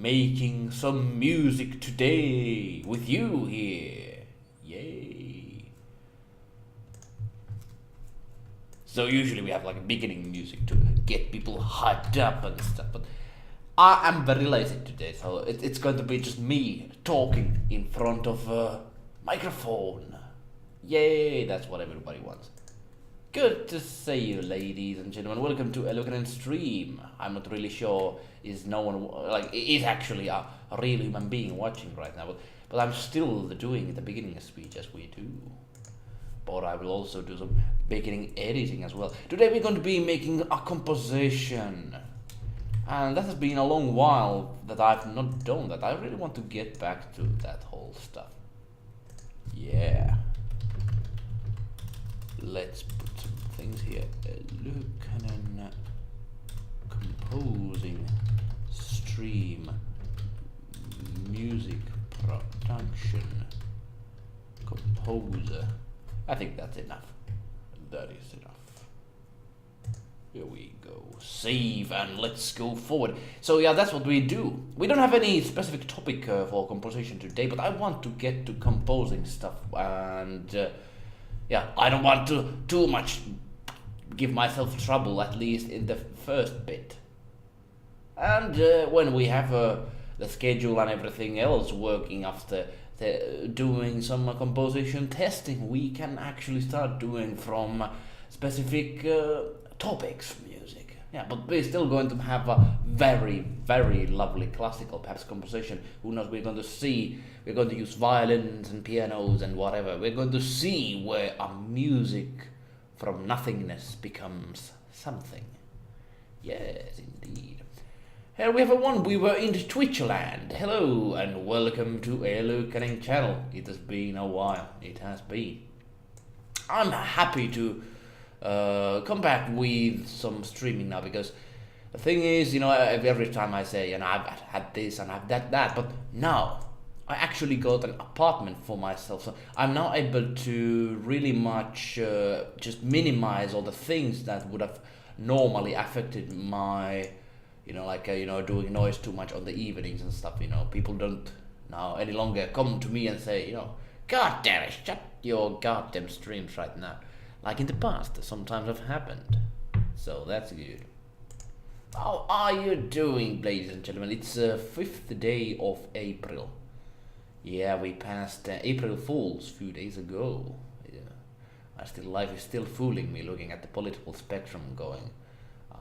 making some music today with you here. Yay. So usually we have like a beginning music to get people hyped up and stuff, but I am very lazy today, so it's going to be just me talking in front of a microphone. Yay, that's what everybody wants. Good to see you, ladies and gentlemen. Welcome to eluukkanen stream. I'm not really sure is no one is actually a real human being watching right now, but I'm still doing the beginning speech as we do. But I will also do some beginning editing as well. Today we're going to be making a composition. And that has been a long while that I've not done that. I really want to get back to that whole stuff. Yeah. Let's put some things here. Eluukkanen composing stream music production composer. I think that's enough. That is enough. Here we go. Save and let's go forward. So yeah, that's what we do. We don't have any specific topic for composition today, but I want to get to composing stuff, and yeah, I don't want to too much give myself trouble, at least in the first bit. And when we have the schedule and everything else working after doing some composition testing, we can actually start doing from specific topics music. Yeah, but we're still going to have a very, very lovely classical perhaps composition. Who knows, we're going to use violins and pianos and whatever. We're going to see where a music from nothingness becomes something. Yes, indeed. Here we have a one. We were in Twitchland. Hello and welcome to eluukkanen channel. It has been a while. It has been. I'm happy to come back with some streaming now, because the thing is, every time I say, I've had this and I've that, but now I actually got an apartment for myself, so I'm now able to really much just minimize all the things that would have normally affected my, doing noise too much on the evenings and stuff. People don't now any longer come to me and say, God damn it, shut your goddamn streams right now. Like in the past, sometimes have happened. So that's good. How are you doing, ladies and gentlemen? It's 5th day of April. Yeah, we passed April Fools a few days ago. Yeah. Life is still fooling me, looking at the political spectrum going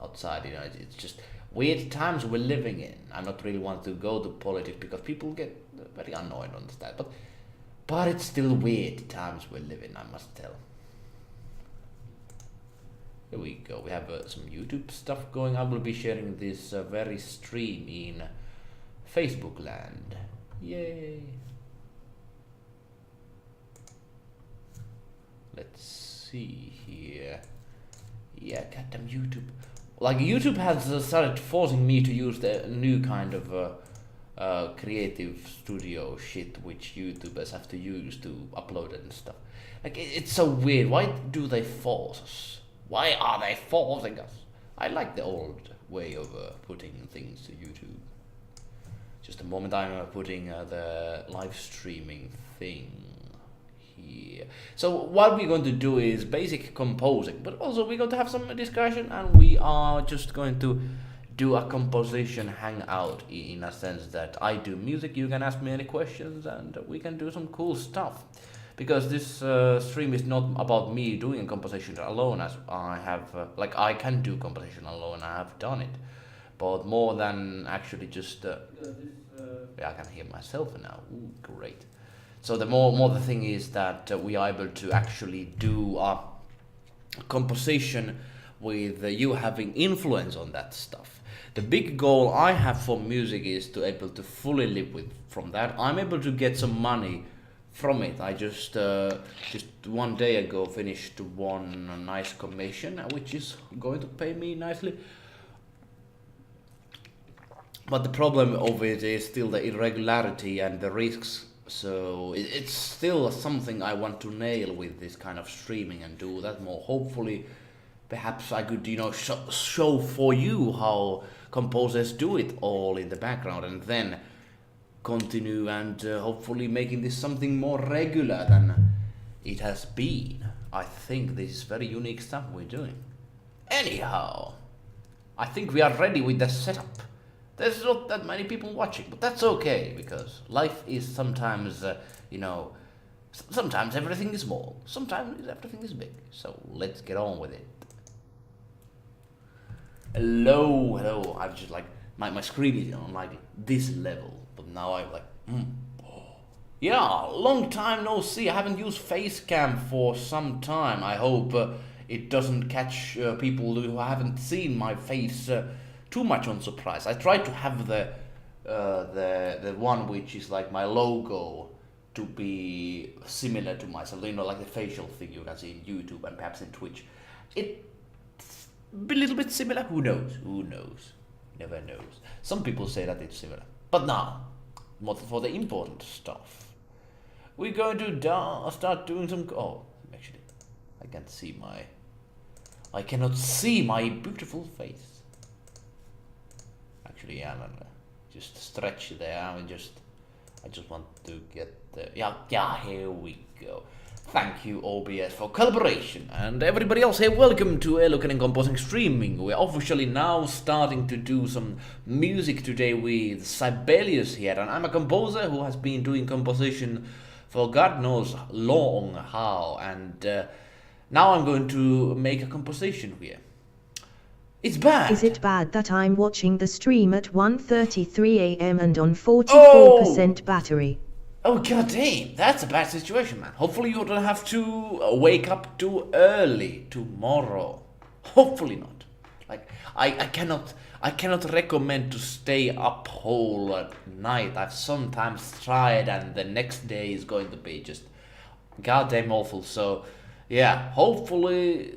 outside. It's just weird times we're living in. I'm not really want to go to politics because people get very annoyed on that. But it's still weird times we live in, I must tell. Here we go. We have some YouTube stuff going. I will be sharing this very stream in Facebook land. Yay! Let's see here. Yeah, goddamn YouTube. Like YouTube has started forcing me to use the new kind of creative studio shit which YouTubers have to use to upload it and stuff. Like it's so weird. Why do they force us? Why are they forcing us? I like the old way of putting things to YouTube. Just a moment, I'm putting the live streaming thing here. So what we're going to do is basic composing, but also we're going to have some discussion, and we are just going to do a composition hangout in a sense that I do music, you can ask me any questions, and we can do some cool stuff. Because this stream is not about me doing composition alone, as I have, I can do composition alone, I have done it. But more than actually just, yeah, I can hear myself now, ooh, great. So the more the thing is that we are able to actually do a composition with you having influence on that stuff. The big goal I have for music is to able to fully live from that. I'm able to get some money from it. I just one day ago finished one nice commission, which is going to pay me nicely. But the problem of it is still the irregularity and the risks. So it's still something I want to nail with this kind of streaming and do that more. Hopefully, perhaps I could, show for you how composers do it all in the background and then continue and hopefully making this something more regular than it has been. I think this is very unique stuff we're doing. Anyhow, I think we are ready with the setup. There's not that many people watching, but that's okay because life is sometimes, sometimes everything is small, sometimes everything is big. So let's get on with it. Hello. I'm just like, my screen is on like this level, but now I'm like, yeah, long time no see. I haven't used Facecam for some time. I hope it doesn't catch people who haven't seen my face too much on surprise. I tried to have the one which is like my logo to be similar to myself, like the facial thing you can see in YouTube and perhaps in Twitch. It's a little bit similar. Who knows? Never knows. Some people say that it's similar. But now, more for the important stuff. We're going to start doing some... Oh, actually, I cannot see my beautiful face. Actually, yeah, man, just stretch there. I just want to get the... Yeah, here we go. Thank you, OBS, for collaboration. And everybody else here, welcome to eluukkanen Composing Streaming. We're officially now starting to do some music today with Sibelius here. And I'm a composer who has been doing composition for God knows long how. And now I'm going to make a composition here. It's bad. Is it bad that I'm watching the stream at 1:33 a.m. and on 44% battery? Oh, goddamn, that's a bad situation, man. Hopefully you don't have to wake up too early tomorrow. Hopefully not. Like, I cannot recommend to stay up whole at night. I've sometimes tried and the next day is going to be just goddamn awful. So, yeah, hopefully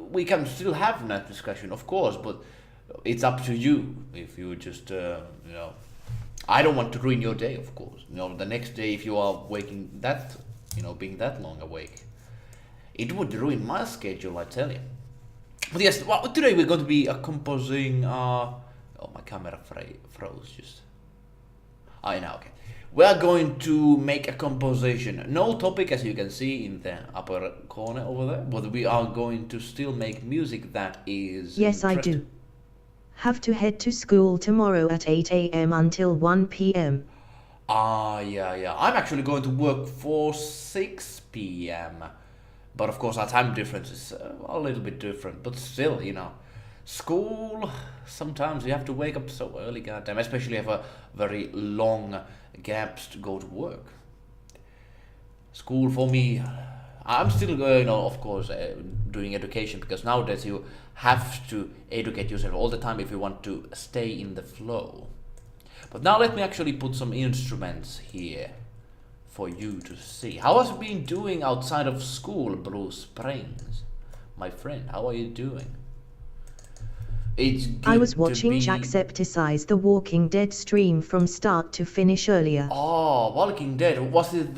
we can still have that discussion, of course, but it's up to you if you just, I don't want to ruin your day, of course. The next day, if you are waking that, being that long awake, it would ruin my schedule, I tell you. But yes, today we're going to be composing. Oh, my camera froze just. I know, okay. We are going to make a composition. No topic, as you can see in the upper corner over there, but we are going to still make music that is. Yes, I do. Have to head to school tomorrow at 8 a.m. until 1 p.m. Yeah. I'm actually going to work for 6 p.m. But of course our time difference is a little bit different. But still, school, sometimes you have to wake up so early, goddamn. Especially if you have a very long gaps to go to work. School for me, I'm still going, of course, doing education because nowadays you have to educate yourself all the time if you want to stay in the flow. But now let me actually put some instruments here for you to see. How has it been doing outside of school, Bruce Springs? My friend, how are you doing? It's good. I was watching Jacksepticeye The Walking Dead stream from start to finish earlier. Oh, Walking Dead. Was it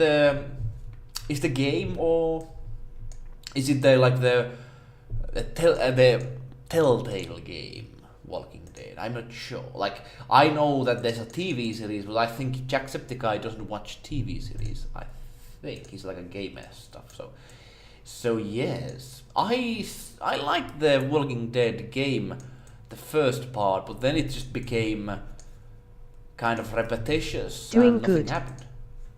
is the game or is it the Telltale game, Walking Dead? I'm not sure. Like, I know that there's a TV series, but I think Jacksepticeye doesn't watch TV series. I think he's like a gamer stuff. So yes, I liked the Walking Dead game, the first part, but then it just became kind of repetitious. Doing and nothing good. Happened.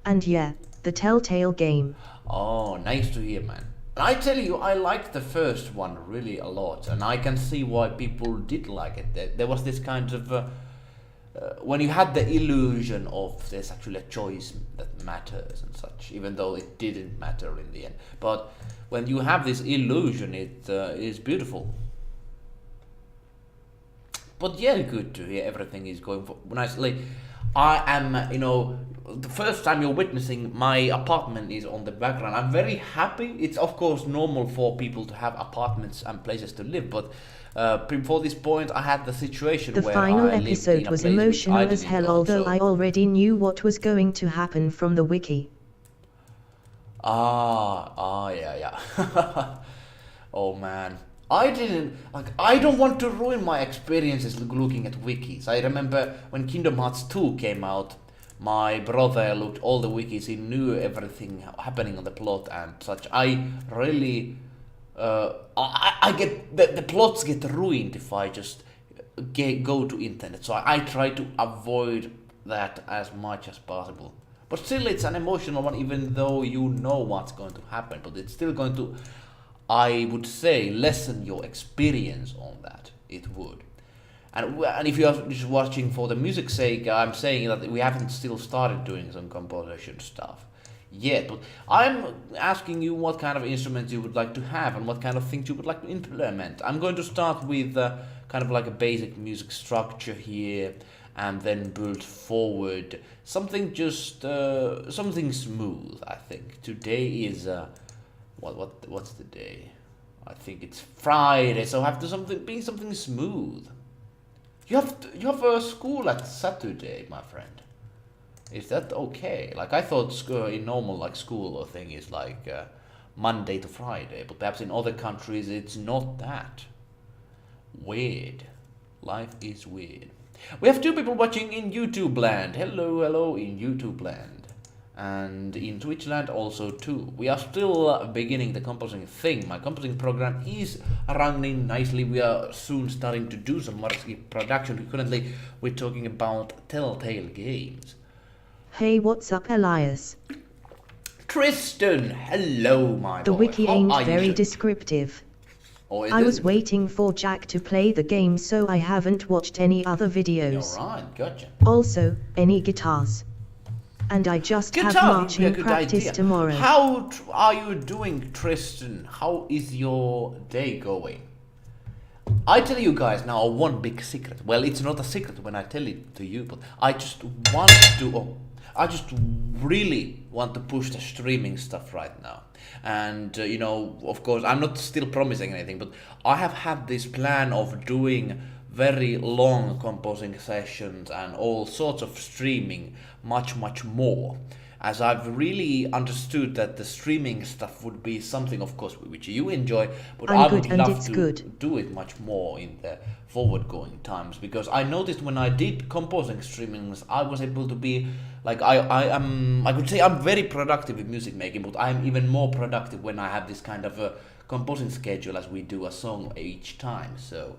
And yeah, the Telltale game. Oh, nice to hear, man. I tell you, I liked the first one really a lot, and I can see why people did like it. There was this kind of when you had the illusion of there's actually a choice that matters and such, even though it didn't matter in the end. But when you have this illusion, it is beautiful. But yeah, good to hear everything is going nicely. I am, the first time you're witnessing my apartment is on the background. I'm very happy. It's of course normal for people to have apartments and places to live, but before this point I had the situation the where final I episode was emotional as hell, although I already knew what was going to happen from the wiki. Yeah. Oh man, I didn't like. I don't want to ruin my experiences looking at wikis. I remember when Kingdom Hearts 2 came out, my brother looked all the wikis. He knew everything happening on the plot and such. I really, I get the plots get ruined if I just go to internet. So I try to avoid that as much as possible. But still, it's an emotional one, even though you know what's going to happen. But it's still going to, I would say, lessen your experience on that. It would. And if you are just watching for the music's sake, I'm saying that we haven't still started doing some composition stuff yet. But I'm asking you what kind of instruments you would like to have and what kind of things you would like to implement. I'm going to start with kind of like a basic music structure here, and then build forward something just something smooth. I think today is what's the day? I think it's Friday, so I have to something smooth. You have a school at Saturday, my friend. Is that okay? Like I thought in normal like school thing is like Monday to Friday, but perhaps in other countries it's not that. Weird. Life is weird. We have 2 people watching in YouTube land. Hello in YouTube land. And in Twitch land also too. We are still beginning the composing thing. My composing program is running nicely. We are soon starting to do some more production. Currently we're talking about Telltale games. Hey, what's up, Elias? Tristan, hello my The boy. wiki How ain't are you very doing? descriptive. Oh, it I was isn't? waiting for Jack to play the game, so I haven't watched any other videos. Alright, gotcha. Also, any guitars. And I just have Guitar would be a marching good practice idea. tomorrow. How are you doing, Tristan? How is your day going? I tell you guys now one big secret. Well, it's not a secret when I tell it to you, but I just want to. I just really want to push the streaming stuff right now. And you know, of course, I'm not still promising anything, but I have had this plan of doing very long composing sessions and all sorts of streaming much more, as I've really understood that the streaming stuff would be something, of course, which you enjoy, but I would love to do it much more in the forward-going times, because I noticed when I did composing streamings, I was able to be like I could say I'm very productive with music making, but I'm even more productive when I have this kind of a composing schedule as we do a song each time. So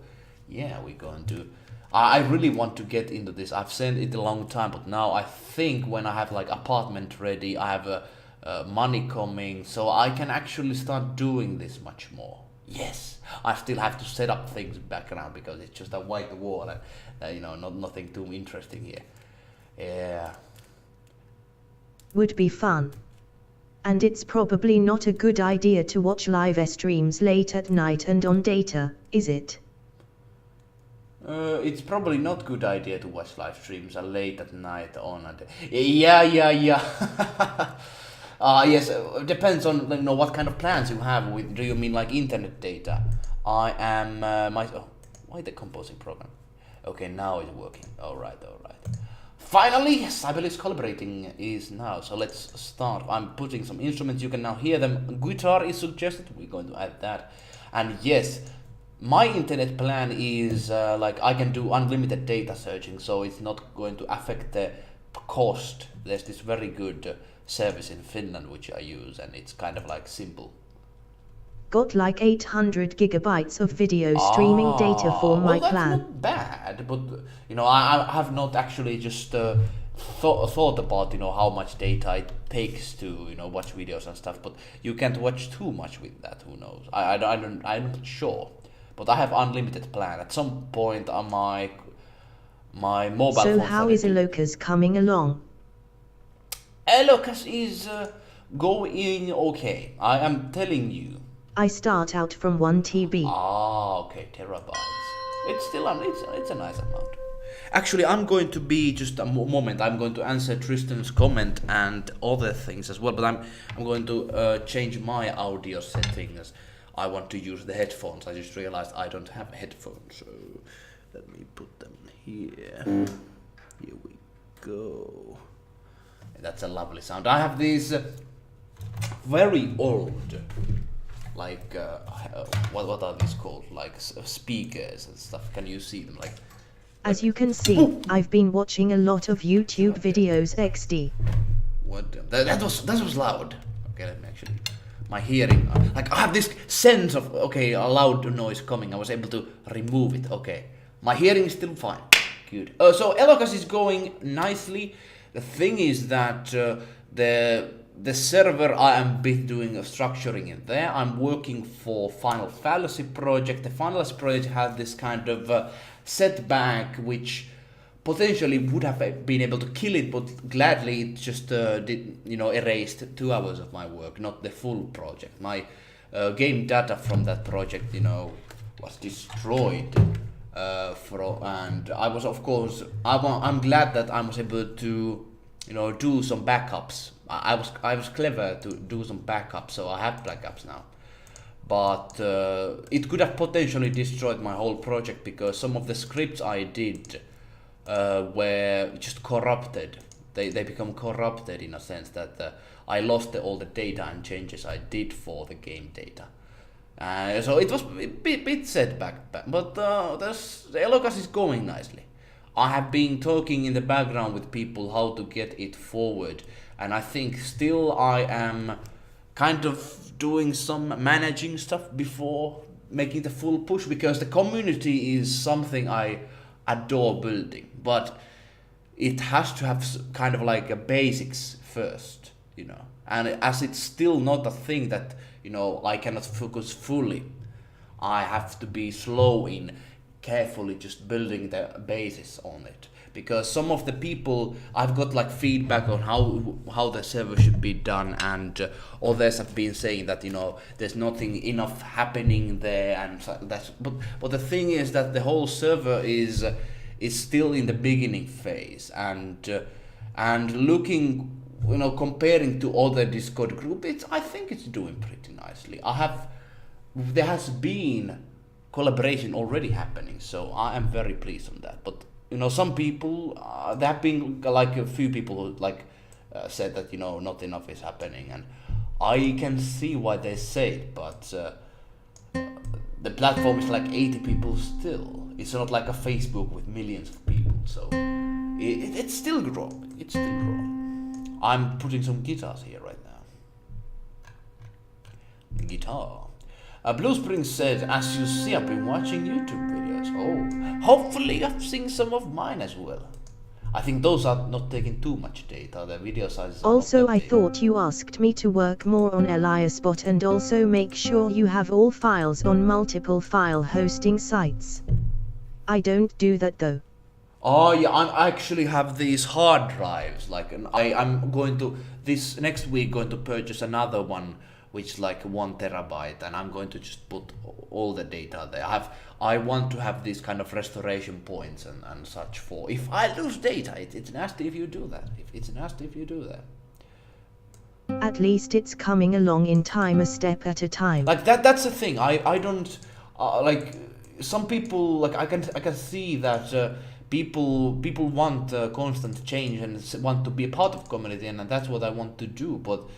yeah, we're going to. I really want to get into this. I've said it a long time, but now I think when I have like apartment ready, I have money coming, so I can actually start doing this much more. Yes, I still have to set up things background because it's just a white wall and you know, nothing too interesting here. Yeah. Would be fun. And it's probably not a good idea to watch live streams late at night and on data, is it? It's probably not good idea to watch live streams late at night on. Yeah. Yes, depends on what kind of plans you have. With, do you mean like internet data? I am why the composing program? Okay, now it's working. All right. Finally, Cybele collaborating is now. So let's start. I'm putting some instruments. You can now hear them. Guitar is suggested. We're going to add that. And yes, my internet plan is like I can do unlimited data searching, so it's not going to affect the cost. There's this very good service in Finland which I use, and it's kind of like simple. Got like 800 gigabytes of video streaming data for my that's plan. Not bad, but you know I have not actually just thought about how much data it takes to watch videos and stuff. But you can't watch too much with that. Who knows? I'm not sure. But I have unlimited plan. At some point on my mobile phone. So how is Eluukkas coming along? Eluukkas is going okay. I am telling you. I start out from 1 TB. Ah, okay, terabytes. It's still it's a nice amount. Actually, I'm going to be just a moment. I'm going to answer Tristan's comment and other things as well. But I'm going to change my audio settings. I want to use the headphones. I just realized I don't have headphones, so let me put them here. Here we go. That's a lovely sound. I have these very old like what are these called? Like speakers and stuff. Can you see them? Like As you can see, I've been watching a lot of YouTube videos XD. what? That was loud. Okay, let me actually. My hearing, like I have this sense of okay, a loud noise coming. I was able to remove it. Okay, my hearing is still fine. Good. So eluukkas is going nicely. The thing is that the server I am doing structuring in there. I'm working for Final Fallacy project. The Final Fallacy project had this kind of setback which potentially would have been able to kill it, but gladly it just erased 2 hours of my work, not the full project. My game data from that project, was destroyed. And I was, of course, I'm glad that I was able to, do some backups. I was clever to do some backups, so I have backups now. But it could have potentially destroyed my whole project because some of the scripts I did were just corrupted. They become corrupted in a sense that I lost all the data and changes I did for the game data. So it was a bit setback, but the eluukkas is going nicely. I have been talking in the background with people how to get it forward, and I think still I am kind of doing some managing stuff before making the full push, because the community is something I adore building, but it has to have kind of like a basics first, and as it's still not a thing that I cannot focus fully, I have to be slow in carefully just building the basis on it, because some of the people I've got like feedback on how the server should be done, and others have been saying that there's nothing enough happening there, and that's but the thing is that the whole server is still in the beginning phase, and looking comparing to other Discord group, I think it's doing pretty nicely. There has been collaboration already happening, so I am very pleased on that. But some people, there have been like a few people who said that not enough is happening, and I can see why they say it, but the platform is like 80 people still. It's not like a Facebook with millions of people, so it's still growing. It's still growing. I'm putting some guitars here right now. Guitar. Blue Spring said, as you see, I've been watching YouTube videos. Oh, hopefully you've seen some of mine as well. I think those are not taking too much data. The video sizes are Also, not that I big. thought you asked me to work more on EliasBot and also make sure you have all files on multiple file hosting sites. I don't do that though. Oh yeah, I actually have these hard drives. I'm going to this next week going to purchase another one, which is like 1 terabyte, and I'm going to just put all the data there. I want to have these kind of restoration points and such for if I lose data. It's nasty if you do that. It's nasty if you do that. At least it's coming along in time, a step at a time. Like that's the thing. I don't like some people. Like I can see that. People want constant change and want to be a part of community, and that's what I want to do. But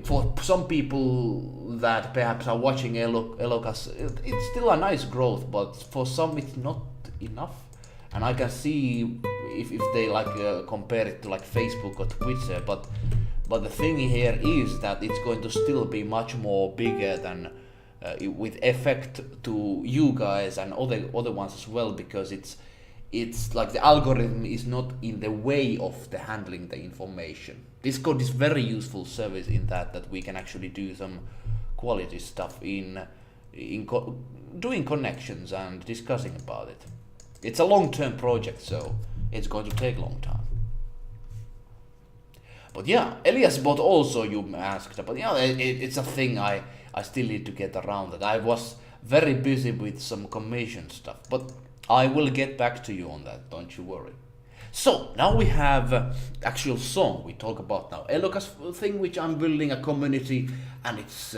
for some people that perhaps are watching eluukkas, it's still a nice growth, but for some it's not enough. And I can see if they compare it to like Facebook or Twitter, but the thing here is that it's going to still be much more bigger than. With effect to you guys and other ones as well, because it's like the algorithm is not in the way of the handling the information. Discord is very useful service in that we can actually do some quality stuff in doing connections and discussing about it. It's a long-term project, so it's going to take a long time. But yeah, EliasBot also you asked about. It's a thing I still need to get around that. I was very busy with some commission stuff, but I will get back to you on that, don't you worry. So, now we have actual song we talk about now. eluukkas thing which I'm building a community, and it's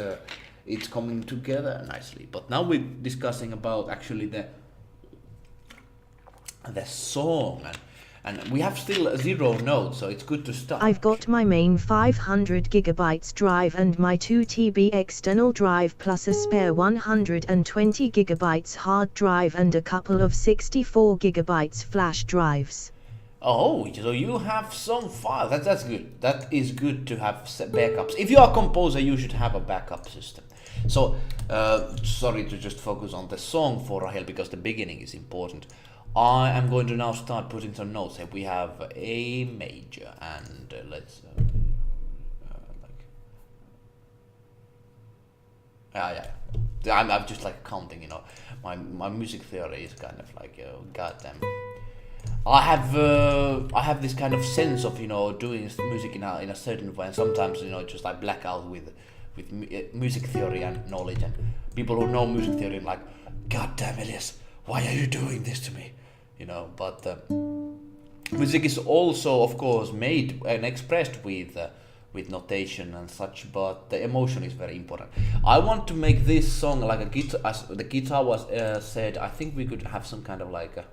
coming together nicely. But now we're discussing about actually the song. And we have still 0 nodes, so it's good to start. I've got my main 500 gigabytes drive and my 2 TB external drive plus a spare 120 gigabytes hard drive and a couple of 64 gigabytes flash drives. Oh, so you have some files. That's good. That is good to have backups. If you are a composer, you should have a backup system. So, sorry to just focus on the song for Rahel because the beginning is important. I am going to now start putting some notes here. We have A major and let's I'm just like counting, you know. My music theory is kind of like goddamn. I have this kind of sense of, you know, doing music in a certain way, and sometimes, you know, just like black out with music theory and knowledge, and people who know music theory are like, God damn Elias, why are you doing this to me? You know, but music is also, of course, made and expressed with notation and such, but the emotion is very important. I want to make this song like a guitar, as the guitar was said. I think we could have some kind of like a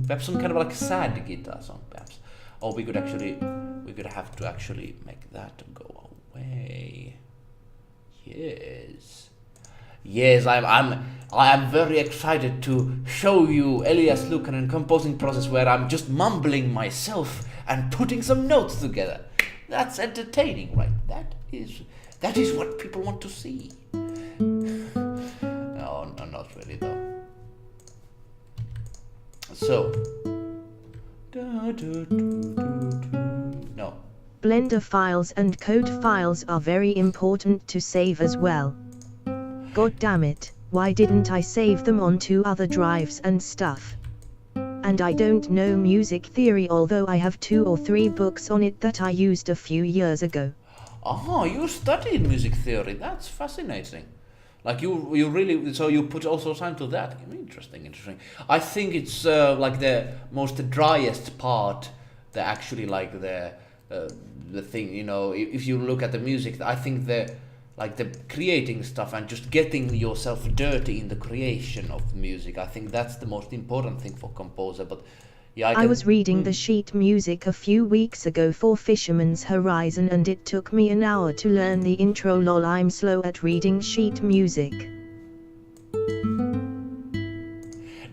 perhaps some kind of like sad guitar song, perhaps. Or we could have to actually make that go away. Yes, I am very excited to show you Elias Eluukkanen composing process where I'm just mumbling myself and putting some notes together. That's entertaining, right? That is what people want to see. No, not really though. So, no. Blender files and code files are very important to save as well. God damn it, why didn't I save them on 2 other drives and stuff? And I don't know music theory, although I have 2 or 3 books on it that I used a few years ago. Oh, you studied music theory. That's fascinating. Like you really, so you put also time to that. Interesting. I think it's like the most driest part. The actually like the thing, you know. If you look at the music, I think the creating stuff and just getting yourself dirty in the creation of music. I think that's the most important thing for composer. But yeah, I was reading the sheet music a few weeks ago for Fisherman's Horizon, and it took me an hour to learn the intro. Lol, I'm slow at reading sheet music.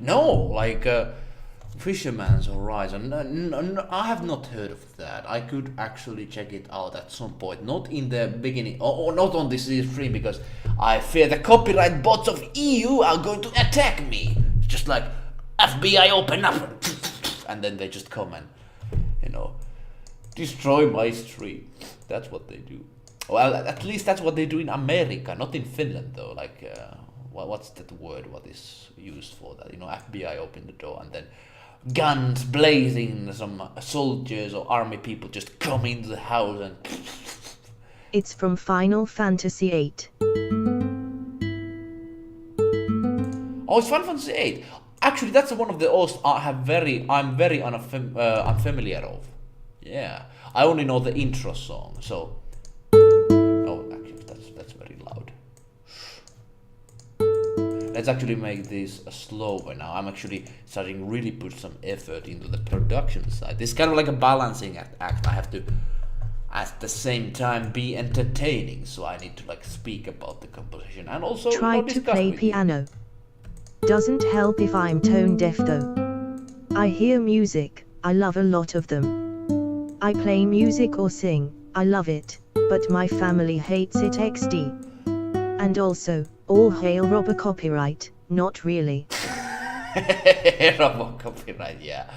No, like Fisherman's Horizon. No, I have not heard of that. I could actually check it out at some point. Not in the beginning, or not on this stream, because I fear the copyright bots of EU are going to attack me. It's just like FBI open up. And then they just come and, you know, destroy my stream. That's what they do. Well, at least that's what they do in America, not in Finland though. Like, what's that word? What is used for that? You know, FBI open the door and then guns blazing, some soldiers or army people just come into the house and. It's from Final Fantasy VIII. Oh, it's Final Fantasy VIII. Actually, that's one of the OSTs I'm very unfamiliar of. Yeah, I only know the intro song. So, oh, actually, that's very loud. Let's actually make this slower now. I'm actually starting really put some effort into the production side. This is kind of like a balancing act. I have to, at the same time, be entertaining. So I need to like speak about the composition and also try to play piano. Doesn't help if I'm tone deaf though. I hear music, I love a lot of them. I play music or sing, I love it, but my family hates it XD. And also, all hail Robber copyright, not really. Robber copyright, yeah.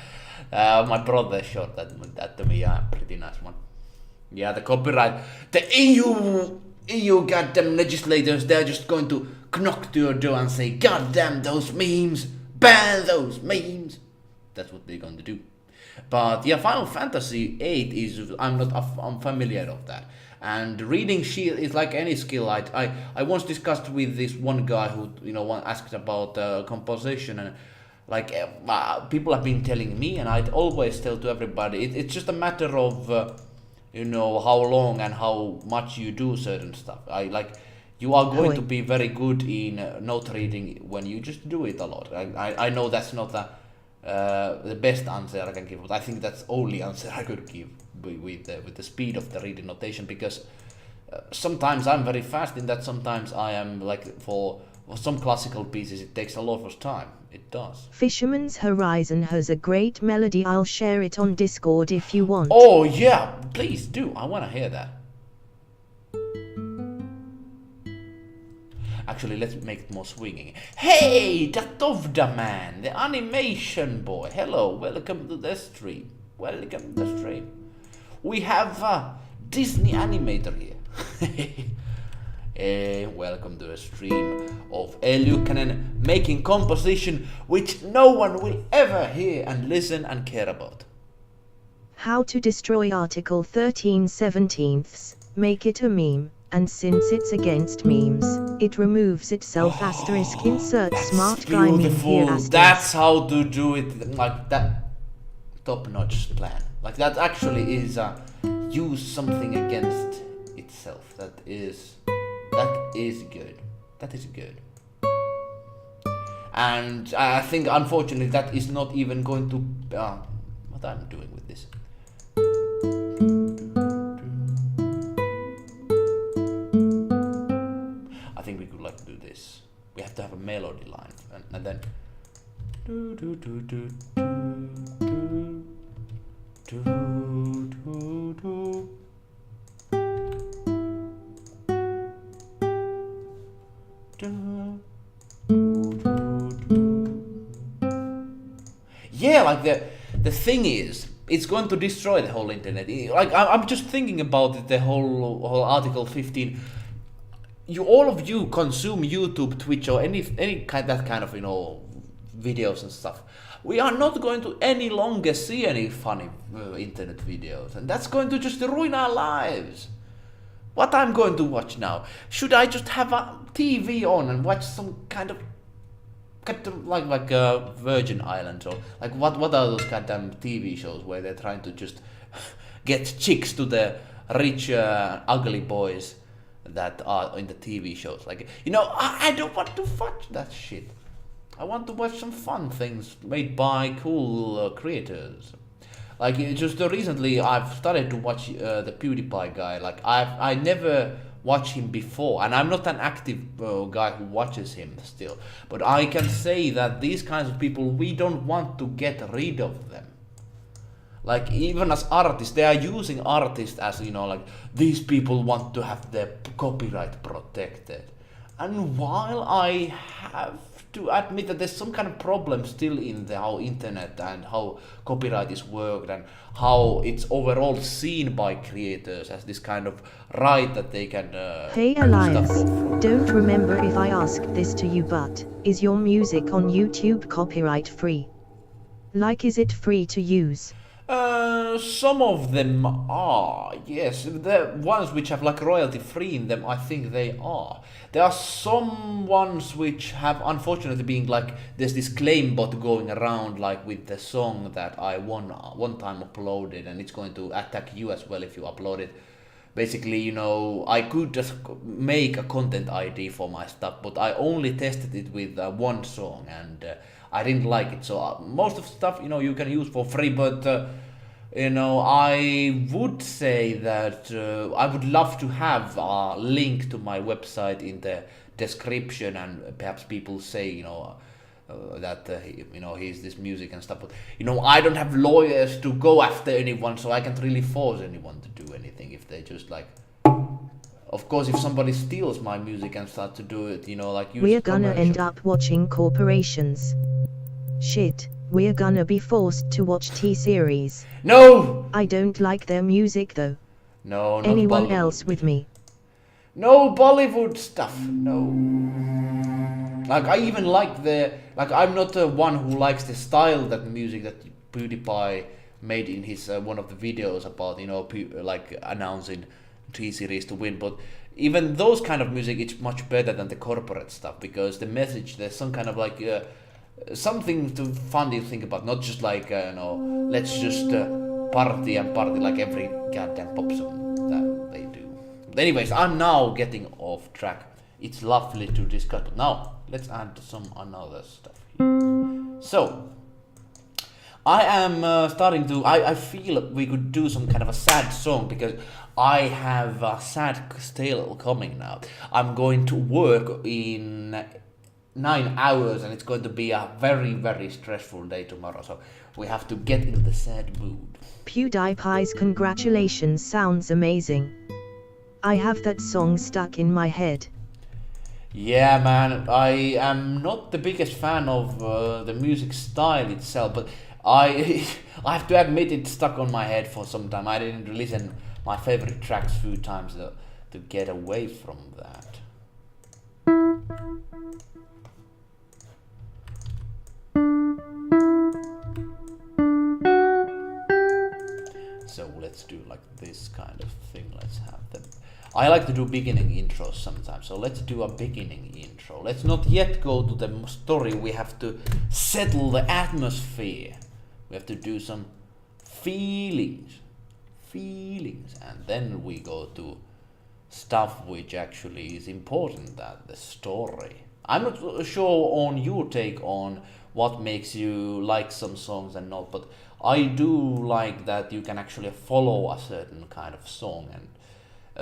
My brother showed that to me, yeah, pretty nice one. Yeah, the copyright, the EU goddamn legislators, they're just going to knock to your door and say, God damn those memes, ban those memes. That's what they're going to do. But yeah, Final Fantasy VIII is, I'm familiar of that. And reading sheet is like any skill. I once discussed with this one guy who, you know, asked about composition, and like people have been telling me, and I'd always tell to everybody, it's just a matter of you know, how long and how much you do certain stuff. I like you are going to be very good in note reading when you just do it a lot. I know that's not the best answer I can give, but I think that's the only answer I could give with the speed of the reading notation, because sometimes I'm very fast in that, sometimes I am like for some classical pieces it takes a lot of time. It does. Fisherman's Horizon has a great melody. I'll share it on Discord if you want. Oh yeah, please do. I want to hear that. Actually, let's make it more swinging. Hey, Datovda man, the animation boy. Hello, welcome to the stream. Welcome to the stream. We have a Disney animator here. Welcome to a stream of eluukkanen making composition which no one will ever hear and listen and care about. How to destroy Article 13/17, make it a meme, and since it's against memes, it removes itself. Asterisk insert smart guy meme here. Asterisk. That's how to do it, like that. Top-notch plan. Like that actually is use something against itself. That is good. That is good. And I think unfortunately that is not even going to what I'm doing with this. I think we could like do this. We have to have a melody line and then yeah, like the thing is, it's going to destroy the whole internet. Like I'm just thinking about it, the whole Article 15. All of you consume YouTube, Twitch, or any kind of videos and stuff. We are not going to any longer see any funny internet videos, and that's going to just ruin our lives. What I'm going to watch now? Should I just have a TV on and watch some kind of like Virgin Islands, or like what are those goddamn TV shows where they're trying to just get chicks to the rich ugly boys that are in the TV shows? Like, I don't want to watch that shit. I want to watch some fun things made by cool creators. Like just recently I've started to watch the PewDiePie guy. Like I never watched him before, and I'm not an active guy who watches him still, but I can say that these kinds of people, we don't want to get rid of them. Like even as artists, they are using artists as like these people want to have their copyright protected. And while I have to admit that there's some kind of problem still in how internet and how copyright is worked and how it's overall seen by creators as this kind of right that they can Hey Elias, don't remember if I asked this to you, but is your music on YouTube copyright free? Like, is it free to use? Some of them are, yes. The ones which have like royalty free in them, I think they are. There are some ones which have unfortunately been like, there's this claim bot going around like with the song that I one time uploaded, and it's going to attack you as well if you upload it. Basically, I could just make a content ID for my stuff, but I only tested it with one song, and I didn't like it. So most of the stuff, you can use for free, but I would say that I would love to have a link to my website in the description, and perhaps people say, that he's this music and stuff. But I don't have lawyers to go after anyone, so I can't really force anyone to do anything if they just like. Of course, if somebody steals my music and start to do it, like use we're gonna end up watching corporations. Shit, we're gonna be forced to watch T-series. No! I don't like their music though. No, not Anyone Bollywood. else with me? No Bollywood stuff, no. Like, I even like I'm not the one who likes the style that music that PewDiePie made in his one of the videos about, like announcing T-series to win, but even those kind of music, it's much better than the corporate stuff, because the message, there's some kind of like something fun to think about, not just like let's just party and party like every goddamn pop song that they do. But anyways, I'm now getting off track. It's lovely to discuss, but now let's add some another stuff here. So, I am starting to. I feel we could do some kind of a sad song because I have a sad tale coming now. I'm going to work in 9 hours and it's going to be a very, very stressful day tomorrow. So we have to get into the sad mood. PewDiePie's congratulations sounds amazing. I have that song stuck in my head. Yeah, man, I am not the biggest fan of the music style itself, but I I have to admit it stuck on my head for some time. I didn't listen my favorite tracks a few times to get away from that. So let's do like this kind of thing. Let's have them. I like to do beginning intros sometimes, so let's do a beginning intro. Let's not yet go to the story. We have to settle the atmosphere. We have to do some feelings, and then we go to stuff which actually is important, that the story. I'm not sure on your take on what makes you like some songs and not, but I do like that you can actually follow a certain kind of song, and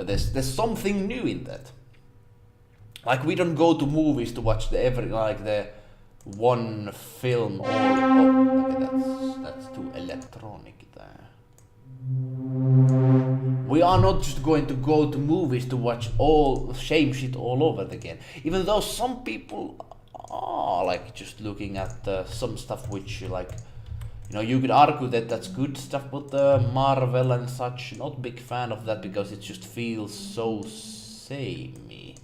there's something new in that. Like we don't go to movies to watch the one film or okay, that's too electronic there. We are not just going to go to movies to watch all same shit all over again. Even though some people are like just looking at some stuff which like, you know, you could argue that that's good stuff, but Marvel and such, not big fan of that because it just feels so samey.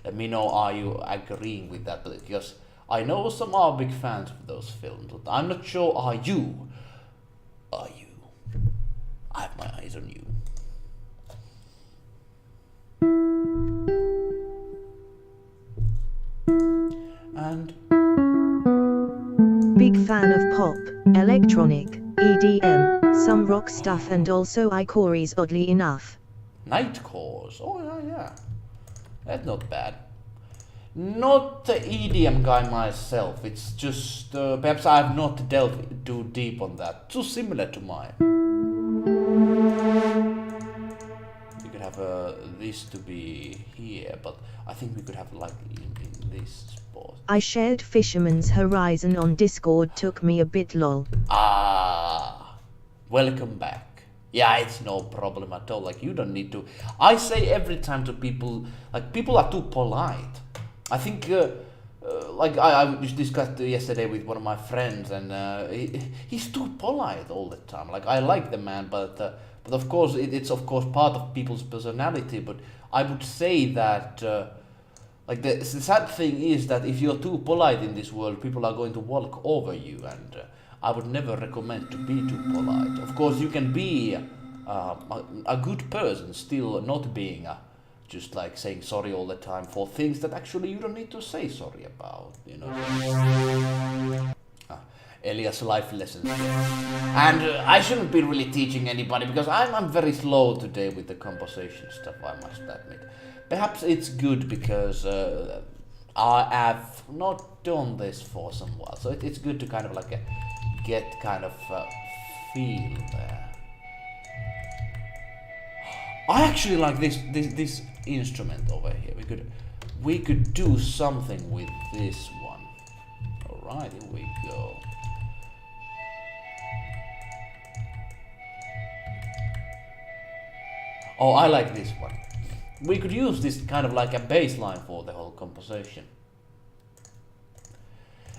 Let me know, are you agreeing with that? Because I know some are big fans of those films, but I'm not sure, are you? Are you? I have my eyes on you. And Big fan of pop, electronic, EDM, some rock stuff and also Ikoris oddly enough. Nightcores, oh yeah. That's not bad. Not the EDM guy myself, it's just, perhaps I have not delved too deep on that. Too similar to mine. We could have this to be here, but I think we could have like in this spot. I shared Fisherman's Horizon on Discord, took me a bit lol. Ah, welcome back. Yeah, it's no problem at all, like you don't need to. I say every time to people, like people are too polite. I think, like I discussed yesterday with one of my friends, and he's too polite all the time. Like I like the man, but of course it's of course part of people's personality. But I would say that, like the sad thing is that if you're too polite in this world, people are going to walk over you, and I would never recommend to be too polite. Of course, you can be a good person still not being just like saying sorry all the time for things that actually you don't need to say sorry about, you know. Elias life lessons. And I shouldn't be really teaching anybody because I'm very slow today with the composition stuff, I must admit. Perhaps it's good because I have not done this for some while, so it's good to kind of like get kind of feel there. I actually like this instrument over here. We could do something with this one. Alright, here we go. Oh, I like this one. We could use this kind of like a bass line for the whole composition.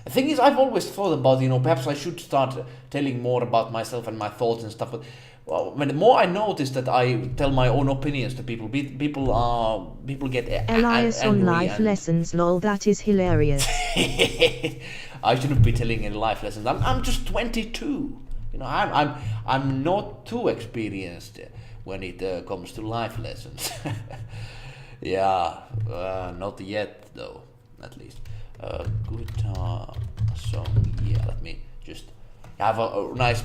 The thing is, I've always thought about, you know, perhaps I should start telling more about myself and my thoughts and stuff, but well, the more I notice that I tell my own opinions to people, people get Elias on life lessons, lol, that is hilarious. I shouldn't be telling any life lessons. I'm just 22. You know, I'm not too experienced when it comes to life lessons. Yeah, not yet though, at least. Guitar song, yeah, let me just have a nice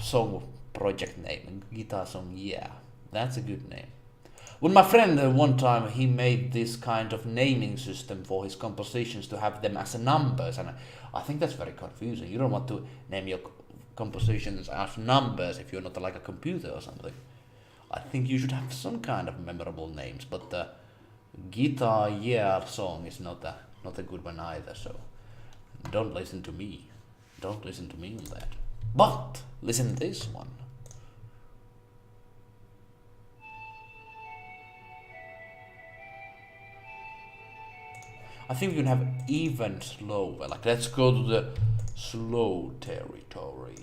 song project name. Guitar song, yeah. That's a good name. With my friend, one time he made this kind of naming system for his compositions to have them as numbers, and I think that's very confusing. You don't want to name your compositions as numbers if you're not like a computer or something. I think you should have some kind of memorable names, but the Guitar Yeah song is not a good one either, so don't listen to me. Don't listen to me on that. But listen to this one. I think we can have even slower. Like, let's go to the slow territory.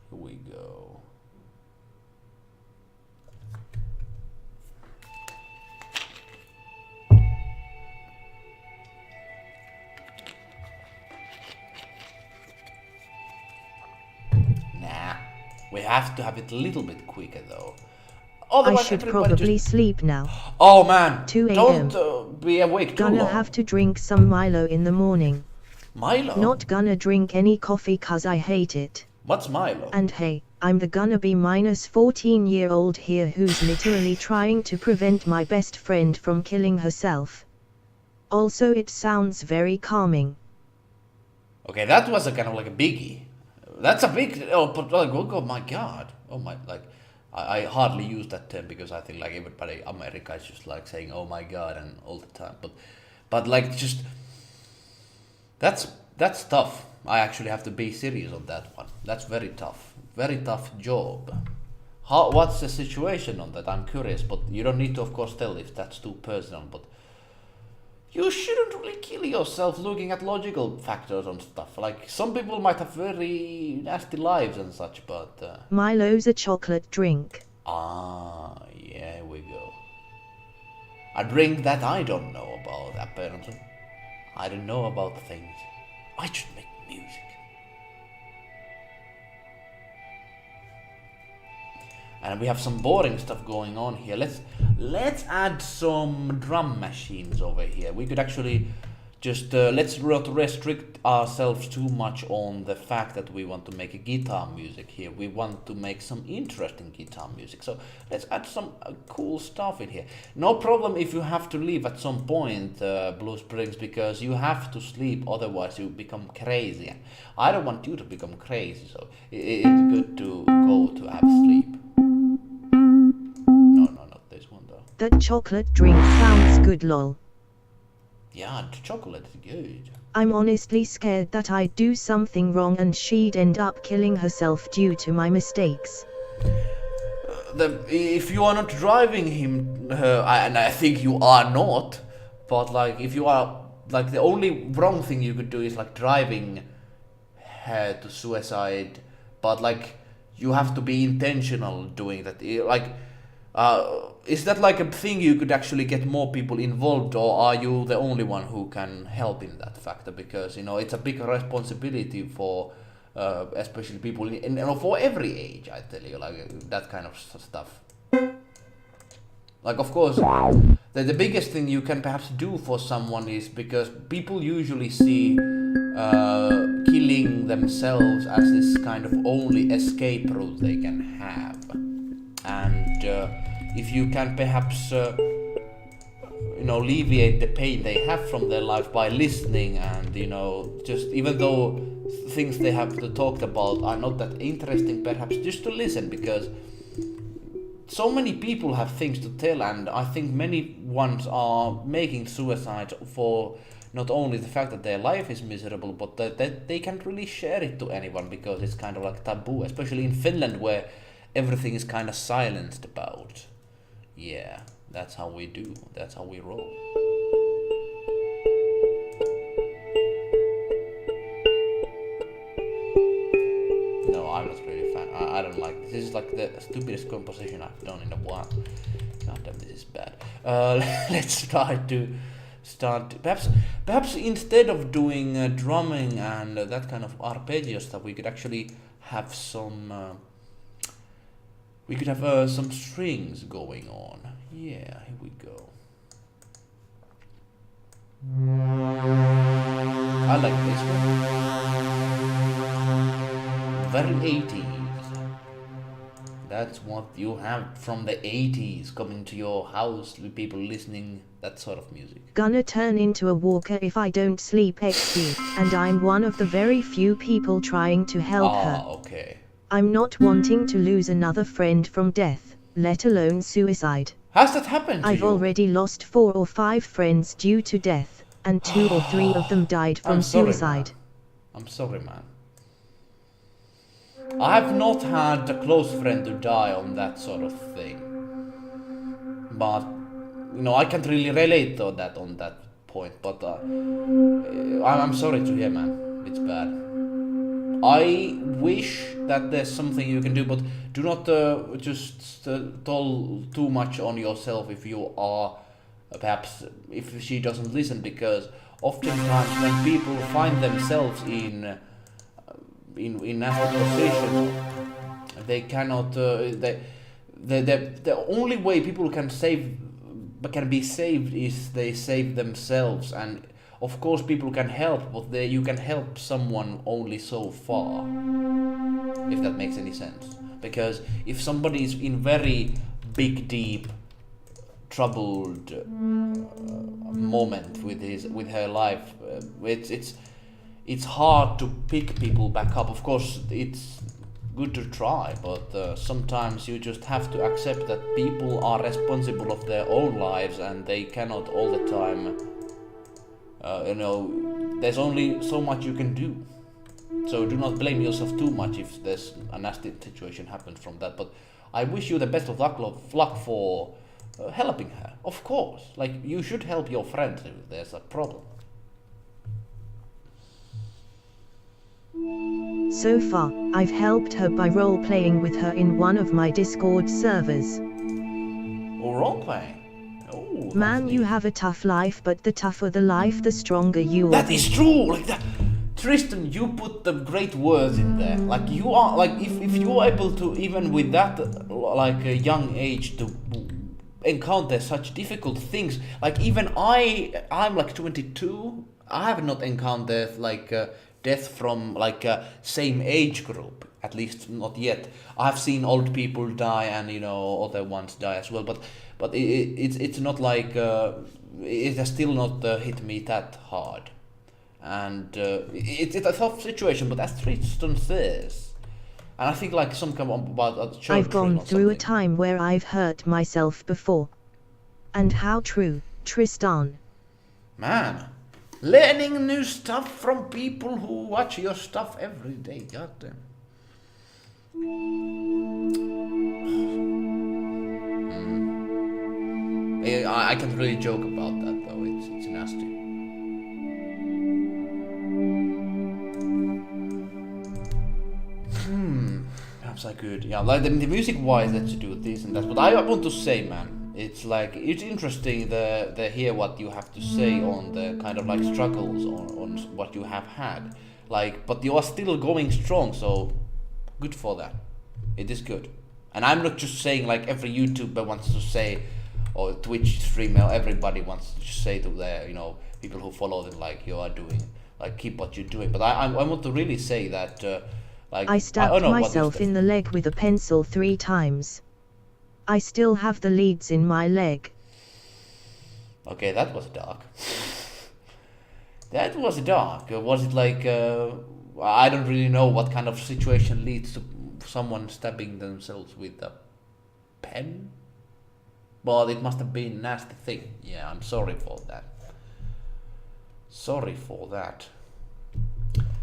Here we go. Nah, we have to have it a little bit quicker though. I should probably sleep now. Oh man, 2 don't a.m. Be awake too Gonna long. have to drink some Milo in the morning. Milo? Not gonna drink any coffee cause I hate it. What's Milo? And hey, I'm the gonna be minus 14-year-old here who's literally trying to prevent my best friend from killing herself. Also, it sounds very calming. Okay, that was a kind of like a biggie. That's a big, but like, oh my god. Oh my, like, I hardly use that term because I think like everybody, America is just like saying, oh my god, and all the time. But like, just, that's tough. I actually have to be serious on that one. That's very tough. Very tough job. What's the situation on that? I'm curious, but you don't need to, of course, tell if that's too personal, but you shouldn't really kill yourself looking at logical factors on stuff. Like, some people might have very nasty lives and such, but... Milo's a chocolate drink. Ah, yeah, here we go. A drink that I don't know about, apparently. I don't know about things. I should make music. And we have some boring stuff going on here. Let's add some drum machines over here. We could actually just let's not restrict ourselves too much on the fact that we want to make a guitar music here. We want to make some interesting guitar music. So let's add some cool stuff in here. No problem if you have to leave at some point, Blue Springs, because you have to sleep, otherwise you become crazy. I don't want you to become crazy, so it's good to go to have sleep. No, not this one though. That chocolate drink sounds good, lol. Yeah, the chocolate is good. I'm honestly scared that I'd do something wrong and she'd end up killing herself due to my mistakes. If you are not driving him, and I think you are not, but like if you are, like the only wrong thing you could do is like driving her to suicide, but like you have to be intentional doing that. Like, is that like a thing you could actually get more people involved, or are you the only one who can help in that factor? Because, you know, it's a big responsibility for especially people in for every age, I tell you, like that kind of stuff. Like, of course, the biggest thing you can perhaps do for someone is, because people usually see killing themselves as this kind of only escape route they can have. And if you can perhaps, you know, alleviate the pain they have from their life by listening, and, you know, just even though things they have to talk about are not that interesting, perhaps just to listen, because so many people have things to tell, and I think many ones are making suicide for not only the fact that their life is miserable, but that they can't really share it to anyone because it's kind of like taboo, especially in Finland where everything is kind of silenced about. Yeah, that's how we do. That's how we roll. No, I'm not really a fan. I don't like this. This is like the stupidest composition I've done in a while. God damn, this is bad. Let's try to start. Perhaps instead of doing drumming and that kind of arpeggio stuff, we could actually have some. We could have some strings going on. Yeah, here we go. I like this one. Very 80s. That's what you have from the 80s coming to your house with people listening that sort of music. Gonna turn into a walker if I don't sleep XD, and I'm one of the very few people trying to help her. Okay. I'm not wanting to lose another friend from death, let alone suicide. Has that happened to I've you? already lost 4 or 5 friends due to death, and 2 or 3 of them died from suicide. I'm sorry, man. I have not had a close friend to die on that sort of thing. But, I can't really relate to that on that point. But I'm sorry to hear, man. It's bad. I wish that there's something you can do, but do not just toll too much on yourself if you are, perhaps, if she doesn't listen, because oftentimes when people find themselves in nasty positions, they cannot. The only way people can be saved is they save themselves, and of course people can help, but you can help someone only so far, if that makes any sense. Because if somebody is in very big, deep, troubled moment with her life, it's hard to pick people back up. Of course, it's good to try, but sometimes you just have to accept that people are responsible of their own lives, and they cannot all the time. There's only so much you can do. So do not blame yourself too much if there's a nasty situation happens from that. But I wish you the best of luck for helping her. Of course, like you should help your friends if there's a problem. So far, I've helped her by role-playing with her in one of my Discord servers. Or role-playing? Oh, man, you have a tough life, but the tougher the life, the stronger you will be. That is true! Like that. Tristan, you put the great words in there. Like you are, like if you are able to, even with that, like a young age, to encounter such difficult things. Like even I'm like 22. I have not encountered like death from like a same age group, at least not yet. I've seen old people die, and other ones die as well. But it's not like it has still not hit me that hard, and it's a tough situation. But as Tristan says, and I think like some come about children. I've gone through a time where I've hurt myself before, and how true, Tristan. Man. Learning new stuff from people who watch your stuff every day. Goddamn. I can't really joke about that though. It's nasty. Perhaps I could. Yeah, like the music-wise, let's do this and that. But I want to say, man. It's like it's interesting the hear what you have to say on the kind of like struggles on what you have had, like, but you are still going strong, so good for that. It is good, and I'm not just saying like every YouTuber wants to say, or Twitch streamer, everybody wants to say to their people who follow them like you are doing, like keep what you're doing. But I want to really say that like I stabbed myself in the leg with a pencil 3 times. I still have the leads in my leg. Okay, that was dark. That was dark. Was it like, I don't really know what kind of situation leads to someone stabbing themselves with a pen? But it must have been a nasty thing. Yeah, I'm sorry for that. Sorry for that.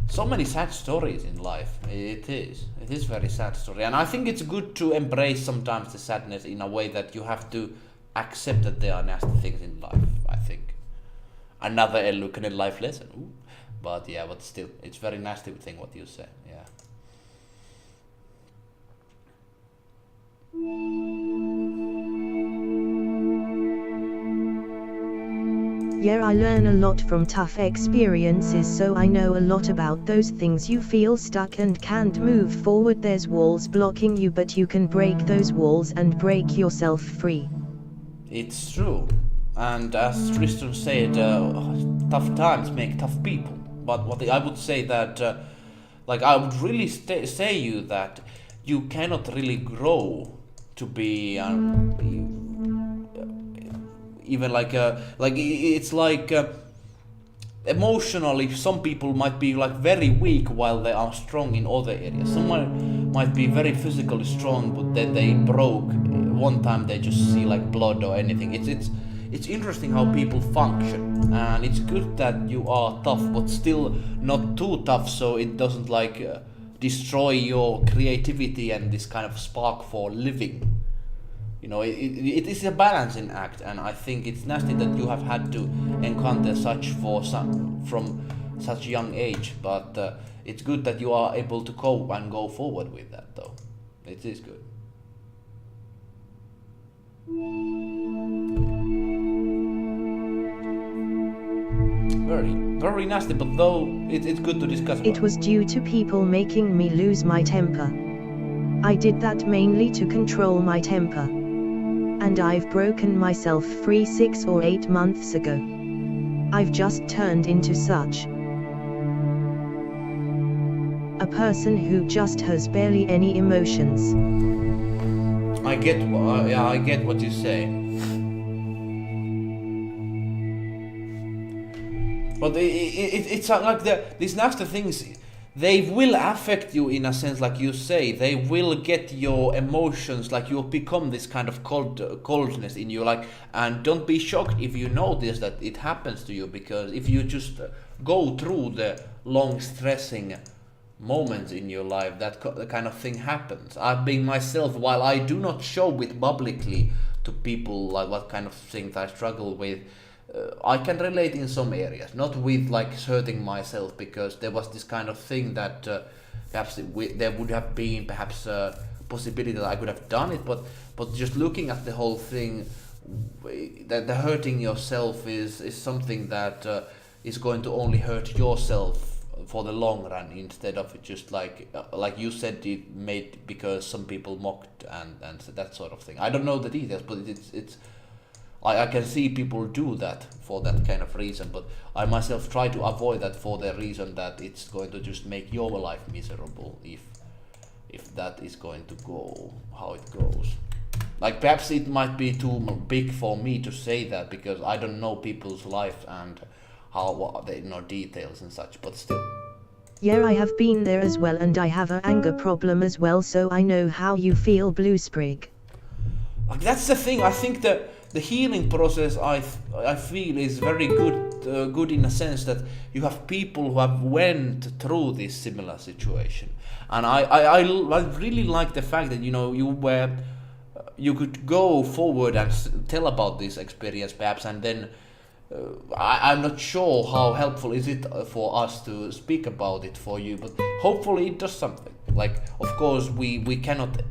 So many sad stories in life. It is very sad story, and I think it's good to embrace sometimes the sadness in a way that you have to accept that there are nasty things in life. I think another eluukkanen life lesson. Ooh. But yeah, but still, it's very nasty thing what you say. Yeah. Yeah, I learn a lot from tough experiences, so I know a lot about those things you feel stuck and can't move forward. There's walls blocking you, but you can break those walls and break yourself free. It's true, and as Tristan said, tough times make tough people. But what I would say that, like I would really say you that you cannot really grow to be even it's like emotionally some people might be like very weak while they are strong in other areas. Someone might be very physically strong but then they broke one time, they just see like blood or anything. It's interesting how people function, and it's good that you are tough but still not too tough so it doesn't like destroy your creativity and this kind of spark for living. You know, it is a balancing act, and I think it's nasty that you have had to encounter such from such young age. But it's good that you are able to cope and go forward with that, though. It is good. Very nasty, but though it's good to discuss about. It was due to people making me lose my temper. I did that mainly to control my temper. And I've broken myself free 6 or 8 months ago. I've just turned into such a person who just has barely any emotions. I get what you say. But it's like these nasty things, they will affect you in a sense, like you say. They will get your emotions, like you'll become this kind of coldness in you, like. And don't be shocked if you notice that it happens to you, because if you just go through the long stressing moments in your life, that kind of thing happens. I've been myself, while I do not show it publicly to people, like what kind of things I struggle with. I can relate in some areas, not with like hurting myself, because there was this kind of thing that perhaps there would have been perhaps a possibility that I could have done it, but just looking at the whole thing, that the hurting yourself is something that is going to only hurt yourself for the long run, instead of it just like you said, it made because some people mocked and that sort of thing. I don't know the details, but it's I can see people do that for that kind of reason, but I myself try to avoid that for the reason that it's going to just make your life miserable if that is going to go how it goes. Like perhaps it might be too big for me to say that, because I don't know people's life and how they know details and such, but still. Yeah, I have been there as well, and I have an anger problem as well, so I know how you feel, Blue Sprig. Like that's the thing. I think that the healing process I feel is very good in a sense that you have people who have went through this similar situation, and I really like the fact that you could go forward and tell about this experience perhaps, and then I'm not sure how helpful is it for us to speak about it for you, but hopefully it does something. Like of course we cannot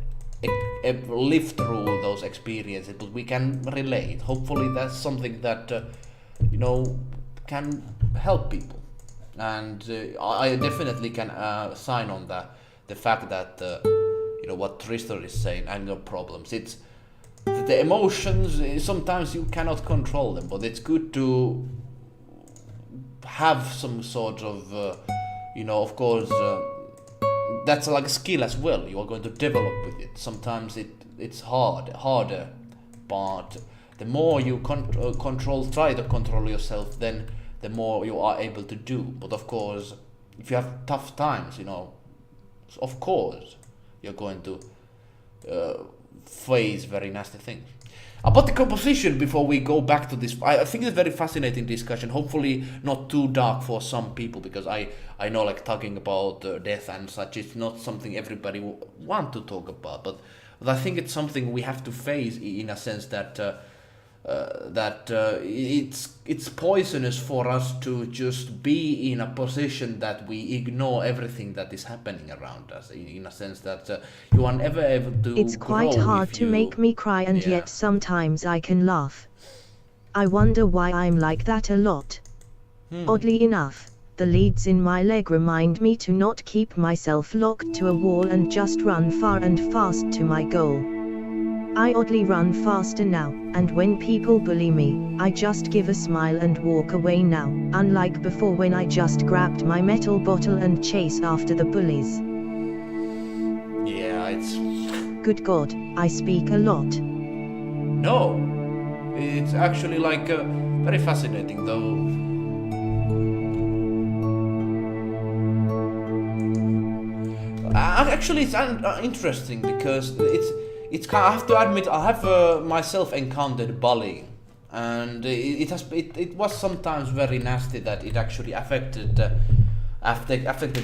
live through those experiences, but we can relate. Hopefully that's something that can help people, and I definitely can sign on the fact that what Tristan is saying, anger problems, it's the emotions, sometimes you cannot control them, but it's good to have some sort of of course that's like a skill as well. You are going to develop with it. Sometimes it's harder, but the more you try to control yourself, then the more you are able to do. But of course, if you have tough times, of course you're going to face very nasty things. About the composition, before we go back to this, I think it's a very fascinating discussion. Hopefully not too dark for some people, because I know like talking about death and such, it's not something everybody want to talk about. But I think it's something we have to face in a sense that it's poisonous for us to just be in a position that we ignore everything that is happening around us, in a sense that you are never able to. It's quite hard to make me cry, and yet sometimes I can laugh. I wonder why I'm like that a lot. Oddly enough, the leads in my leg remind me to not keep myself locked to a wall and just run far and fast to my goal. I oddly run faster now, and when people bully me, I just give a smile and walk away now, unlike before when I just grabbed my metal bottle and chase after the bullies. Yeah, Good God, I speak a lot. No, it's actually like very fascinating though. Actually, it's interesting because I have to admit I have myself encountered bullying, and it was sometimes very nasty that it actually affected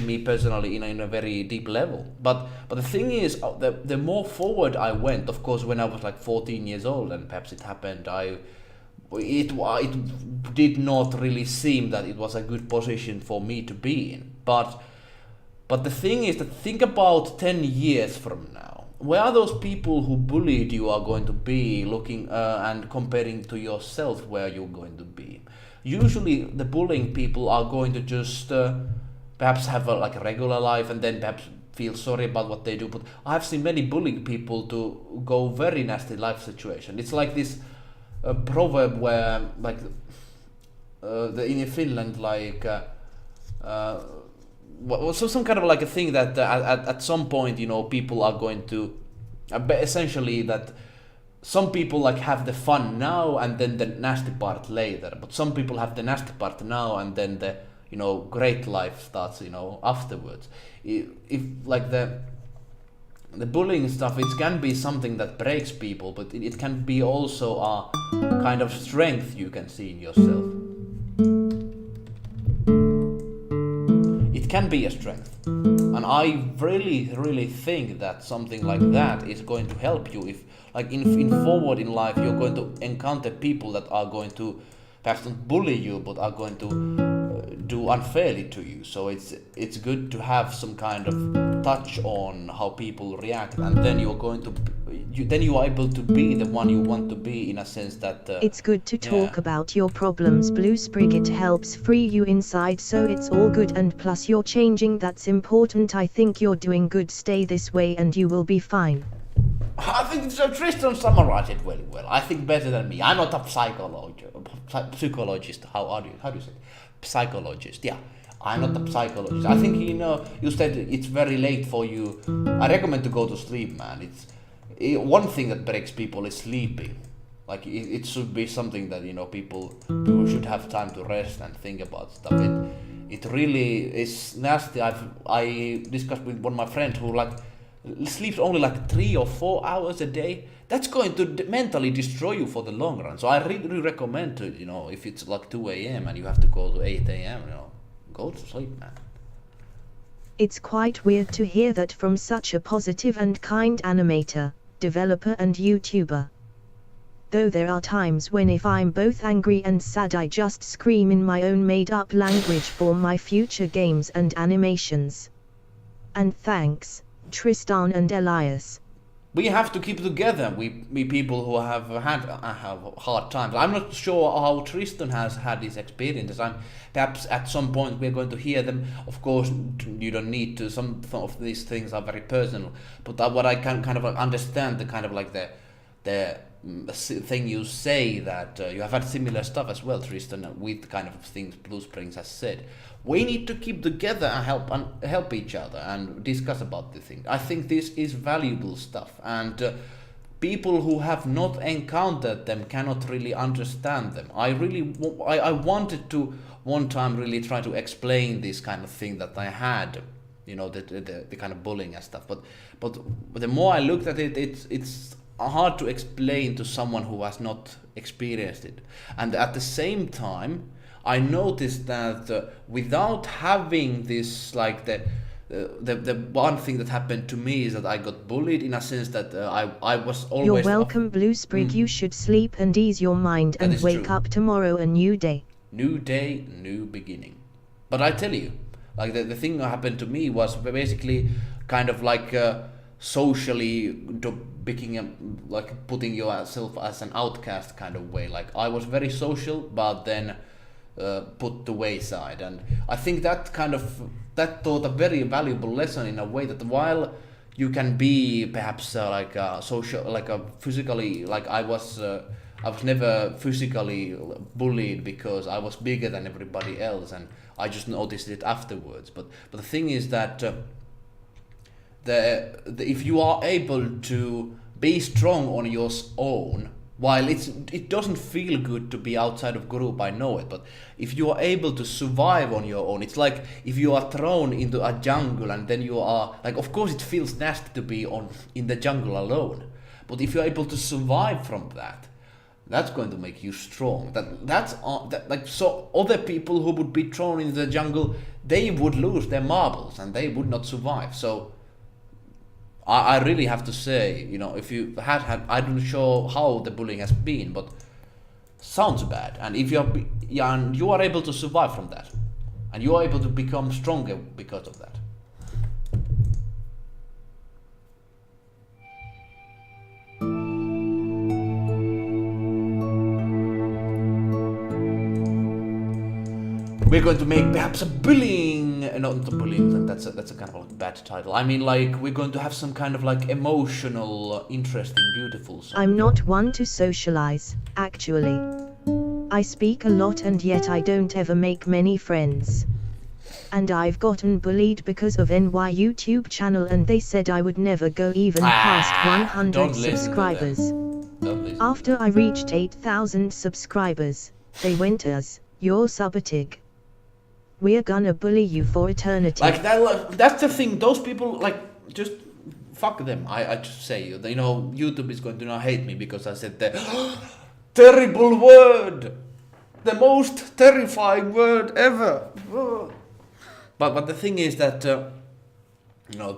me personally in a very deep level. But the thing is, the more forward I went, of course, when I was like 14 years old, and perhaps it happened, it did not really seem that it was a good position for me to be in. But the thing is that think about 10 years from now. Where are those people who bullied you are going to be looking and comparing to yourself where you're going to be? Usually the bullying people are going to just perhaps have like a regular life and then perhaps feel sorry about what they do. But I've seen many bullying people to go very nasty life situation. It's like this proverb where like in Finland like so some kind of like a thing that at some point people are going to essentially that some people like have the fun now and then the nasty part later, but some people have the nasty part now and then the great life starts afterwards. If like the bullying stuff, it can be something that breaks people, but it can be also a kind of strength you can see in yourself. It can be a strength, and I really think that something like that is going to help you if like in forward in life you're going to encounter people that are going to perhaps not bully you but are going to do unfairly to you. So it's good to have some kind of touch on how people react, and then you're going to then you are able to be the one you want to be in a sense that it's good to talk about your problems, Blue Sprig. It helps free you inside, so it's all good, and plus you're changing. That's important. I think you're doing good. Stay this way and you will be fine. I think so. Tristan summarized it very well. I think better than me. I'm not a psychologist. How do you say it? Psychologist. Yeah, I'm not a psychologist. I think you said it's very late for you. I recommend to go to sleep, man. One thing that breaks people is sleeping. Like it should be something that people should have time to rest and think about stuff. It really is nasty. I discussed with one of my friends who like sleeps only like 3 or 4 hours a day. That's going to mentally destroy you for the long run. So I really recommend to if it's like 2 a.m. and you have to go to 8 a.m. Go to sleep, man. It's quite weird to hear that from such a positive and kind animator, developer and YouTuber. Though there are times when if I'm both angry and sad I just scream in my own made-up language for my future games and animations. And thanks, Tristan and Elias. We have to keep together. We people who have had hard times. I'm not sure how Tristan has had these experiences. Perhaps at some point we're going to hear them. Of course, you don't need to. Some of these things are very personal. But what I can kind of understand the kind of like the thing you say that you have had similar stuff as well, Tristan, with the kind of things Blue Springs has said. We need to keep together and help each other and discuss about the thing. I think this is valuable stuff, and people who have not encountered them cannot really understand them. I wanted to one time really try to explain this kind of thing that I had, the kind of bullying and stuff. But the more I looked at it, it's hard to explain to someone who has not experienced it. And at the same time, I noticed that without having this, like the one thing that happened to me is that I got bullied in a sense that I was always. You're welcome, Blue Sprig. You should sleep and ease your mind and wake up tomorrow a new day. New day, new beginning. But I tell you, like the thing that happened to me was basically kind of like socially putting yourself as an outcast kind of way. Like I was very social, but then put to wayside, and I think that taught a very valuable lesson in a way that while you can be perhaps like a social, like a physically, like I was never physically bullied because I was bigger than everybody else, and I just noticed it afterwards. But the thing is that if you are able to be strong on your own, while it doesn't feel good to be outside of group, I know it, but if you are able to survive on your own, it's like if you are thrown into a jungle and then you are like, of course it feels nasty to be in the jungle alone, but if you're able to survive from that, that's going to make you strong. So other people who would be thrown into the jungle, they would lose their marbles and they would not survive. So I really have to say, if you had, I'm not sure how the bullying has been, but sounds bad. And if you are able to survive from that, and you are able to become stronger because of that. We're going to make perhaps a bullying, not the bullying, that's a kind of bad title. I mean, like, we're going to have some kind of like emotional, interesting, beautiful song. I'm not one to socialize, actually. I speak a lot and yet I don't ever make many friends. And I've gotten bullied because of NY YouTube channel and they said I would never go even past 100 subscribers. After I reached 8,000 subscribers, they went as, "You're subatig. We're gonna bully you for eternity." Like that's the thing. Those people, like, just fuck them. I just say, YouTube is going to now hate me because I said the terrible word, the most terrifying word ever. But the thing is that,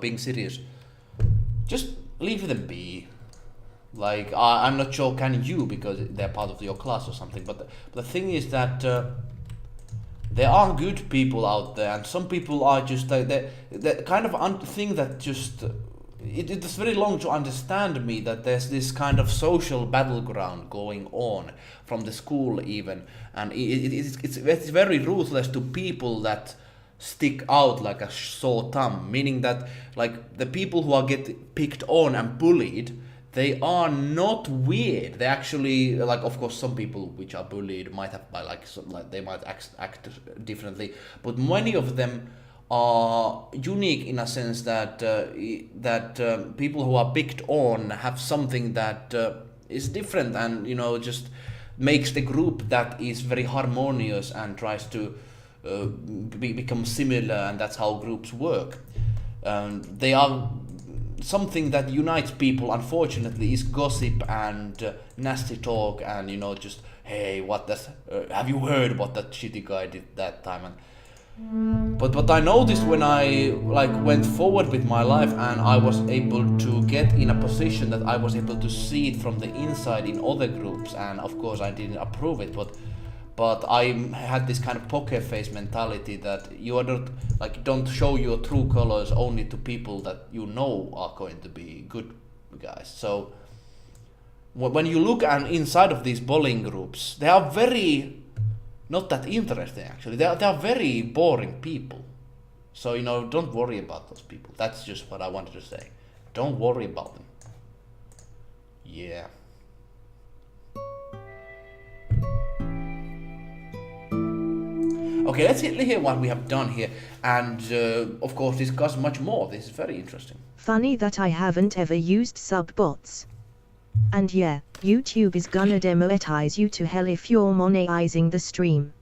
being serious, just leave them be. Like, I'm not sure can you, because they're part of your class or something. But the thing is that there are good people out there, and some people are just the kind of thing that just it is very long to understand me that there's this kind of social battleground going on from the school even, and it's very ruthless to people that stick out like a sore thumb, meaning that like the people who are get picked on and bullied, they are not weird. They actually, like, of course, some people which are bullied might have, they might act differently, but many of them are unique in a sense that people who are picked on have something that is different, and just makes the group that is very harmonious and tries to become similar, and that's how groups work. They are something that unites people, unfortunately, is gossip and nasty talk, and just, hey, have you heard what that shitty guy did that time? And but I noticed when I went forward with my life and I was able to get in a position that I was able to see it from the inside in other groups, and of course I didn't approve it, but I had this kind of poker face mentality that you are not, don't show your true colors only to people that are going to be good guys. So when you look inside of these bullying groups, they are very not that interesting actually. They are very boring people. So don't worry about those people. That's just what I wanted to say. Don't worry about them. Yeah. Okay, let's hear what we have done here, and of course discuss much more. This is very interesting. Funny that I haven't ever used sub-bots. And yeah, YouTube is gonna demonetize you to hell if you're monetizing the stream.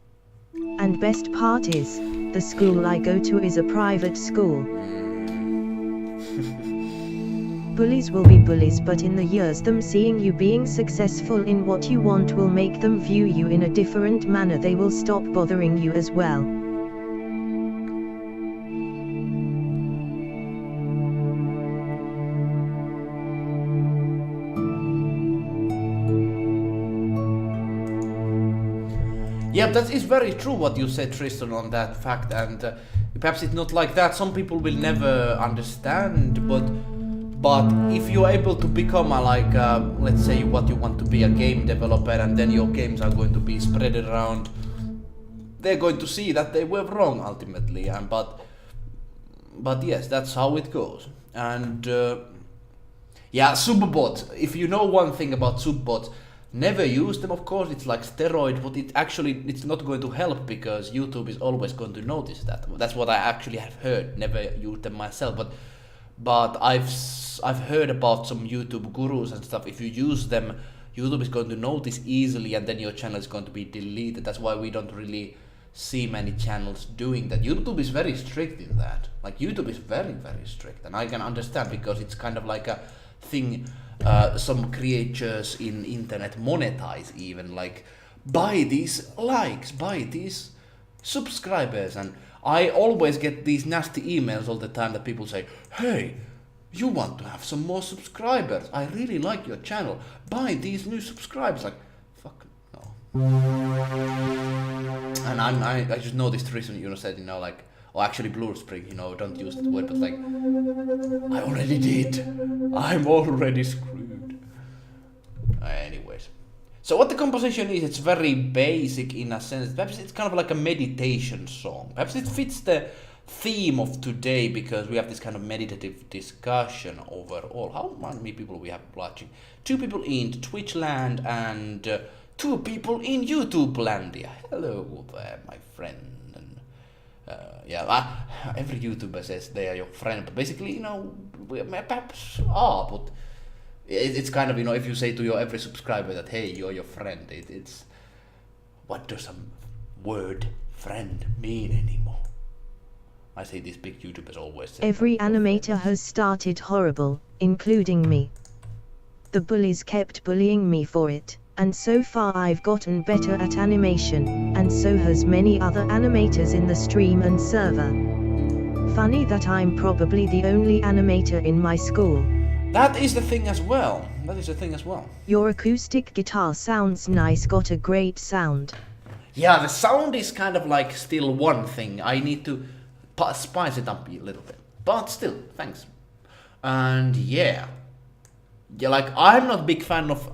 And best part is, the school I go to is a private school. Bullies will be bullies, but in the years them seeing you being successful in what you want will make them view you in a different manner. They will stop bothering you as well. Yeah, that is very true what you said, Tristan, on that fact, and perhaps it's not like that. Some people will never understand, but if you're able to become let's say what you want to be, a game developer, and then your games are going to be spread around, they're going to see that they were wrong ultimately, but yes, that's how it goes. And yeah, subbot, if you know one thing about subbots, never use them. Of course, it's like steroid, but it's not going to help because YouTube is always going to notice that. That's what I actually have heard. Never used them myself, but I've heard about some YouTube gurus and stuff. If you use them, YouTube is going to notice easily, and then your channel is going to be deleted. That's why we don't really see many channels doing that. YouTube is very strict in that. Like YouTube is very, very strict, and I can understand because it's kind of like a thing. Some creators in internet monetize even, like buy these likes, buy these subscribers, and I always get these nasty emails all the time that people say, hey, you want to have some more subscribers, I really like your channel, buy these new subscribers. Like, fuck no. And I just know this reason, said, like, or actually Blue Spring, don't use that word, but like, I already did. I'm already screwed. Anyways. So what the composition is, it's very basic in a sense. Perhaps it's kind of like a meditation song. Perhaps it fits the theme of today because we have this kind of meditative discussion overall. How many people we have watching? 2 people in Twitch land and 2 people in YouTube landia. Hello there, my friend. Every YouTuber says they are your friend, but basically, perhaps are, but it's kind of, if you say to your every subscriber that, hey, you're your friend, it's, what does a word friend mean anymore? I say these big YouTubers always say. Every animator has started horrible, including me. The bullies kept bullying me for it. And so far I've gotten better at animation, and so has many other animators in the stream and server. Funny that I'm probably the only animator in my school. That is the thing as well. Your acoustic guitar sounds nice, got a great sound. Yeah, the sound is kind of like still one thing. I need to spice it up a little bit. But still, thanks. And yeah, like I'm not a big fan of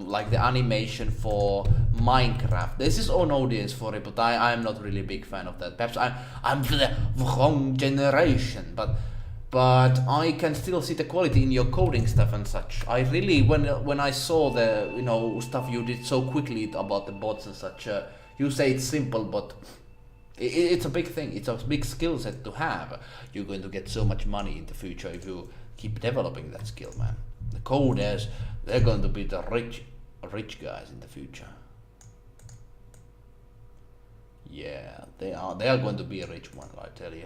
like the animation for Minecraft. This is own audience for it, but I'm not really a big fan of that. Perhaps I'm the wrong generation, but I can still see the quality in your coding stuff and such. I really, when I saw the stuff you did so quickly about the bots and such, you say it's simple, but it's a big thing. It's a big skill set to have. You're going to get so much money in the future if you keep developing that skill, man. The coders, they're going to be the rich guys in the future. Yeah, they are going to be a rich one, I tell you.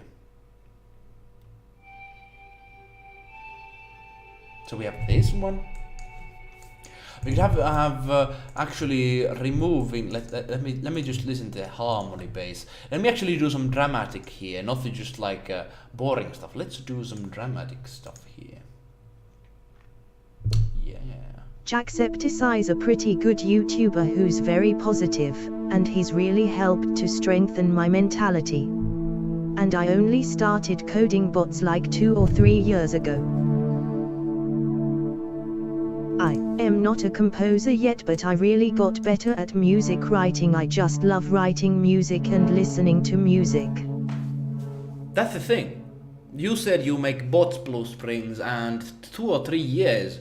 So we have this one. We could have actually removing. Let me just listen to the harmony bass. Let me actually do some dramatic here, not just like boring stuff. Let's do some dramatic stuff here. Yeah. Jacksepticeye's a pretty good YouTuber who's very positive, and he's really helped to strengthen my mentality. And I only started coding bots like 2 or 3 years ago. I am not a composer yet, but I really got better at music writing. I just love writing music and listening to music. That's the thing. You said you make bots, Blue Springs, and 2 or 3 years.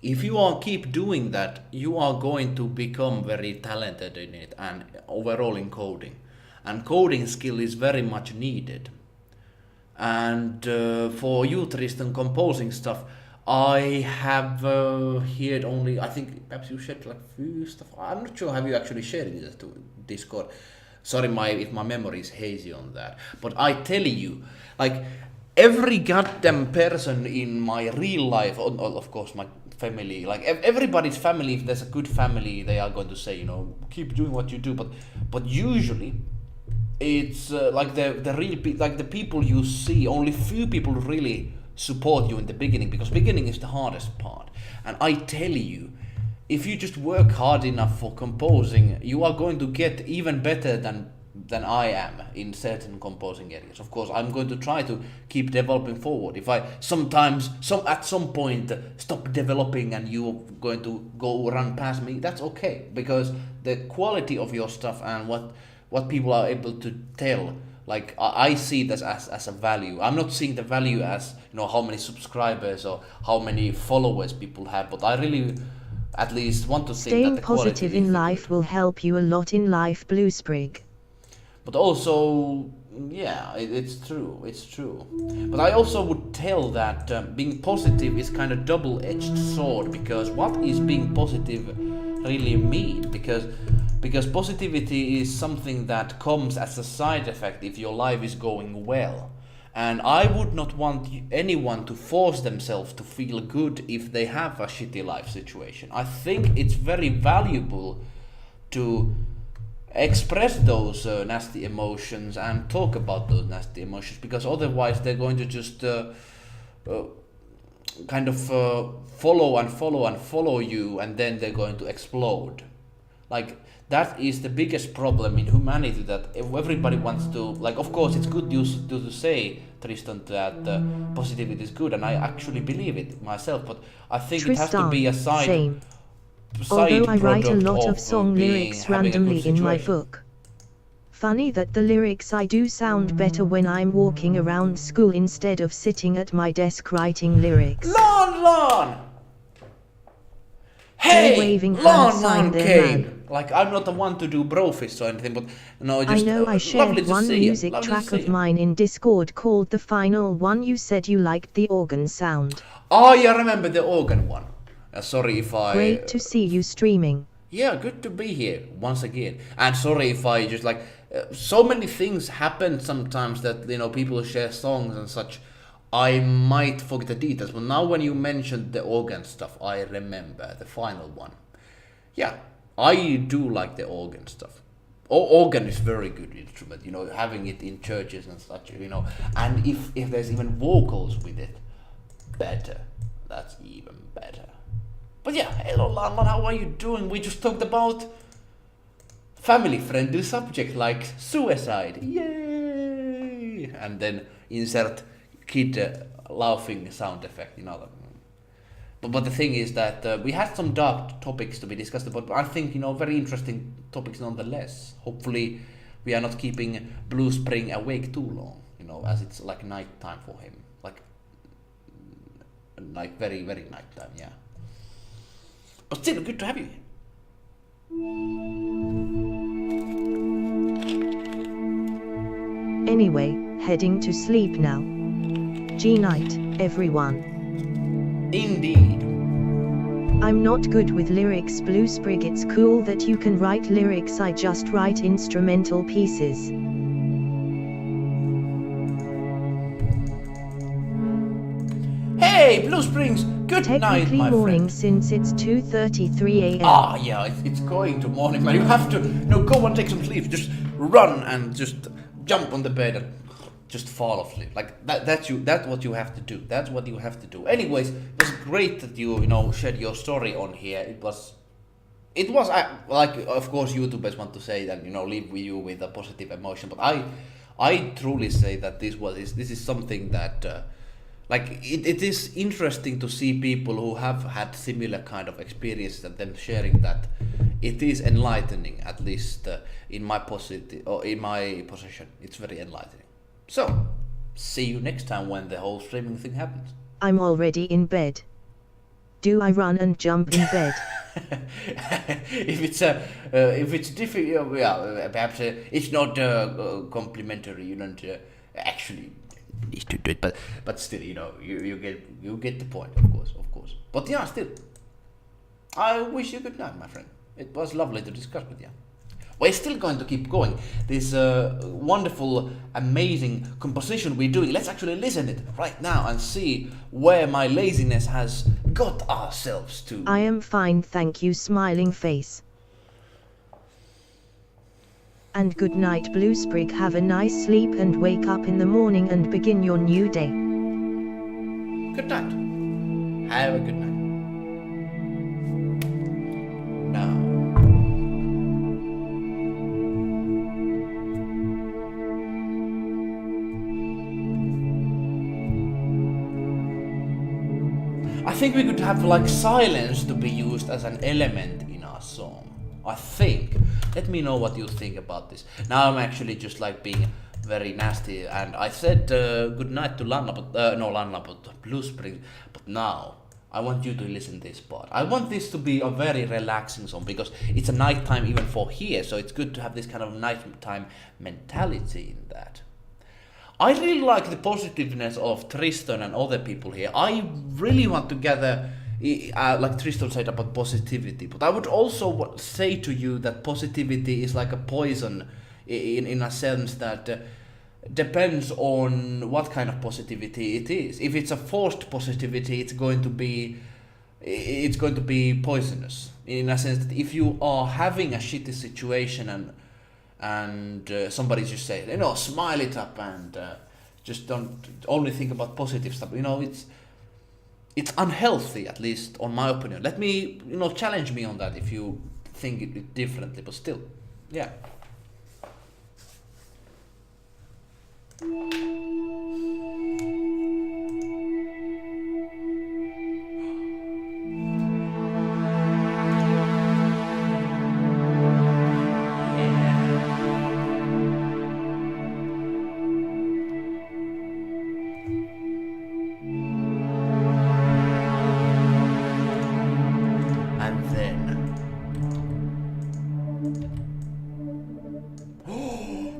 If you keep doing that, you are going to become very talented in it and overall in coding. And coding skill is very much needed. And for you, Tristan, composing stuff, I have heard only, I think perhaps you shared like few stuff. I'm not sure, have you actually shared it to Discord? Sorry if my memory is hazy on that. But I tell you, like every goddamn person in my real life, of course my family, like everybody's family, if there's a good family, they are going to say, keep doing what you do. But usually it's like the real like the people you see, only few people really support you in the beginning, because beginning is the hardest part. And I tell you, if you just work hard enough for composing, you are going to get even better than I am in certain composing areas. Of course, I'm going to try to keep developing forward. If I at some point stop developing and you're going to go run past me, that's okay, because the quality of your stuff and what people are able to tell, like I see this as a value. I'm not seeing the value as how many subscribers or how many followers people have, but I really at least want to think that the quality positive in life will help you a lot in life, Blue Sprig. But also Yeah, it's true. It's true. But I also would tell that being positive is kind of double-edged sword, because what is being positive really mean? Because positivity is something that comes as a side effect if your life is going well. And I would not want anyone to force themselves to feel good if they have a shitty life situation. I think it's very valuable to express those nasty emotions and talk about those nasty emotions, because otherwise they're going to just kind of follow and follow and follow you, and then they're going to explode. Like, that is the biggest problem in humanity, that if everybody wants to, like, of course it's good to say, Tristan, that positivity is good, and I actually believe it myself, but I think it has to be a same. Although I write a lot of song lyrics randomly in my book. Funny that the lyrics I do sound better when I'm walking around school instead of sitting at my desk writing lyrics. Lon! Hey! Waving Lon came! Like, I'm not the one to do brofist or anything, but no, just I know I shared one music lovely track of mine in Discord called The Final One. You said you liked the organ sound. Oh, yeah, I remember the organ one. Sorry if I... Great to see you streaming. Yeah, good to be here once again. And sorry if I just like... so many things happen sometimes that, you know, people share songs and such. I might forget the details, but now when you mentioned the organ stuff, I remember the final one. Yeah, I do like the organ stuff. Organ is very good instrument, you know, having it in churches and such, you know. And if there's even vocals with it, better. That's even better. But yeah, hello Lan, how are you doing? We just talked about family-friendly subject like suicide. Yay! And then insert kid laughing sound effect, you know. But the thing is that we had some dark topics to be discussed about, but I think, you know, very interesting topics nonetheless. Hopefully we are not keeping Blue Spring awake too long, you know, as it's like night time for him. Like very, very night time, yeah. But still, good to have you here. Anyway, heading to sleep now. G-night, everyone. Indeed. I'm not good with lyrics, Blue Sprig. It's cool that you can write lyrics. I just write instrumental pieces. Hey, Blue Springs, good night, my Technically morning friend. since it's 2:33 a.m. Ah, yeah, it's going to morning, man. You have to, go and take some sleep. Just run and just jump on the bed and just fall asleep. Like that's what you have to do. That's what you have to do. Anyways, it was great that you shared your story on here. It was like, of course, YouTubers want to say that, leave with you with a positive emotion, but I truly say that this is something that it is interesting to see people who have had similar kind of experiences and them sharing that. It is enlightening, at least in my possession. It's very enlightening. So, see you next time when the whole streaming thing happens. I'm already in bed. Do I run and jump in bed? if it's difficult, perhaps it's not complimentary. You don't actually need to do it, but still, you get the point, of course. But yeah, still, I wish you good night, my friend. It was lovely to discuss with you. We're still going to keep going. This wonderful, amazing composition we're doing. Let's actually listen to it right now and see where my laziness has got ourselves to. I am fine, thank you, smiling face. And good night, Blue Sprig. Have a nice sleep and wake up in the morning and begin your new day. Good night. Have a good night. Now. I think we could have silence to be used as an element in our song. I think. Let me know what you think about this. Now I'm actually just being very nasty, and I said good night to Lanna, but Blue Spring. But now I want you to listen to this part. I want this to be a very relaxing song because it's a nighttime even for here, so it's good to have this kind of nighttime mentality in that. I really like the positiveness of Tristan and other people here. I really want to gather, like Tristan said about positivity, but I would also say to you that positivity is like a poison in a sense that depends on what kind of positivity it is. If it's a forced positivity, it's going to be poisonous in a sense that if you are having a shitty situation and somebody just say, smile it up and just don't only think about positive stuff. It's unhealthy, at least on my opinion. Let me, challenge me on that if you think it differently, but still, yeah.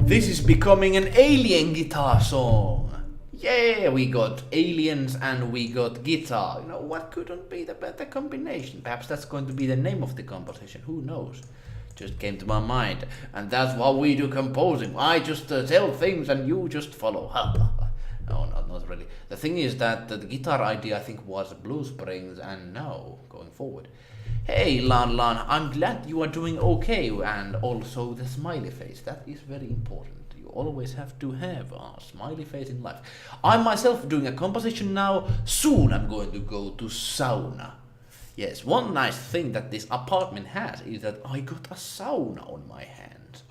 This is becoming an alien guitar song. Yeah, we got aliens and we got guitar. What couldn't be the better combination? Perhaps that's going to be the name of the composition. Who knows? Just came to my mind. And that's what we do composing. I just tell things and you just follow. No, not really. The thing is that the guitar idea I think was Blue Springs and now going forward. Hey Lan, I'm glad you are doing okay, and also the smiley face. That is very important. You always have to have a smiley face in life. I'm myself doing a composition now. Soon I'm going to go to sauna. Yes, one nice thing that this apartment has is that I got a sauna on my hands.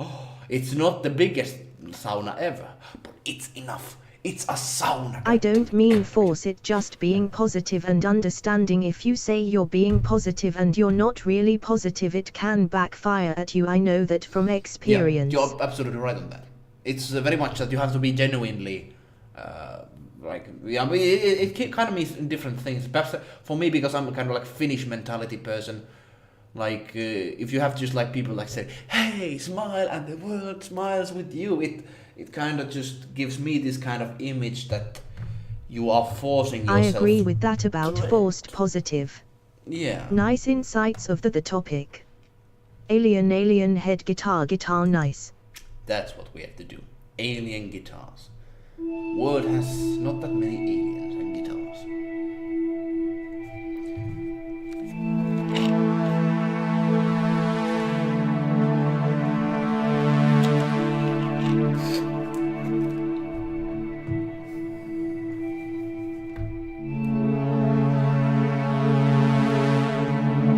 It's not the biggest sauna ever, but it's enough. It's a sauna. I don't mean force it, just being positive and understanding. If you say you're being positive and you're not really positive, it can backfire at you. I know that from experience. Yeah, you're absolutely right on that. It's very much that you have to be genuinely, it kind of means different things. Perhaps for me, because I'm kind of like Finnish mentality person, like if you have just like people like say, hey, smile and the world smiles with you, it kind of just gives me this kind of image that you are forcing yourself. I agree with that about forced positive. Yeah. Nice insights of the topic. Alien head guitar nice. That's what we have to do. Alien guitars. World has not that many aliens and guitars.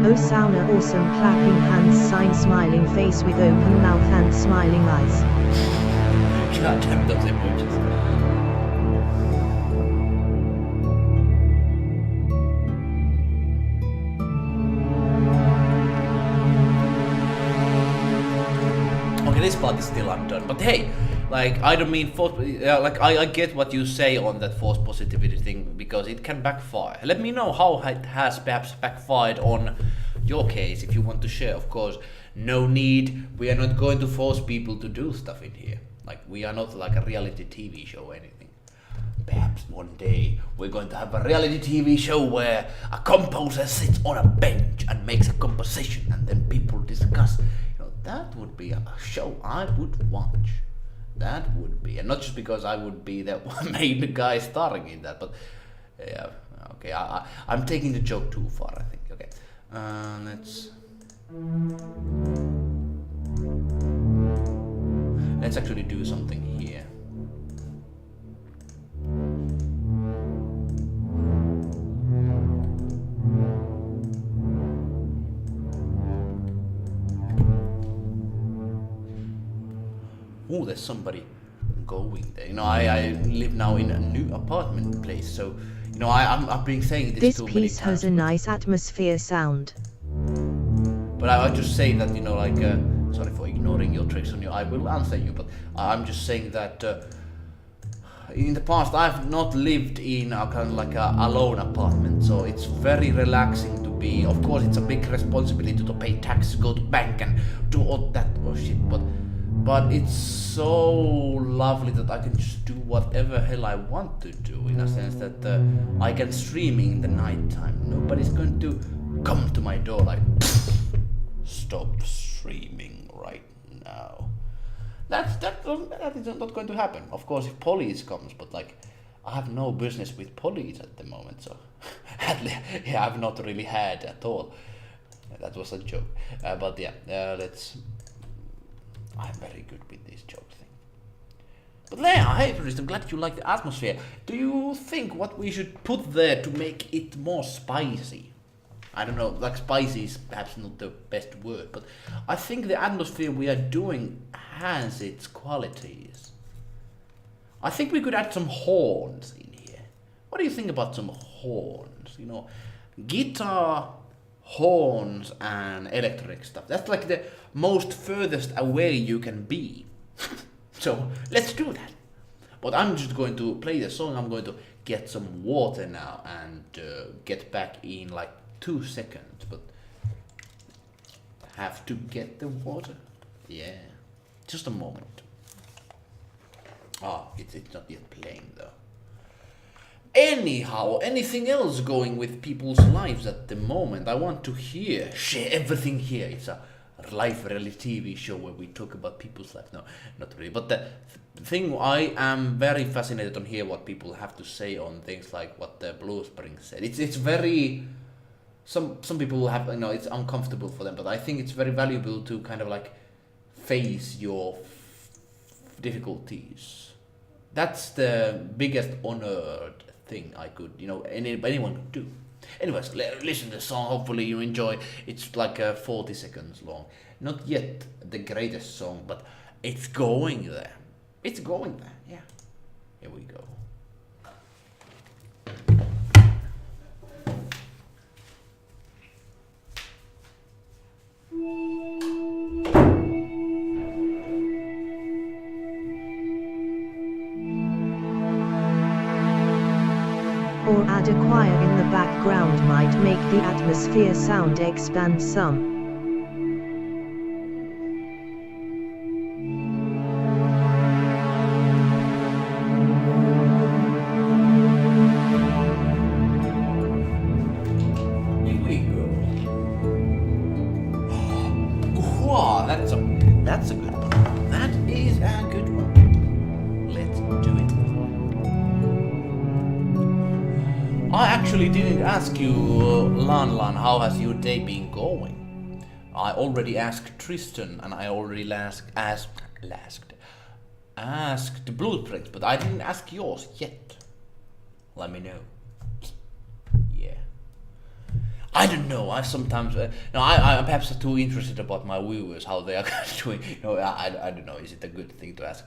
Oh sauna awesome, clapping hands sign, smiling face with open mouth and smiling eyes. God damn those emojis. Okay, this part is still undone, but hey, like I don't mean force, I get what you say on that force positivity thing because it can backfire. Let me know how it has perhaps backfired on your case if you want to share. Of course, no need. We are not going to force people to do stuff in here. Like we are not like a reality TV show or anything. Perhaps one day we're going to have a reality TV show where a composer sits on a bench and makes a composition and then people discuss. That would be a show I would watch. That would be, and not just because I would be the main guy starring in that, but yeah, okay, I'm taking the joke too far, I think. Okay, let's actually do something here. Oh, there's somebody going there. I live now in a new apartment place, so I've been saying this too many times. This piece has a nice atmosphere sound. But I just say that sorry for ignoring your tricks on you. I will answer you, but I'm just saying that in the past I've not lived in a kind of like a alone apartment, so it's very relaxing to be. Of course, it's a big responsibility to pay taxes, go to bank, and do all that shit, but but it's so lovely that I can just do whatever hell I want to do, in a sense that I can stream in the nighttime. Nobody's going to come to my door like, stop streaming right now. That is not going to happen. Of course, if police comes, but like, I have no business with police at the moment, so yeah, I've not really had at all. That was a joke, but yeah, let's. I'm very good with these joke things. But yeah, hey, Priest, I'm glad you like the atmosphere. Do you think what we should put there to make it more spicy? I don't know, like spicy is perhaps not the best word, but I think the atmosphere we are doing has its qualities. I think we could add some horns in here. What do you think about some horns? You know, guitar, horns, and electric stuff. That's like the most furthest away you can be. So let's do that. But I'm just going to play the song. I'm going to get some water now and get back in like 2 seconds. But have to get the water. Yeah, just a moment. Ah, it's not yet playing though. Anyhow, anything else going with people's lives at the moment? I want to share everything here. It's a live reality TV show where we talk about people's lives. No, not really. But the thing, I am very fascinated on hear what people have to say on things like what the Blue Spring said. It's very, some people will have, you know, it's uncomfortable for them, but I think it's very valuable to kind of like face your difficulties. That's the biggest honored thing I could, you know, anyone could do. Anyways, listen to the song. Hopefully you enjoy. It's like 40 seconds long. Not yet the greatest song, but it's going there. It's going there. Yeah. Here we go. Or add a choir in the background might make the atmosphere sound expand some. Here we go. Wow, that's a good one. That is a good one. Let's do it. I actually didn't ask you, Lan, how has your day been going? I already asked Tristan and I already asked Blueprints, but I didn't ask yours yet. Let me know. Yeah. I don't know. I sometimes no. I'm perhaps too interested about my viewers, how they are doing. No, I don't know. Is it a good thing to ask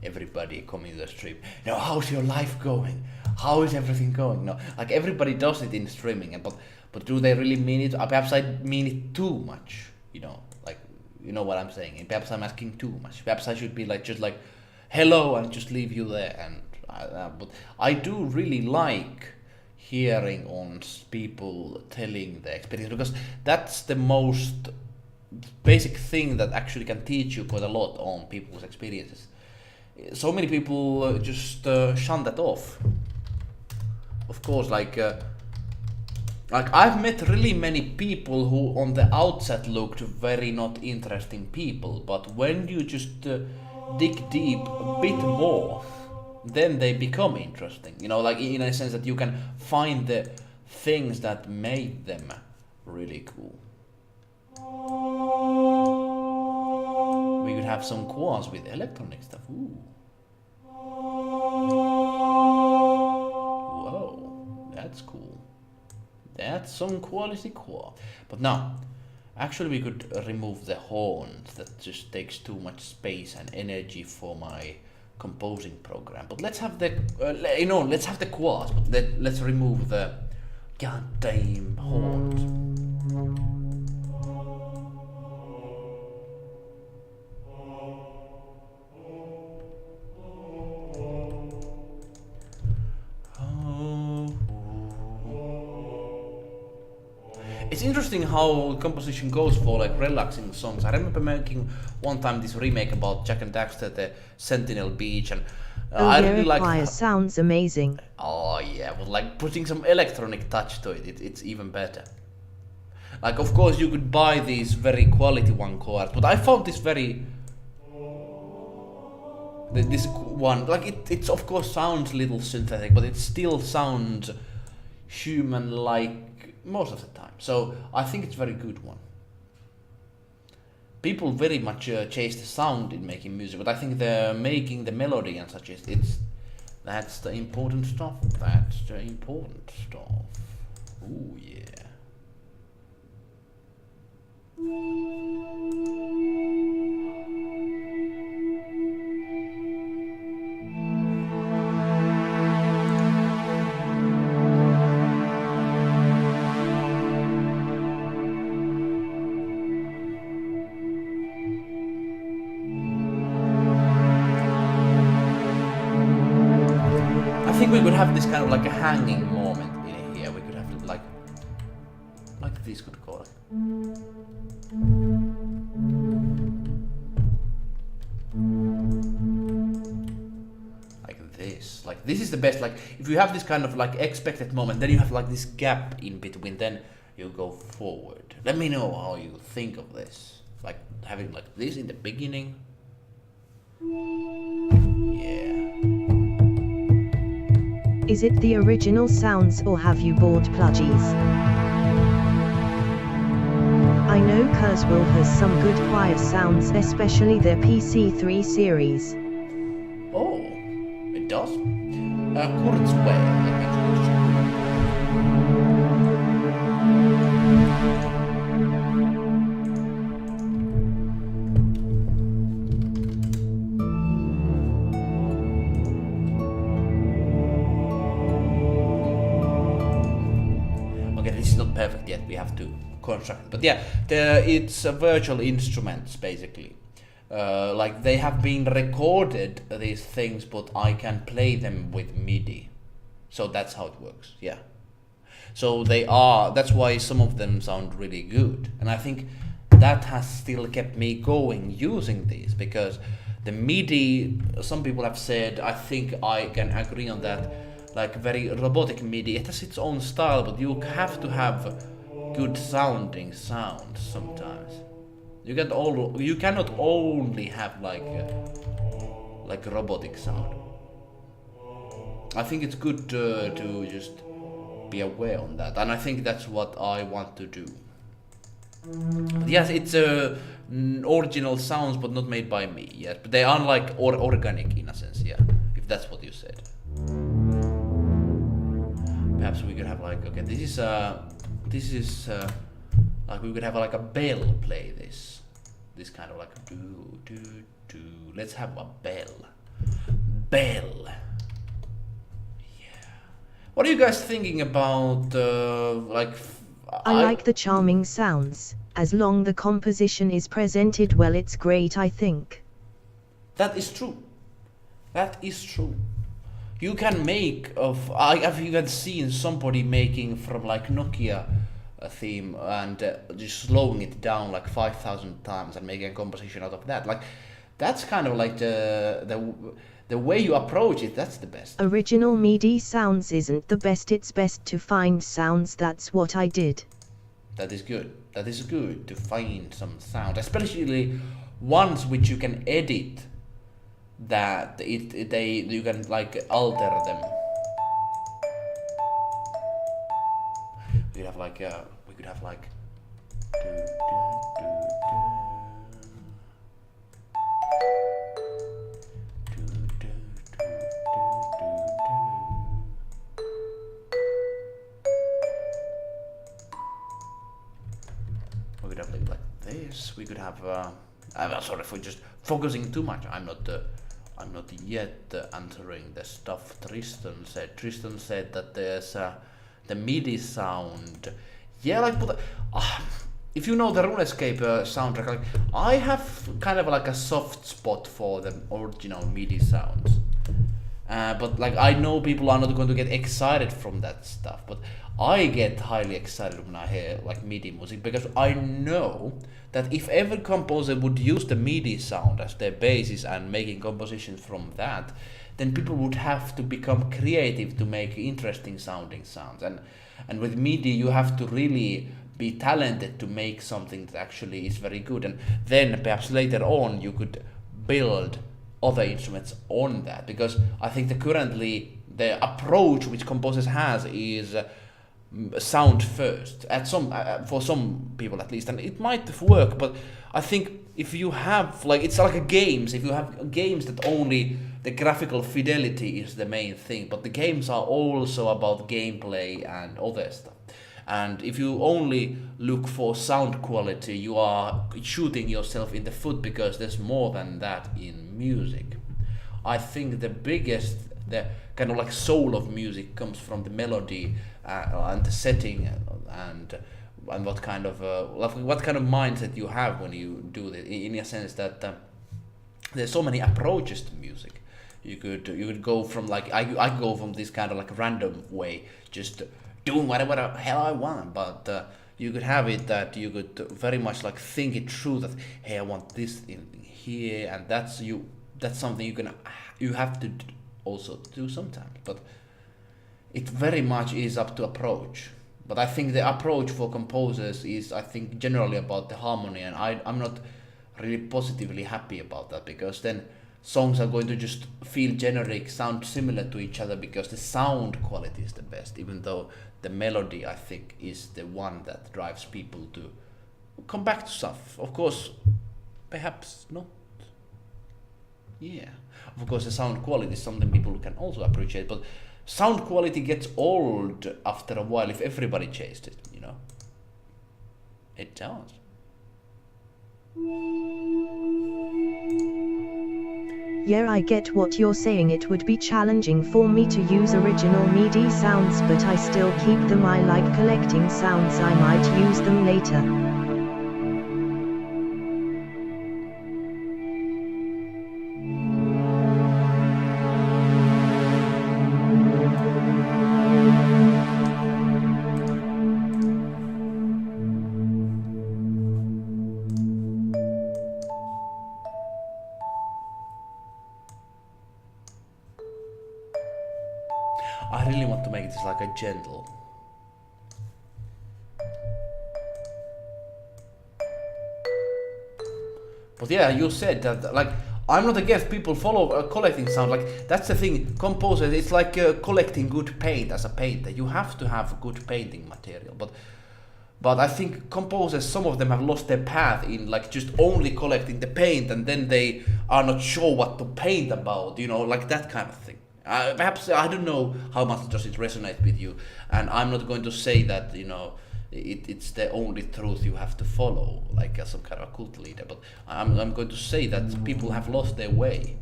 everybody coming to the stream? You know, how's your life going? How is everything going? No, like everybody does it in streaming, but do they really mean it? Perhaps I mean it too much. You know, like you know what I'm saying. And perhaps I'm asking too much. Perhaps I should be like just like hello and just leave you there. And but I do really like hearing on people telling their experience, because that's the most basic thing that actually can teach you quite a lot on people's experiences. So many people just shun that off. Of course, like I've met really many people who on the outset looked very not interesting people, but when you just dig deep a bit more, then they become interesting. You know, like in a sense that you can find the things that made them really cool. We could have some quads with electronic stuff. Ooh. Whoa, that's cool. That's some quality quad. But now, actually we could remove the horns. That just takes too much space and energy for my composing program. But let's have the let's have the quads, but let's remove the goddamn horns. It's interesting how composition goes for like relaxing songs. I remember making one time this remake about Jack and Daxter, the Sentinel Beach, and I really like. Choir sounds amazing. Oh yeah, but like putting some electronic touch to it's even better. Like of course you could buy these very quality one chords, but I found this very. This one, like it of course sounds a little synthetic, but it still sounds human-like most of the time. So I think it's a very good one. People very much chase the sound in making music, but I think they're making the melody and such. That's the important stuff. That's the important stuff. Ooh yeah. I think we could have this kind of like a hanging moment in here. We could have it like this could go like this. Like this is the best. Like if you have this kind of like expected moment, then you have like this gap in between. Then you go forward. Let me know how you think of this. Like having like this in the beginning. Yeah. Is it the original sounds or have you bought plugins? I know Kurzweil has some good choir sounds, especially their PC3 series. Oh, it does? Kurzweil, let me just... perfect yet, we have to construct it. But yeah, it's virtual instruments basically. Like they have been recorded, these things, but I can play them with MIDI. So that's how it works, yeah. So that's why some of them sound really good. And I think that has still kept me going using these, because the MIDI, some people have said, I think I can agree on that, like very robotic MIDI, it has its own style, but you have to have good sounding sounds sometimes. You cannot only have like robotic sound. I think it's good to just be aware on that, and I think that's what I want to do. But yes, it's original sounds, but not made by me. Yes, but they are like organic in a sense. Yeah, if that's what you said. Perhaps we could have like, okay, this is like we could have like a bell play this kind of like do. Let's have a bell. Yeah. What are you guys thinking about like? I like the charming sounds. As long the composition is presented well, it's great, I think. That is true. That is true. You can make I've even seen somebody making from like Nokia a theme and just slowing it down like 5,000 times and making a composition out of that. Like that's kind of like the way you approach it. That's the best. Original MIDI sounds isn't the best. It's best to find sounds. That's what I did. That is good. That is good to find some sound, especially ones which you can edit. That you can like alter them. We could have like we could have like this. We could have I'm sorry for just focusing too much. I'm not yet answering the stuff Tristan said. Tristan said that there's the MIDI sound. Yeah, like, but if you know the RuneScape soundtrack, like, I have kind of like a soft spot for the original MIDI sounds. But like I know people are not going to get excited from that stuff, but I get highly excited when I hear like MIDI music because I know that if every composer would use the MIDI sound as their basis and making compositions from that, then people would have to become creative to make interesting sounding sounds. And with MIDI, you have to really be talented to make something that actually is very good. And then perhaps later on, you could build other instruments on that. Because I think that currently the approach which composers has is sound first at some for some people at least, and it might work, but I think if you have like it's like a games, if you have games that only the graphical fidelity is the main thing, but the games are also about gameplay and other stuff, and if you only look for sound quality, you are shooting yourself in the foot because there's more than that in music. I think the kind of like soul of music comes from the melody and the setting and what kind of mindset you have when you do it. In a sense that there's so many approaches to music. You could go from like I go from this kind of like random way, just doing whatever the hell I want, but you could have it that you could very much like think it through that hey I want this in here, and that's something you have to also do sometimes, but it very much is up to approach. But I think the approach for composers is I think generally about the harmony, and I'm not really positively happy about that, because then songs are going to just feel generic, sound similar to each other because the sound quality is the best, even though the melody I think is the one that drives people to come back to stuff. Of course, perhaps not. Yeah, of course the sound quality is something people can also appreciate, but sound quality gets old after a while if everybody chased it, you know. It does. Yeah, I get what you're saying. It would be challenging for me to use original MIDI sounds, but I still keep them. I like collecting sounds. I might use them later. I really want to make this like a gentle. But yeah, you said that like I'm not against people follow collecting sound. Like that's the thing. Composers, it's like collecting good paint as a painter. You have to have good painting material. But I think composers, some of them have lost their path in like just only collecting the paint, and then they are not sure what to paint about. You know, like that kind of thing. Perhaps I don't know how much does it resonate with you, and I'm not going to say that you know it's the only truth you have to follow, like as some kind of a cult leader. But I'm going to say that people have lost their way,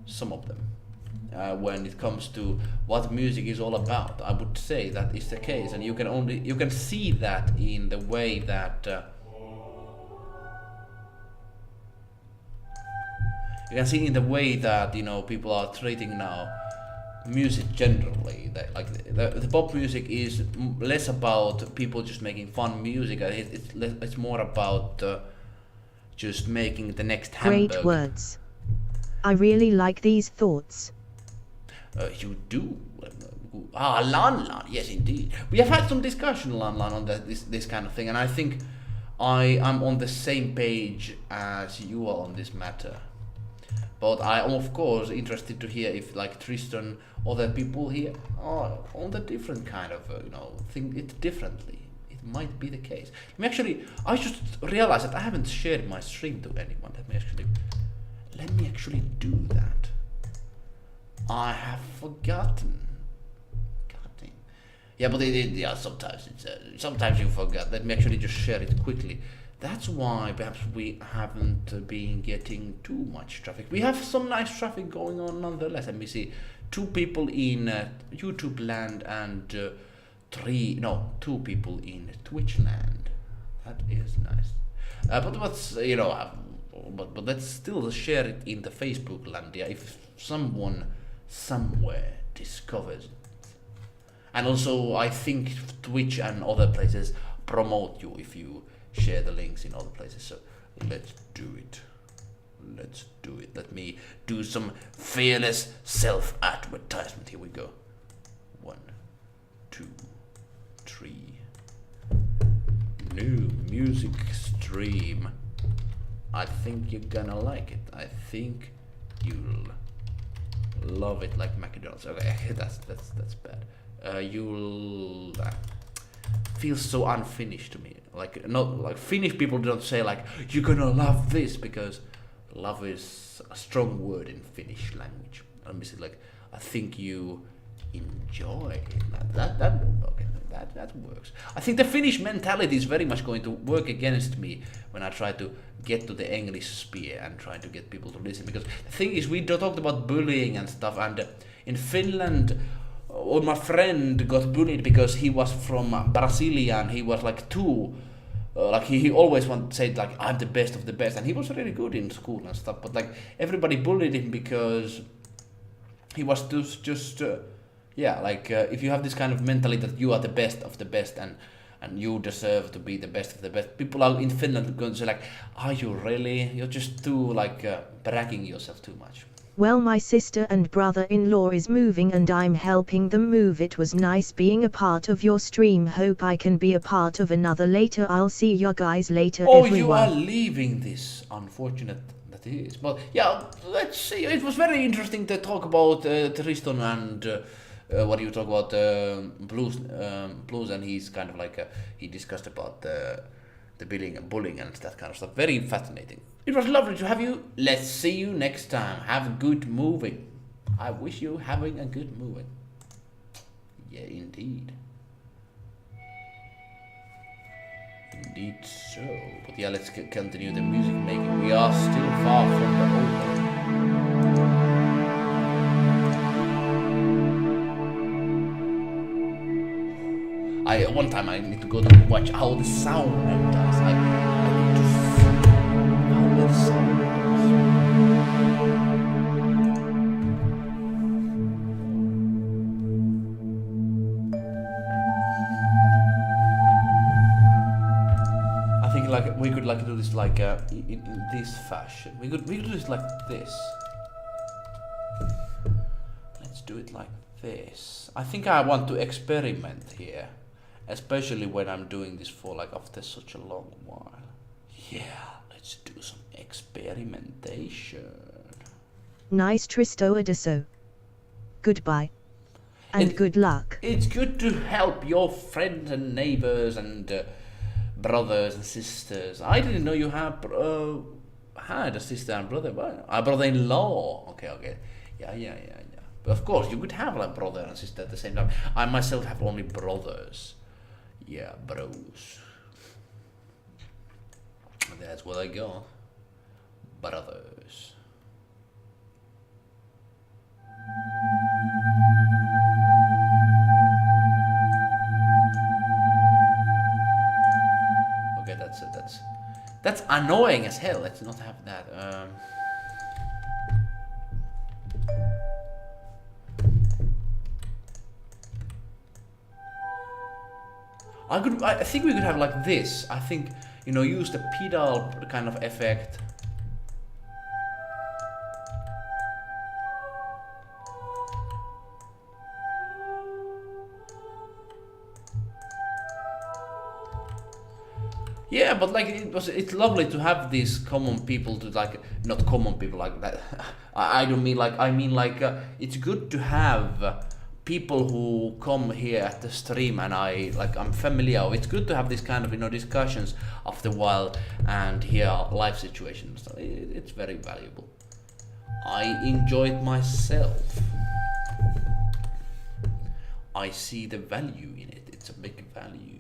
some of them, when it comes to what music is all about. I would say that is the case, and you can see that in the way that. You can see in the way that you know people are treating now music generally. That like the pop music is less about people just making fun music. It's more about just making the next hamburger. Great words. I really like these thoughts. You do. Lan, yes indeed. We have had some discussion, Lan, on this kind of thing, and I think I am on the same page as you are on this matter. But I am of course interested to hear if like Tristan, other people here are on the different kind of think it differently. It might be the case. I just realized that I haven't shared my stream to anyone. Let me actually do that. I have forgotten. Yeah, but sometimes you forget. Let me actually just share it quickly. That's why perhaps we haven't been getting too much traffic. We have some nice traffic going on nonetheless. Let me see. 2 people in YouTube land and 2 people in Twitch land. That is nice. But let's still share it in the Facebook land. Yeah, if someone somewhere discovers it. And also, I think Twitch and other places promote you if you share the links in other places. So let's do it. Let's do it. Let me do some fearless self-advertisement. Here we go. 1, 2, 3. New music stream. I think you're gonna like it. I think you'll love it like McDonald's. Okay, that's bad. You'll feels so unfinished to me. Like not like Finnish people don't say like you're gonna love this, because love is a strong word in Finnish language. Let me say like I think you enjoy it. That works. I think the Finnish mentality is very much going to work against me when I try to get to the English sphere and try to get people to listen. Because the thing is, we talked about bullying and stuff, and in Finland, my friend got bullied because he was from Brasilia and he was like too, like he always said like I'm the best of the best, and he was really good in school and stuff. But like everybody bullied him because he was just if you have this kind of mentality that you are the best of the best and you deserve to be the best of the best, people are in Finland going to say like, are you really? You're just too bragging yourself too much. Well, my sister and brother-in-law is moving and I'm helping them move. It was nice being a part of your stream. Hope I can be a part of another later. I'll see you guys later, everyone. You are leaving this. Unfortunate that is. But yeah, let's see. It was very interesting to talk about Tristan and what you talk about blues, and he's kind of like he discussed about the bullying and that kind of stuff. Very fascinating. It was lovely to have you. Let's see you next time. Have good moving. I wish you having a good moving. Yeah, indeed. Indeed so. But yeah, let's continue the music making. We are still far from the open. One time I need to go to watch how the sound does. I need to see how the sound does. I think like we could like do this like in this fashion. We could do this like this. Let's do it like this. I think I want to experiment here. Especially when I'm doing this for like after such a long while. Yeah, let's do some experimentation. Nice Tristo Adiso. Goodbye. And good luck. It's good to help your friends and neighbors and brothers and sisters. I didn't know you had a sister and brother. A brother-in-law. Okay. Yeah. But of course, you could have like brother and sister at the same time. I myself have only brothers. Yeah, bros. That's what I got. Brothers. Okay, that's annoying as hell. Let's not have that. I think we could have like this. I think, use the pedal kind of effect. Yeah, but like it's lovely to have these common people to like, not common people like that. I don't mean like, I mean like it's good to have people who come here at the stream and I'm familiar. It's good to have this kind of discussions after a while and hear life situations. So it's very valuable. I enjoyed myself. I see the value in it. It's a big value.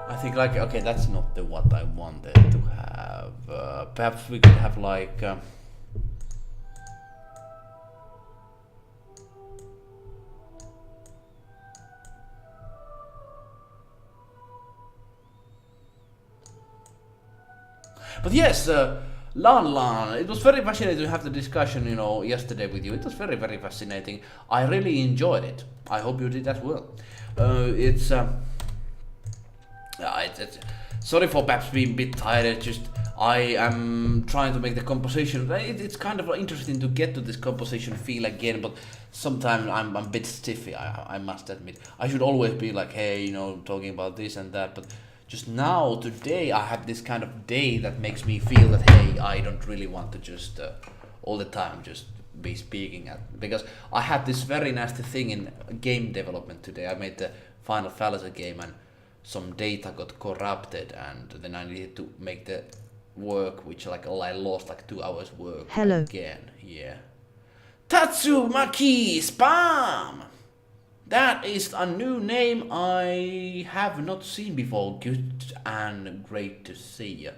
I think like okay, that's not the what I wanted to have. Perhaps we could have like. But yes, Lan Lan, it was very fascinating to have the discussion, yesterday with you. It was very, very fascinating. I really enjoyed it. I hope you did as well. Sorry for perhaps being a bit tired. Just I am trying to make the composition. It's kind of interesting to get to this composition feel again, but sometimes I'm a bit stiffy. I must admit. I should always be like, hey, talking about this and that, but. Just now, today, I have this kind of day that makes me feel that, hey, I don't really want to just all the time just be speaking because I had this very nasty thing in game development today. I made the Final Fantasy game and some data got corrupted and then I needed to make the work, which I lost 2 hours work. Hello. Again. Yeah. Tatsumaki Spam! That is a new name I have not seen before. Good and great to see you.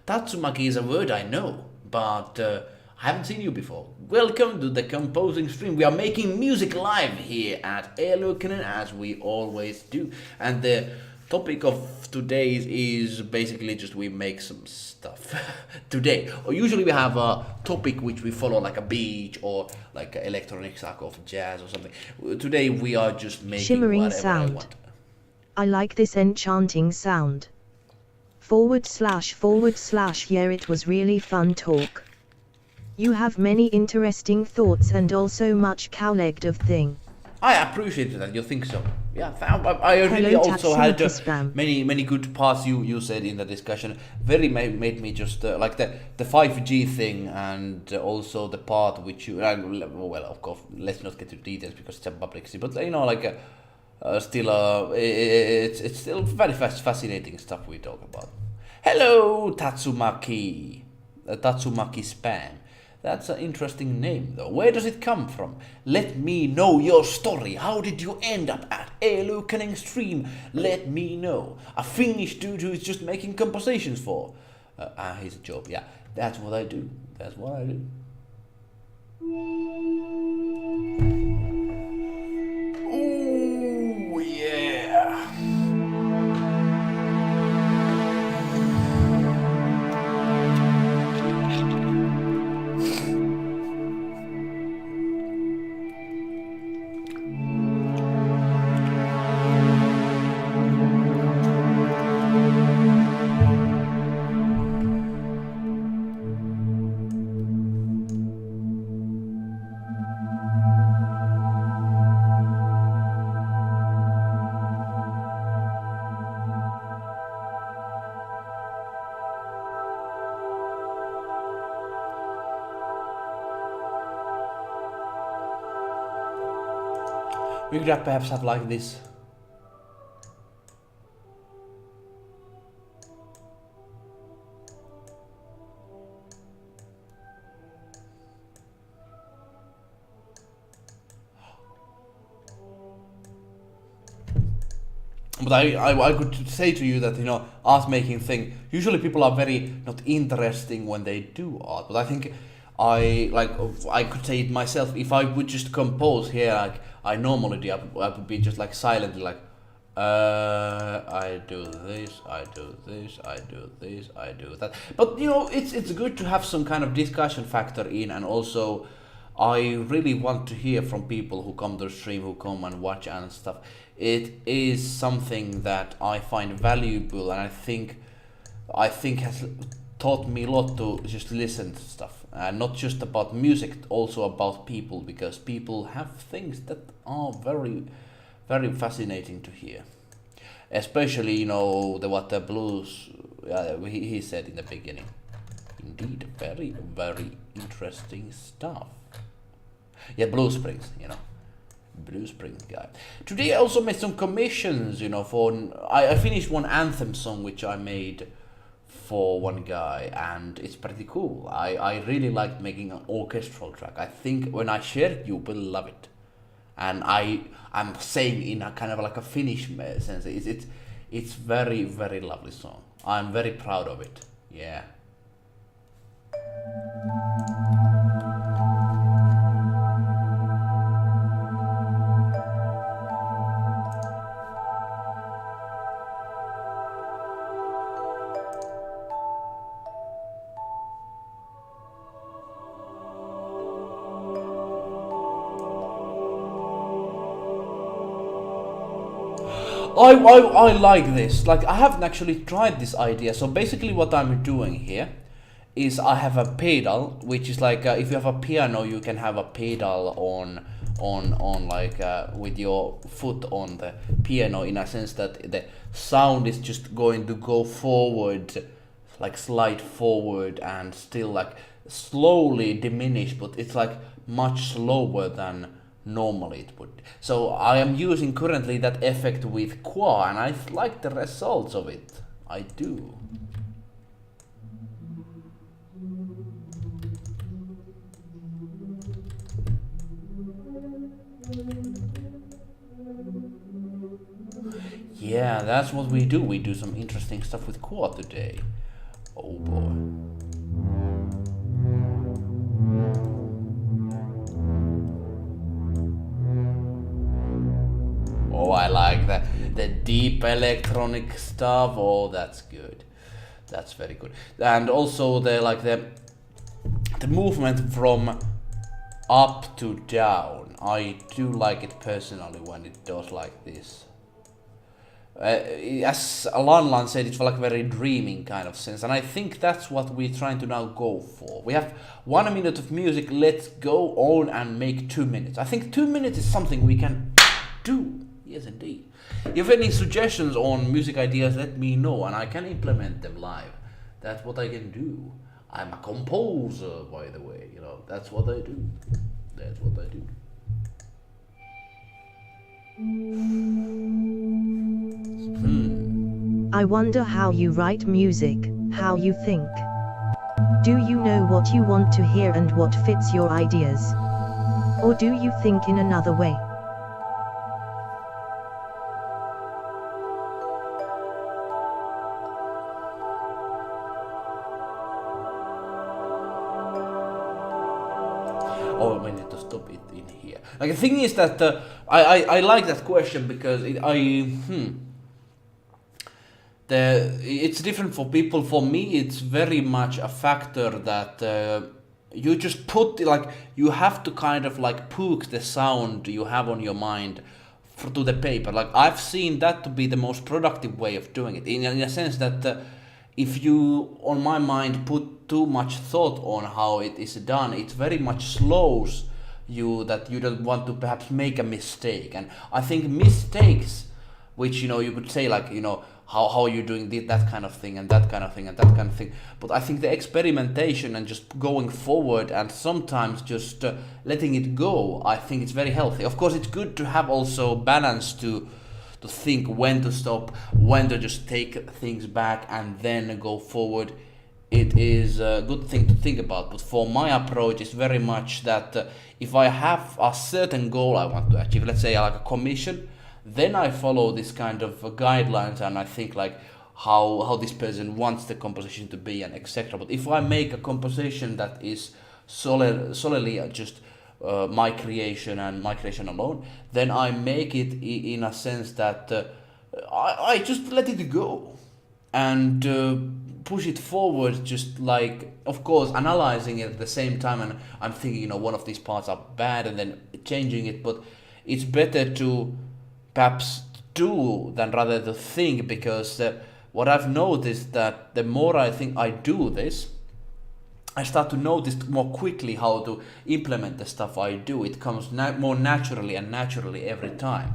Tatsumaki is a word I know, but I haven't seen you before. Welcome to the composing stream. We are making music live here at eluukkanen as we always do. And the topic of today is basically just we make some stuff today. Or usually we have a topic which we follow like a beach or like electronic sack of jazz or something. Today we are just making shimmering whatever sound. I want. I like this enchanting sound. // yeah, it was really fun talk. You have many interesting thoughts and also much cowlegged of thing. I appreciate that you think so. Yeah, I really Hello, also had Spam. many good parts you said in the discussion. Very made me just like the 5G thing and also the part which you well, of course, let's not get to details because it's a public thing, but still it's still very fascinating stuff we talk about. Hello, Tatsumaki Spam. That's an interesting name though. Where does it come from? Let me know your story. How did you end up at eluukkanen stream? Let me know. A Finnish dude who is just making compositions for. His job, yeah. That's what I do. Ooh, yeah. We could perhaps have like this. But I could say to you that art making thing, usually people are very not interesting when they do art, but I think I could say it myself. If I would just compose here like I normally do, I would be just like silently like I do this, I do this, I do this, I do that. But it's good to have some kind of discussion factor in, and also I really want to hear from people who come to the stream, who come and watch and stuff. It is something that I find valuable, and I think has taught me a lot to just listen to stuff, and not just about music, also about people, because people have things that are very, very fascinating to hear. Especially, what the blues, he said in the beginning. Indeed, very, very interesting stuff. Yeah, Blue Springs, Blue Springs guy. Today I also made some commissions, for I finished one anthem song which I made for one guy, and it's pretty cool. I really like making an orchestral track. I think when I share it, you will love it. And I'm saying in a kind of like a Finnish sense, It's very, very lovely song. I'm very proud of it. Yeah. I like this. Like, I haven't actually tried this idea. So basically what I'm doing here is I have a pedal, which is like if you have a piano, you can have a pedal on like with your foot on the piano, in a sense that the sound is just going to go forward, like slide forward and still like slowly diminish, but it's like much slower than normally it would. So I am using currently that effect with Qua, and I like the results of it. I do. Yeah, that's what we do. We do some interesting stuff with Qua today. Oh boy. Oh, I like that. The deep electronic stuff. Oh, that's good. That's very good. And also the movement from up to down. I do like it personally when it does like this. As Lan said, it's like very dreaming kind of sense, and I think that's what we're trying to now go for. We have 1 minute of music. Let's go on and make 2 minutes. I think 2 minutes is something we can do. Yes, indeed. If you have any suggestions on music ideas, let me know, and I can implement them live. That's what I can do. I'm a composer, by the way. You know, that's what I do. That's what I do. I wonder how you write music, how you think. Do you know what you want to hear and what fits your ideas? Or do you think in another way? Oh, we need to stop it in here. Like, the thing is that I like that question because it's different for people. For me, it's very much a factor that you just put, like, you have to kind of like poke the sound you have on your mind to the paper. Like, I've seen that to be the most productive way of doing it, in a sense that if you, on my mind, put too much thought on how it is done, it very much slows you, that you don't want to perhaps make a mistake. And I think mistakes, which, you know, you could say, like, you know, how you're doing that kind of thing and that kind of thing and that kind of thing. But I think the experimentation and just going forward and sometimes just letting it go, I think it's very healthy. Of course, it's good to have also balance to think when to stop, when to just take things back and then go forward. It is a good thing to think about. But for my approach, it's very much that if I have a certain goal I want to achieve, let's say like a commission, then I follow this kind of guidelines and I think like how this person wants the composition to be and etc. But if I make a composition that is solely just my creation and my creation alone, then I make it in a sense that I just let it go and push it forward, just like, of course, analyzing it at the same time, and I'm thinking, you know, one of these parts are bad and then changing it. But it's better to perhaps do than rather to think, because what I've noticed that the more I think I do this, I start to notice more quickly how to implement the stuff I do. It comes more naturally every time.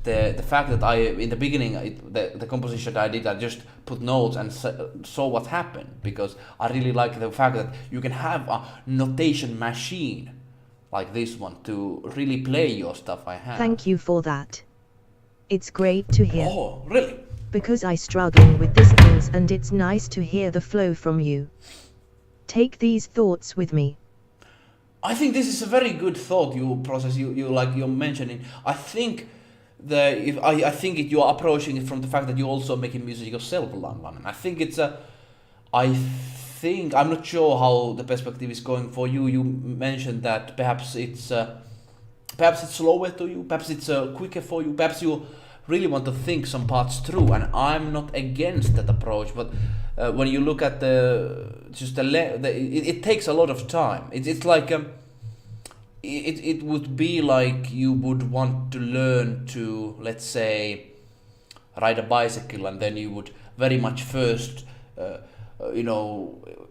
The fact that I, in the beginning, the composition that I did, I just put notes and saw what happened, because I really like the fact that you can have a notation machine like this one to really play your stuff I have. Thank you for that. It's great to hear. Oh, really? Because I struggle with these things and it's nice to hear the flow from you. Take these thoughts with me. I think this is a very good thought you process. You're mentioning. I think I think you're approaching it from the fact that you're also making music yourself, Lanlan. And I think it's a I think I'm not sure how the perspective is going for you. You mentioned that perhaps it's slower to you, perhaps it's quicker for you, perhaps you really want to think some parts through, and I'm not against that approach. But when you look at it takes a lot of time. It's like it would be like you would want to learn to, let's say, ride a bicycle, and then you would very much first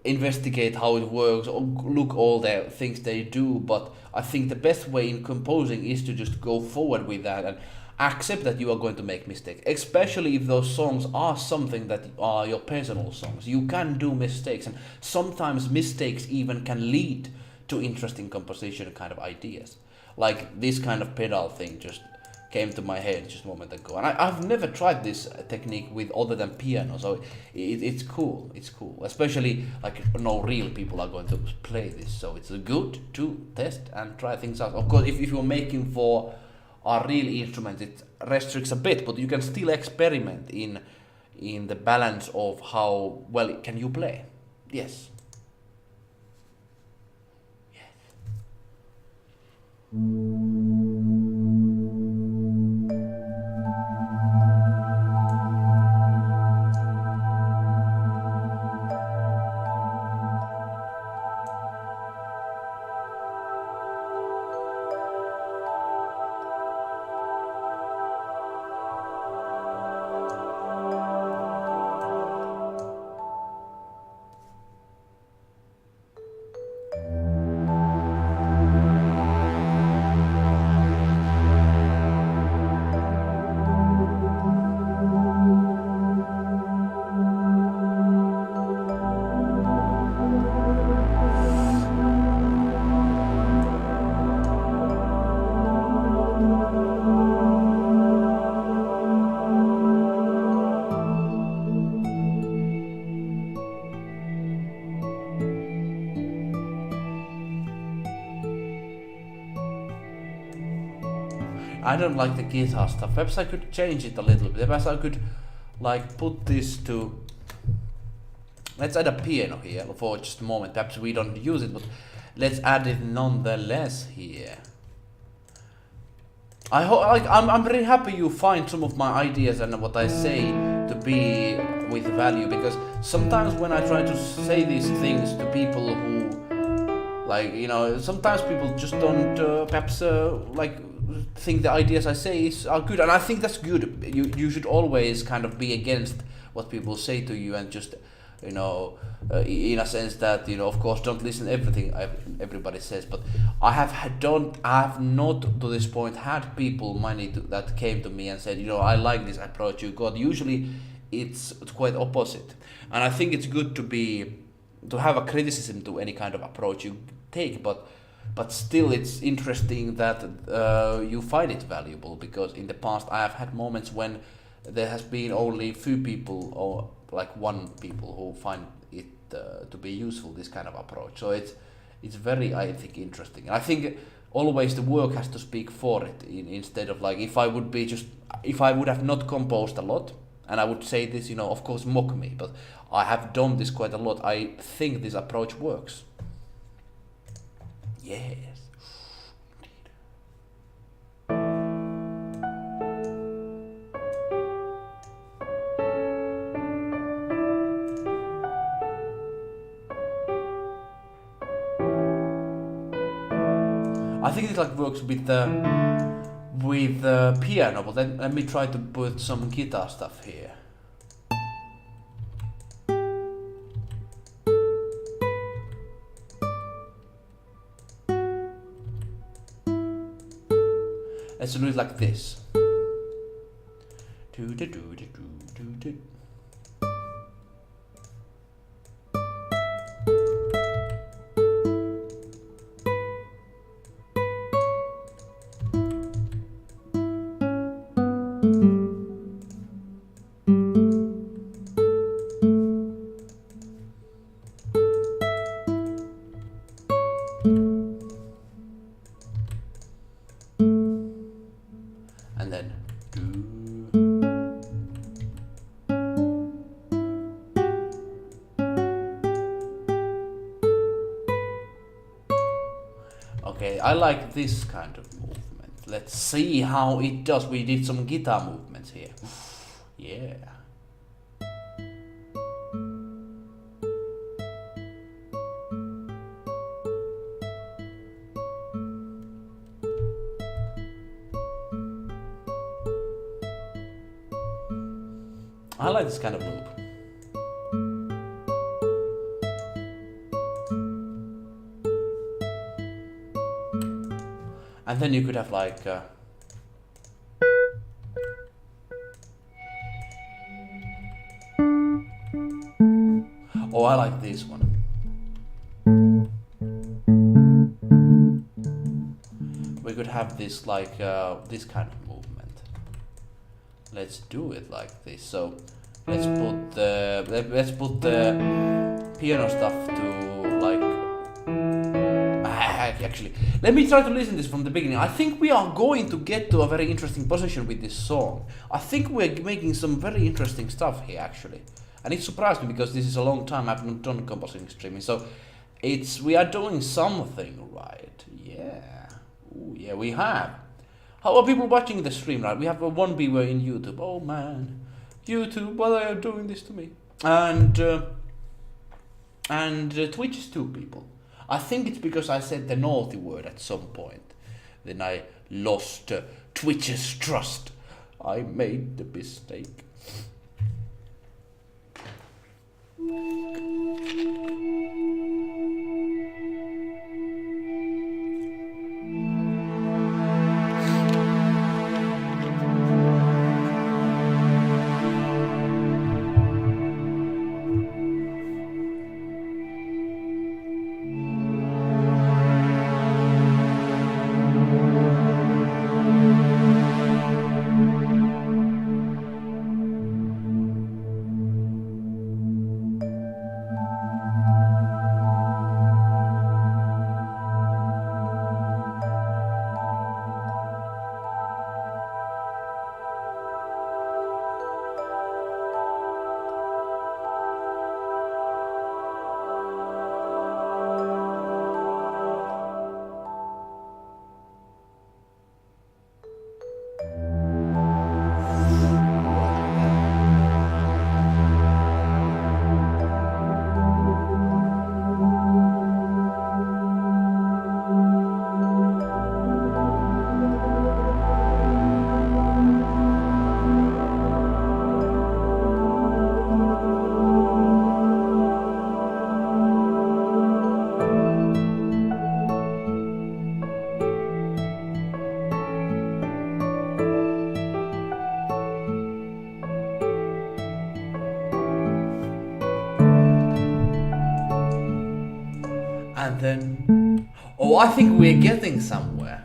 investigate how it works or look all the things they do. But I think the best way in composing is to just go forward with that and accept that you are going to make mistakes, especially if those songs are something that are your personal songs. You can do mistakes, and sometimes mistakes even can lead to interesting composition kind of ideas. Like this kind of pedal thing just came to my head just a moment ago, and I've never tried this technique with other than piano, so it's cool. It's cool, especially like no real people are going to play this, so it's good to test and try things out. Of course, if you're making for a real instrument, it restricts a bit, but you can still experiment in the balance of how well can you play. Yes. I don't like the guitar stuff. Perhaps I could change it a little bit. Perhaps I could like put this to. Let's add a piano here for just a moment. Perhaps we don't use it, but let's add it nonetheless here. I'm very happy you find some of my ideas and what I say to be with value, because sometimes when I try to say these things to people who, like, sometimes people just don't perhaps think the ideas I say are good, and I think that's good. You should always kind of be against what people say to you, and just in a sense that of course don't listen to everything everybody says. But I have not to this point had people that came to me and said, I like this approach you got. Usually it's quite opposite, and I think it's good to have a criticism to any kind of approach you take, but still it's interesting that you find it valuable, because in the past I have had moments when there has been only few people, or like one people, who find it to be useful, this kind of approach. So it's very, I think, interesting. And I think always the work has to speak for it, instead of like if I would have not composed a lot and I would say this, of course mock me, but I have done this quite a lot. I think this approach works. Yes. I think it works with the piano, but then let me try to put some guitar stuff here. Let's do it like this. And then Okay, I like this kind of movement. Let's see how it does. We did some guitar movements here. Yeah. I like this kind of loop. And then you could have like oh, I like this one. We could have this like this kind of movement. Let's do it like this. So let's put the piano stuff to like actually, let me try to listen to this from the beginning. I think we are going to get to a very interesting position with this song. I think we're making some very interesting stuff here actually. And it surprised me because this is a long time I've not done compositing streaming. So we are doing something right. Yeah. Ooh, yeah, we have. How are people watching the stream, right? We have one viewer in YouTube. Oh man. YouTube, why are you doing this to me? And Twitch is 2 people. I think it's because I said the naughty word at some point. Then I lost Twitch's trust. I made the mistake. And then, oh, I think we're getting somewhere.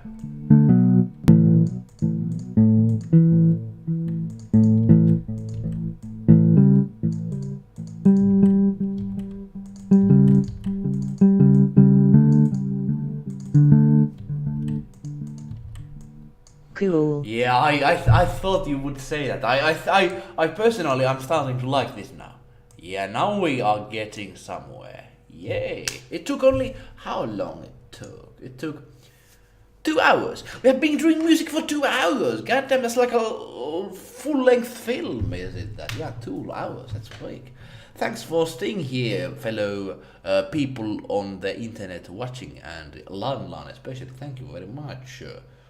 Cool. Yeah, I thought you would say that. I personally, I'm starting to like this now. Yeah, now we are getting somewhere. Yay! It took only how long it took? It took 2 hours. We have been doing music for 2 hours. Goddamn, that's like a full-length film, is it? That 2 hours. That's quick. Thanks for staying here, fellow people on the internet watching, and Lan especially. Thank you very much.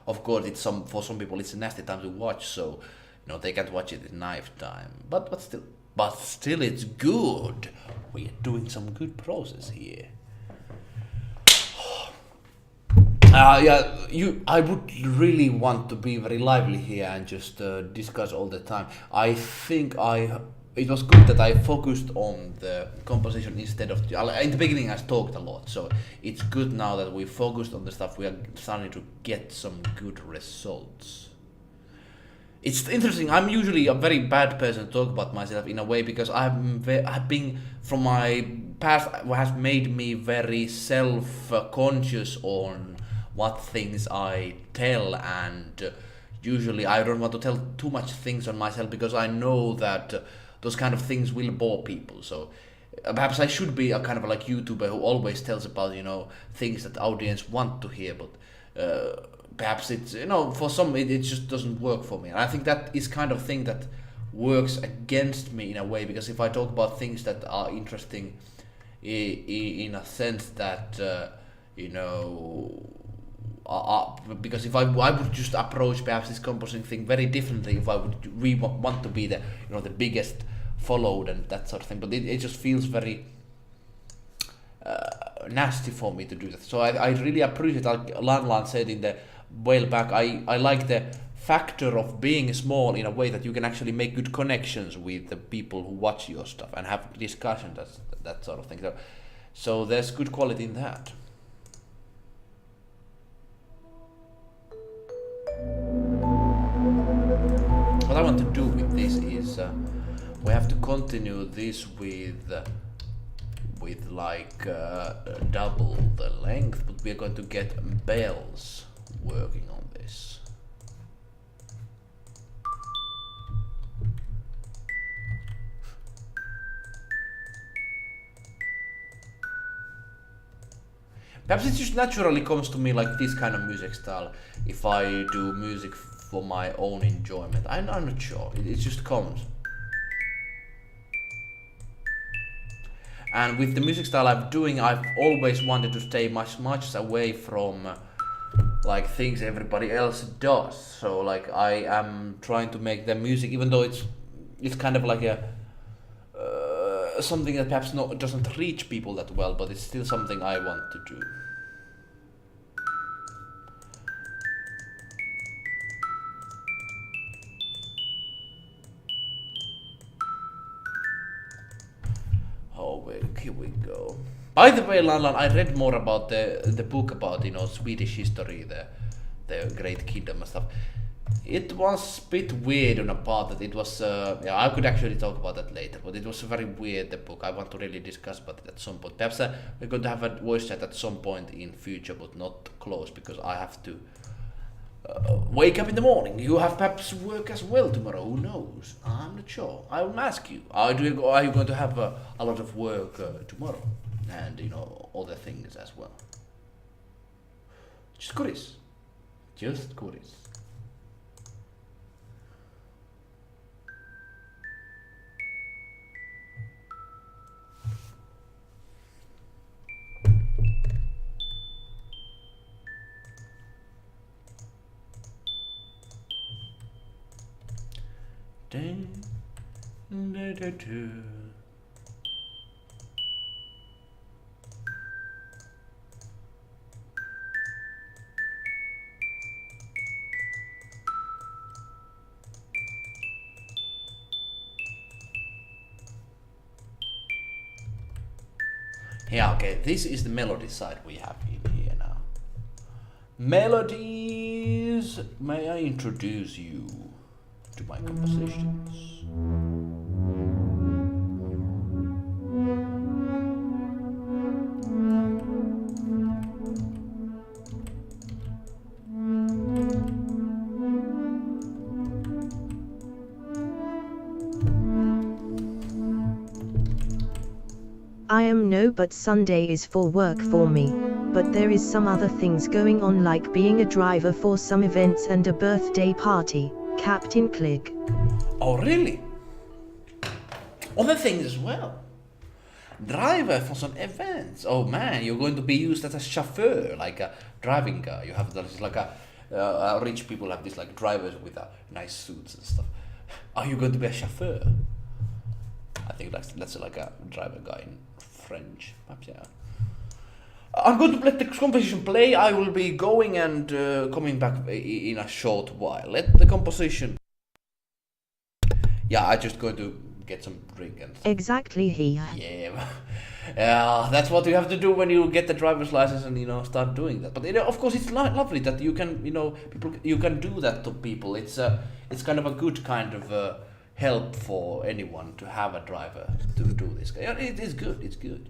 Of course, for some people it's a nasty time to watch, so they can't watch it at night time. But still, it's good. We are doing some good process here. I would really want to be very lively here and just discuss all the time. I think it was good that I focused on the composition instead of in the beginning. I talked a lot, so it's good now that we focused on the stuff. We are starting to get some good results. It's interesting. I'm usually a very bad person to talk about myself in a way because I've been from my past has made me very self-conscious on what things I tell, and usually I don't want to tell too much things on myself because I know that those kind of things will bore people. So perhaps I should be a kind of like YouTuber who always tells about things that the audience want to hear, but perhaps it's for some it just doesn't work for me. And I think that is kind of thing that works against me in a way, because if I talk about things that are interesting in a sense that because if I would just approach perhaps this composing thing very differently if I would want to be the the biggest followed and that sort of thing, but it just feels very nasty for me to do that. So I really appreciate, like Lan said in the while back, I like the factor of being small in a way that you can actually make good connections with the people who watch your stuff and have discussions, that sort of thing. So there's good quality in that. What I want to do with this is we have to continue this with like double the length, but we're going to get bells working on this. Perhaps it just naturally comes to me like this kind of music style if I do music for my own enjoyment. I'm not sure, it just comes. And with the music style I'm doing, I've always wanted to stay much away from like things everybody else does. So like I am trying to make the music, even though it's kind of like a something that perhaps doesn't reach people that well, but it's still something I want to do. Here we go. By the way, Lan, I read more about the book about Swedish history, the Great Kingdom and stuff. It was a bit weird on a part that it was. I could actually talk about that later, but it was very weird, the book. I want to really discuss about it at some point. Perhaps we're going to have a voice chat at some point in future, but not close because I have to wake up in the morning. You have perhaps work as well tomorrow. Who knows? I'm not sure. I will ask you. Are you going to have a lot of work tomorrow, and other things as well? Just goodies. Just goodies. Yeah, okay, this is the melody side we have in here now. Melodies, may I introduce you to my compositions? But Sunday is for work for me, but there is some other things going on, like being a driver for some events and a birthday party, Captain Clig. Oh really? Other things as well? Driver for some events? Oh man, you're going to be used as a chauffeur, like a driving guy. You have this like a rich people have these like drivers with nice suits and stuff. Are you going to be a chauffeur? I think that's like a driver guy in French, perhaps, yeah. I'm going to let the composition play. I will be going and coming back in a short while. Let the composition. Yeah, I'm just going to get some drink and. Exactly here. Yeah, yeah. That's what you have to do when you get the driver's license and start doing that. But of course, it's lovely that you can people you can do that to people. It's kind of a good kind of. Help for anyone to have a driver to do this. It is good, it's good.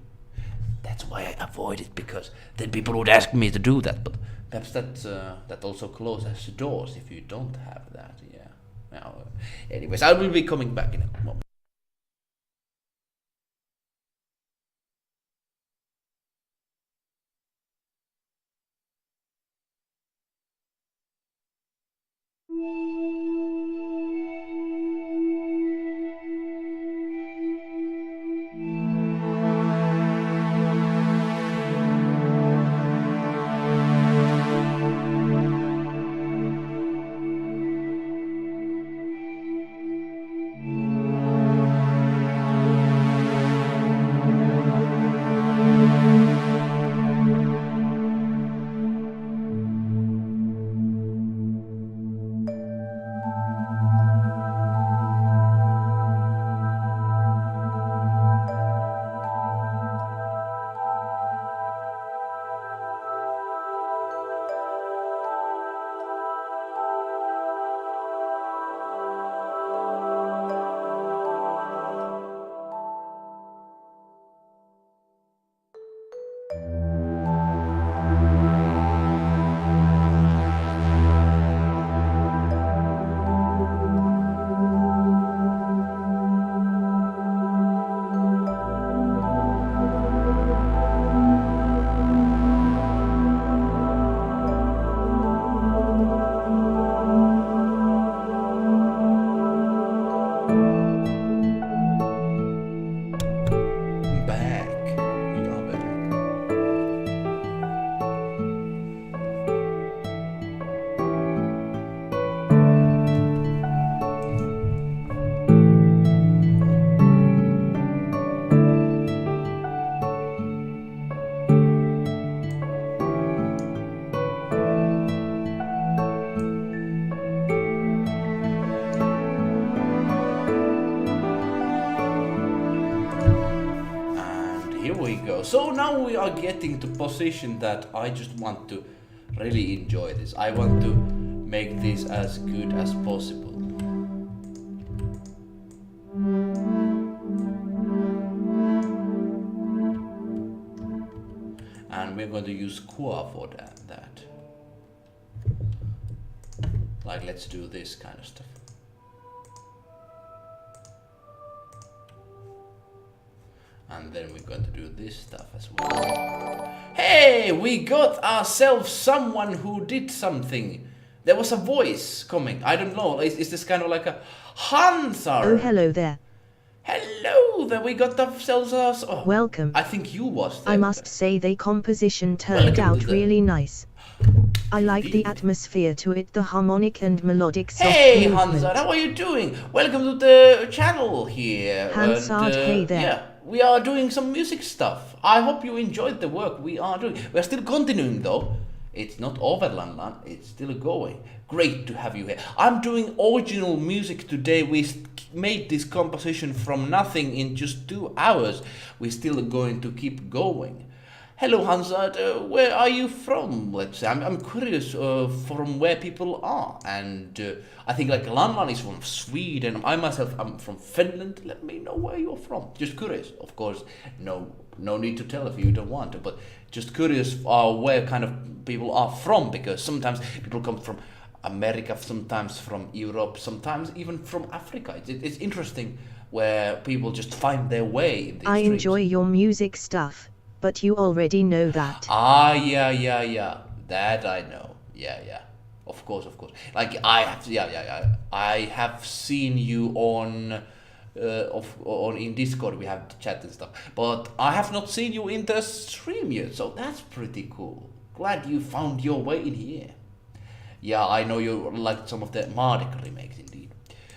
That's why I avoid it, because then people would ask me to do that, but Perhaps that also closes doors if you don't have that. Yeah. Now, anyways, I will be coming back in a moment. Back. We are back. And here we go. So now we are getting to position that I just want to really enjoy this. I want to make this as good as possible. And we're going to use Qua for that. Like, let's do this kind of stuff. And then we're going to do this stuff as well. Hey, we got ourselves someone who did something. There was a voice coming. I don't know. Is this kind of like a Hansar? Oh, hello there. Hello there. We got ourselves a... Welcome. I think you was there. I must say the composition turned out really nice. I like the atmosphere to it, the harmonic and melodic soft Hey, movement. Hansard, how are you doing? Welcome to the channel here. Hansard, hey there. Yeah, we are doing some music stuff. I hope you enjoyed the work we are doing. We are still continuing though. It's not over, Lanlan. It's still going. Great to have you here. I'm doing original music today. We made this composition from nothing in just 2 hours. We're still going to keep going. Hello, Hansard. Where are you from? Let's say I'm curious from where people are, and I think like Lanlan is from Sweden. I myself am from Finland. Let me know where you're from. Just curious, of course. No need to tell if you don't want to, but just curious where kind of people are from, because sometimes people come from America, sometimes from Europe, sometimes even from Africa. It's interesting where people just find their way in these I streams. enjoy your music stuff, but you already know that. Yeah. That I know. Yeah. Of course. Like I have seen you on in Discord. We have to chat and stuff, but I have not seen you in the stream yet. So that's pretty cool. Glad you found your way in here. Yeah, I know you liked some of the Marduk remakes indeed.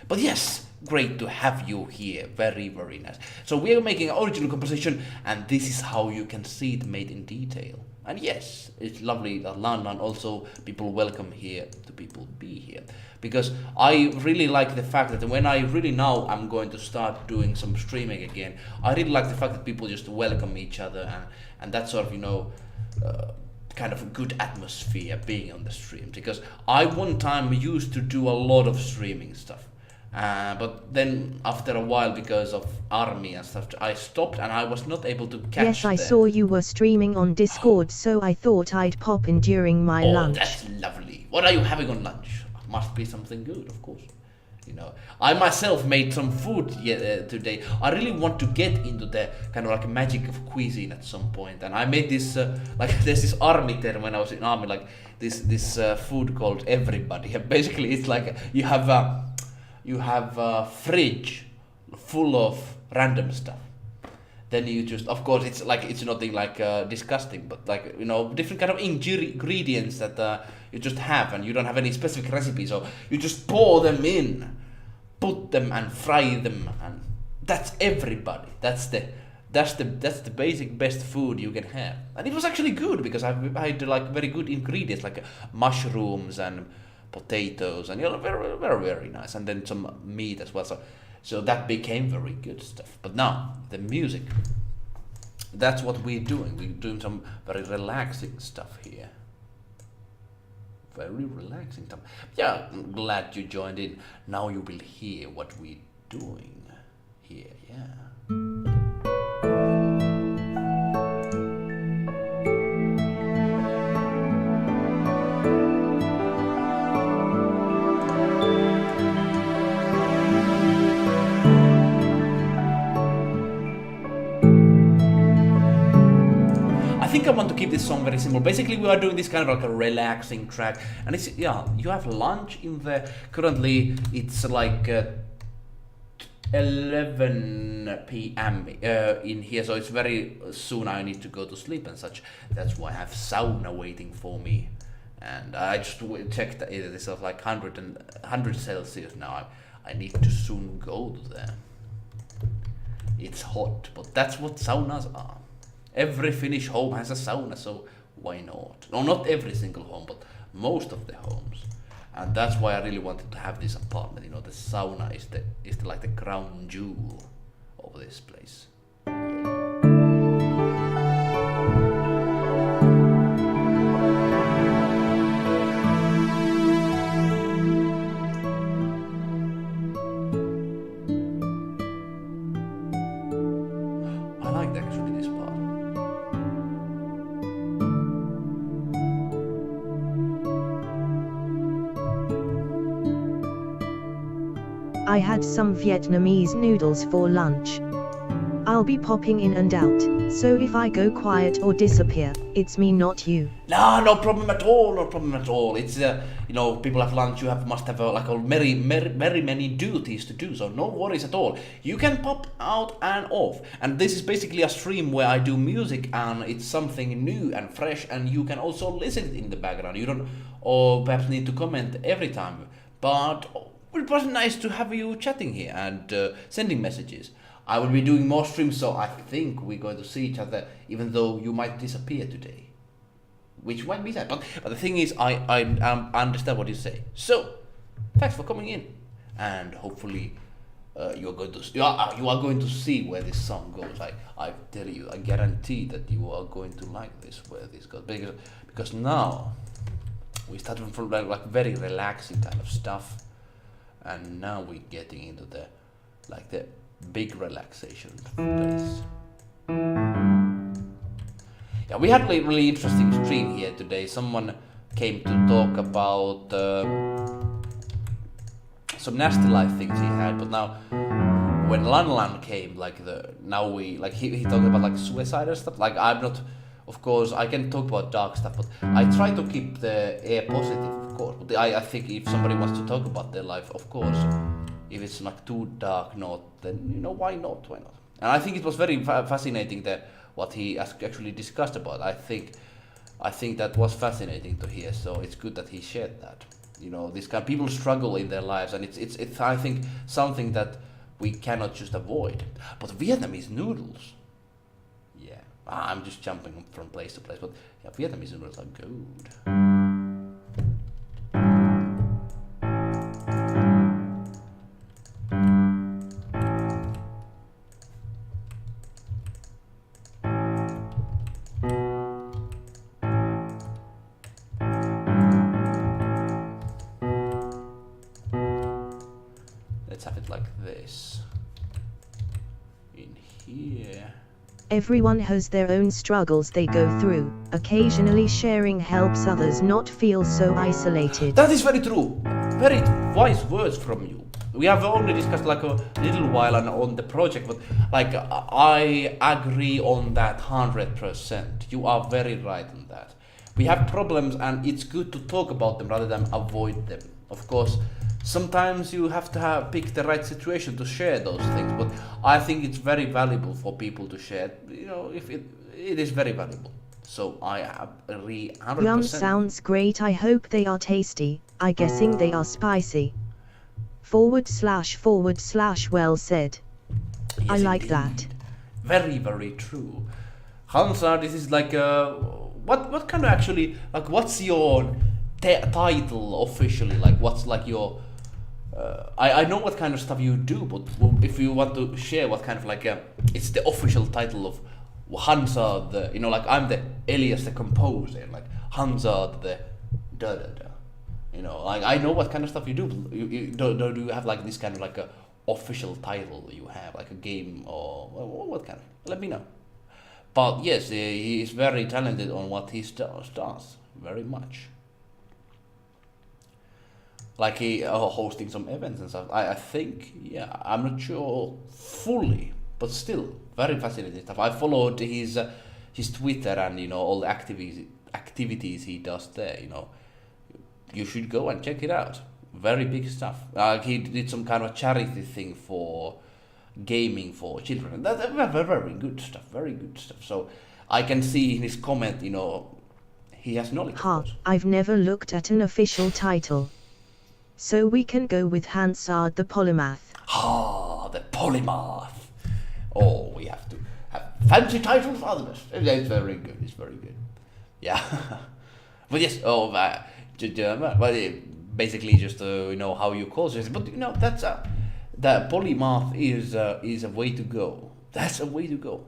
But yes, great to have you here. Very nice. So we are making an original composition, and this is how you can see it made in detail. And yes, it's lovely that Lanlan also people welcome here to people be here. Because I really like the fact that when I really now I'm going to start doing some streaming again, I really like the fact that people just welcome each other and that sort of, kind of a good atmosphere being on the stream. Because I one time used to do a lot of streaming stuff. But then after a while, because of army and stuff, I stopped and I was not able to catch Yes, I saw you were streaming on Discord, so I thought I'd pop in during my lunch. That's lovely. What are you having on lunch? Must be something good, of course. You know, I myself made some food today. I really want to get into the kind of like magic of cuisine at some point, and I made this like there's this army term when I was in army, like this food called everybody. Basically, it's like you have a fridge full of random stuff. Then you just, of course, it's like it's nothing like disgusting, but like different kind of ingredients that you just have, and you don't have any specific recipe, so you just pour them in, put them and fry them, and that's everybody. That's the basic best food you can have, and it was actually good because I had like very good ingredients like mushrooms and potatoes, and very very very nice, and then some meat as well. So that became very good stuff. But now, the music. That's what we're doing. We're doing some very relaxing stuff here. Very relaxing stuff. Yeah, I'm glad you joined in. Now you will hear what we're doing here, yeah. I think I want to keep this song very simple. Basically, we are doing this kind of like a relaxing track, and it's you have lunch in there. Currently, it's like 11 p.m. In here, so it's very soon. I need to go to sleep and such. That's why I have sauna waiting for me, and I just checked it. It's like 100 Celsius now. I need to soon go to there. It's hot, but that's what saunas are. Every Finnish home has a sauna, so why not? No, not every single home, but most of the homes. And that's why I really wanted to have this apartment. The sauna is like the crown jewel of this place. I like actually this part. I had some Vietnamese noodles for lunch. I'll be popping in and out, so if I go quiet or disappear, it's me, not you. No problem at all. No problem at all. It's people have lunch. You must have very many duties to do. So no worries at all. You can pop out and off. And this is basically a stream where I do music, and it's something new and fresh. And you can also listen in the background. You don't, or perhaps need to comment every time. But it was nice to have you chatting here and sending messages. I will be doing more streams, so I think we're going to see each other, even though you might disappear today, which might be sad. But the thing is, I understand what you say. So, thanks for coming in, and hopefully you are going to see where this song goes. I tell you, I guarantee that you are going to like this where this goes, because now we started from like very relaxing kind of stuff, and now we're getting into the big relaxation place. Yeah, we had a really interesting stream here today. Someone came to talk about some nasty life things he had, but now when Lan came, he talked about like suicide and stuff. Like, I'm not, of course, I can talk about dark stuff, but I try to keep the air positive, of course. But I think if somebody wants to talk about their life, of course, if it's like too dark note, then why not? And I think it was very fascinating what he actually discussed about. I think that was fascinating to hear. So it's good that he shared that. This kind of people struggle in their lives, and it's I think something that we cannot just avoid. But Vietnamese noodles, yeah, I'm just jumping from place to place, but yeah, Vietnamese noodles are good. this in here. Everyone has their own struggles they go through. Occasionally sharing helps others not feel so isolated. That is very true. Very wise words from you. We have only discussed like a little while on the project, but like I agree on that 100%. You are very right on that. We have problems and it's good to talk about them rather than avoid them. Of course, sometimes you have to pick the right situation to share those things, but I think it's very valuable for people to share. You know, if it is very valuable. So I agree 100%. Yum sounds great. I hope they are tasty. I guessing they are spicy. / well said. Yes, I like indeed. that. Very, very true. Hansa, this is like what kind of actually, like what's your title officially? Like what's like your I know what kind of stuff you do, but if you want to share what kind of like it's the official title of Hansa, the, you know, like I'm the Elias the composer, like Hansa the da da da. You know, like I know what kind of stuff you do. Do you have like this kind of like a official title you have, like a game or what kind of? Let me know. But yes, he is very talented on what he does very much. Like he hosting some events and stuff. I think, yeah, I'm not sure fully, but still very fascinating stuff. I followed his Twitter and, you know, all the activities he does there. You know, you should go and check it out. Very big stuff. He did some kind of charity thing for gaming for children. That's very good stuff. Very good stuff. So I can see in his comment, you know, he has knowledge. I've never looked at an official title. So we can go with Hansard the Polymath. The Polymath. Oh, we have to have fancy titles for others. It's very good. It's very good. Yeah. But yes, basically just you know how you call this. But you know that's the Polymath is a way to go. That's a way to go.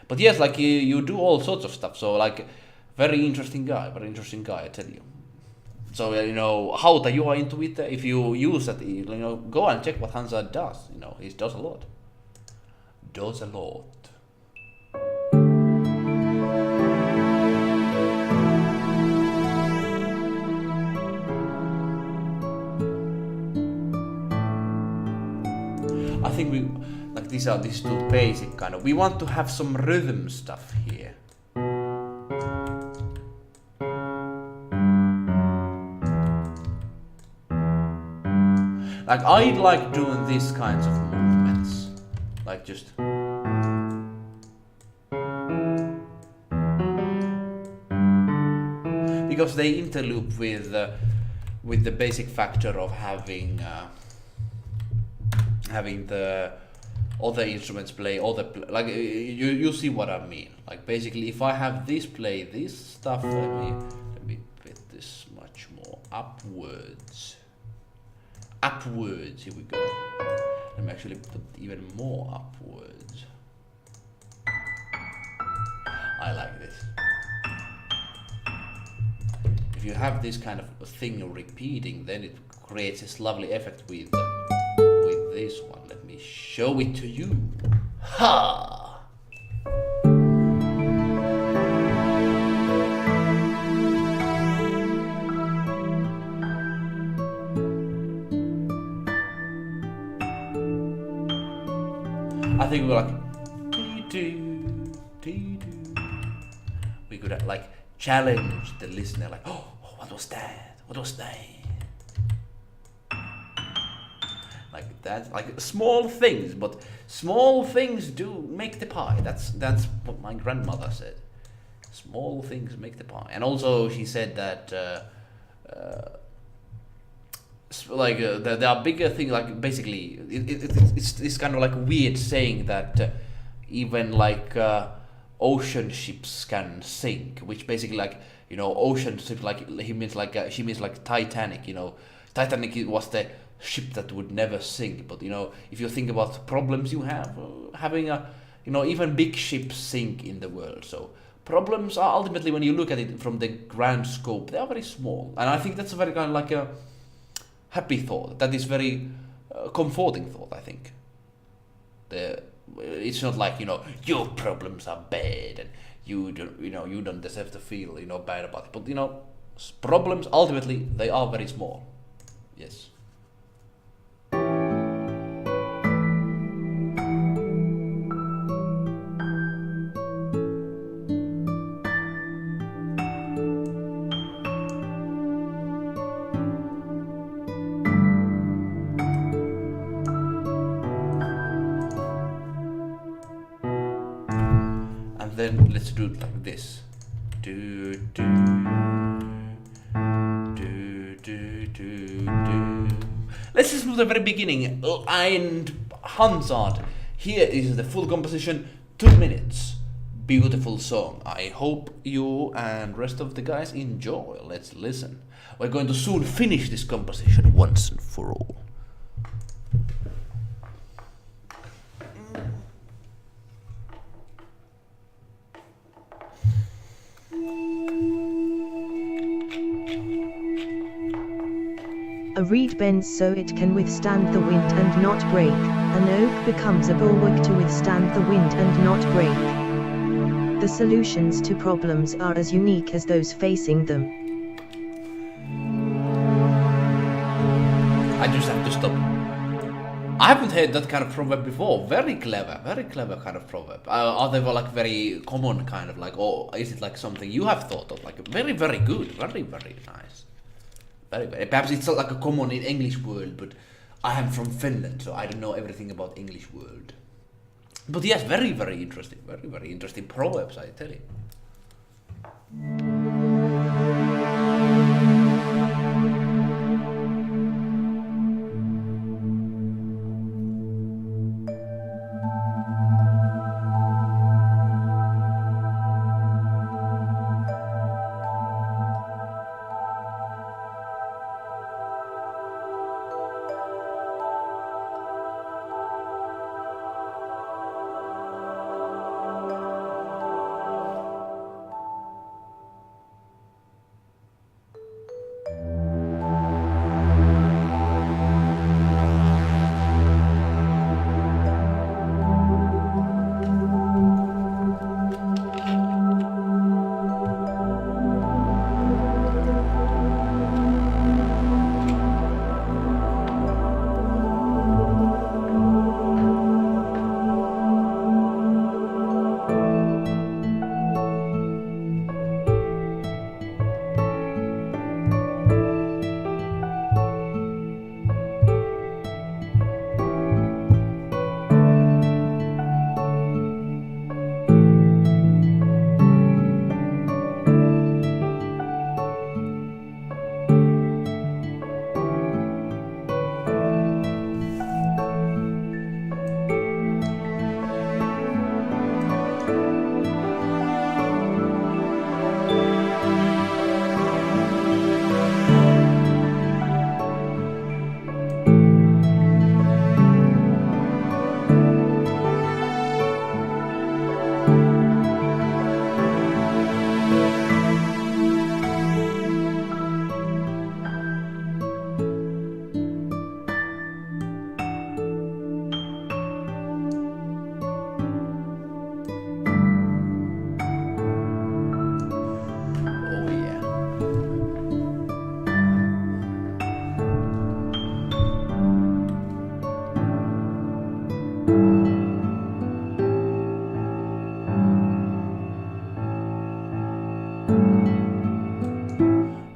But yes, like you do all sorts of stuff. So like very interesting guy. I tell you. So you know how that you are into it. If you use that, you know, go and check what Hansa does. You know, he does a lot. Does a lot. I think we like these two basic kind of. We want to have some rhythm stuff here. Like I like doing these kinds of movements, like just. Because they interloop with the basic factor of having the other instruments play like you see what I mean. Like basically, if I have this play this stuff, let me put this much more upwards. Here we go. Let me actually put even more upwards. I like this. If you have this kind of thing repeating, then it creates this lovely effect with this one. Let me show it to you. Ha! I think we're like we could like challenge the listener, like, oh, what was that? What was that? Like that, like small things, but small things do make the pie. That's what my grandmother said. Small things make the pie. And also she said that there are bigger things, like basically it's kind of like weird saying that even like ocean ships can sink, which basically like, you know, ocean ship, like he means like she means like Titanic. You know, Titanic was the ship that would never sink. But you know, if you think about problems you have, having a, you know, even big ships sink in the world. So problems are ultimately, when you look at it from the grand scope, they are very small. And I think that's a very kind of like a happy thought. That is very comforting thought, I think. It's not like, your problems are bad and you don't deserve to feel, bad about it. But, problems, ultimately, they are very small. Yes. Then let's do it like this. Do, do, do, do, do, do. Let's listen to the very beginning. And Hansard. Here is the full composition, 2 minutes. Beautiful song. I hope you and rest of the guys enjoy. Let's listen. We're going to soon finish this composition once and for all. A reed bends so it can withstand the wind and not break. An oak becomes a bulwark to withstand the wind and not break. The solutions to problems are as unique as those facing them. I just have to stop. I haven't heard that kind of proverb before. Very clever kind of proverb. Are they like very common kind of like, or is it like something you have thought of? Like very, very good, very, very nice. Perhaps it's not like a common in English world, but I am from Finland, so I don't know everything about English world. But yes, very, very interesting proverbs, I tell you.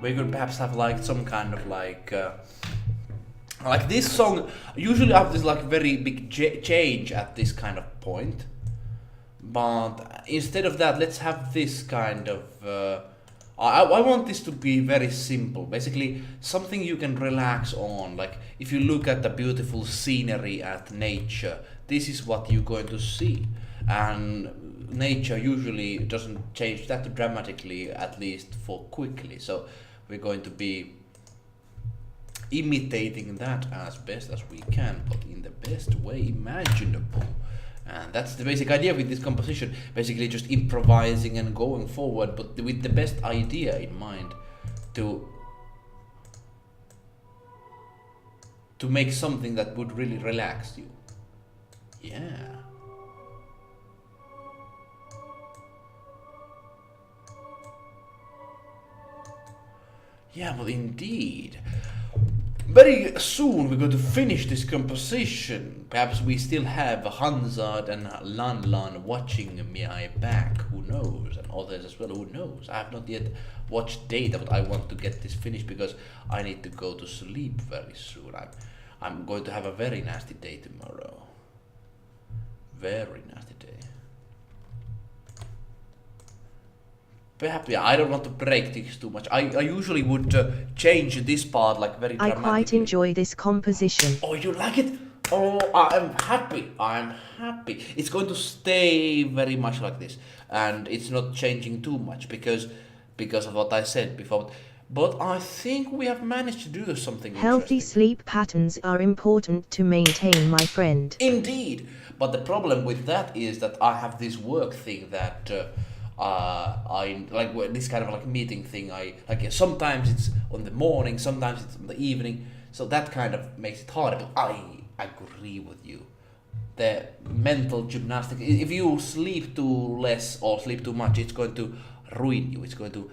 We could perhaps have like some kind of like this song usually have this like very big change at this kind of point, but instead of that, let's have this kind of I want this to be very simple, basically something you can relax on. Like if you look at the beautiful scenery at nature, this is what you're going to see, and nature usually doesn't change that dramatically, at least for quickly, so we're going to be imitating that as best as we can, but in the best way imaginable. And that's the basic idea with this composition, basically just improvising and going forward, but with the best idea in mind to to make something that would really relax you. Yeah. Yeah, but indeed. Very soon we're going to finish this composition. Perhaps we still have Hansard and Lan watching me back, who knows, and others as well, who knows. I have not yet watched data, but I want to get this finished because I need to go to sleep very soon. I'm going to have a very nasty day tomorrow. Very nasty day. Perhaps, yeah, I don't want to break things too much. I usually would change this part like very I dramatically. quite enjoy this composition. Oh, you like it? Oh, I'm happy. I'm happy. It's going to stay very much like this, and it's not changing too much because of what I said before. But I think we have managed to do something Healthy interesting. sleep patterns are important to maintain, my friend. Indeed, but the problem with that is that I have this work thing that I like this kind of like meeting thing. I like sometimes it's on the morning, sometimes it's in the evening, so that kind of makes it harder. But I agree with you. The mental gymnastics. If you sleep too less or sleep too much, it's going to ruin you. It's going to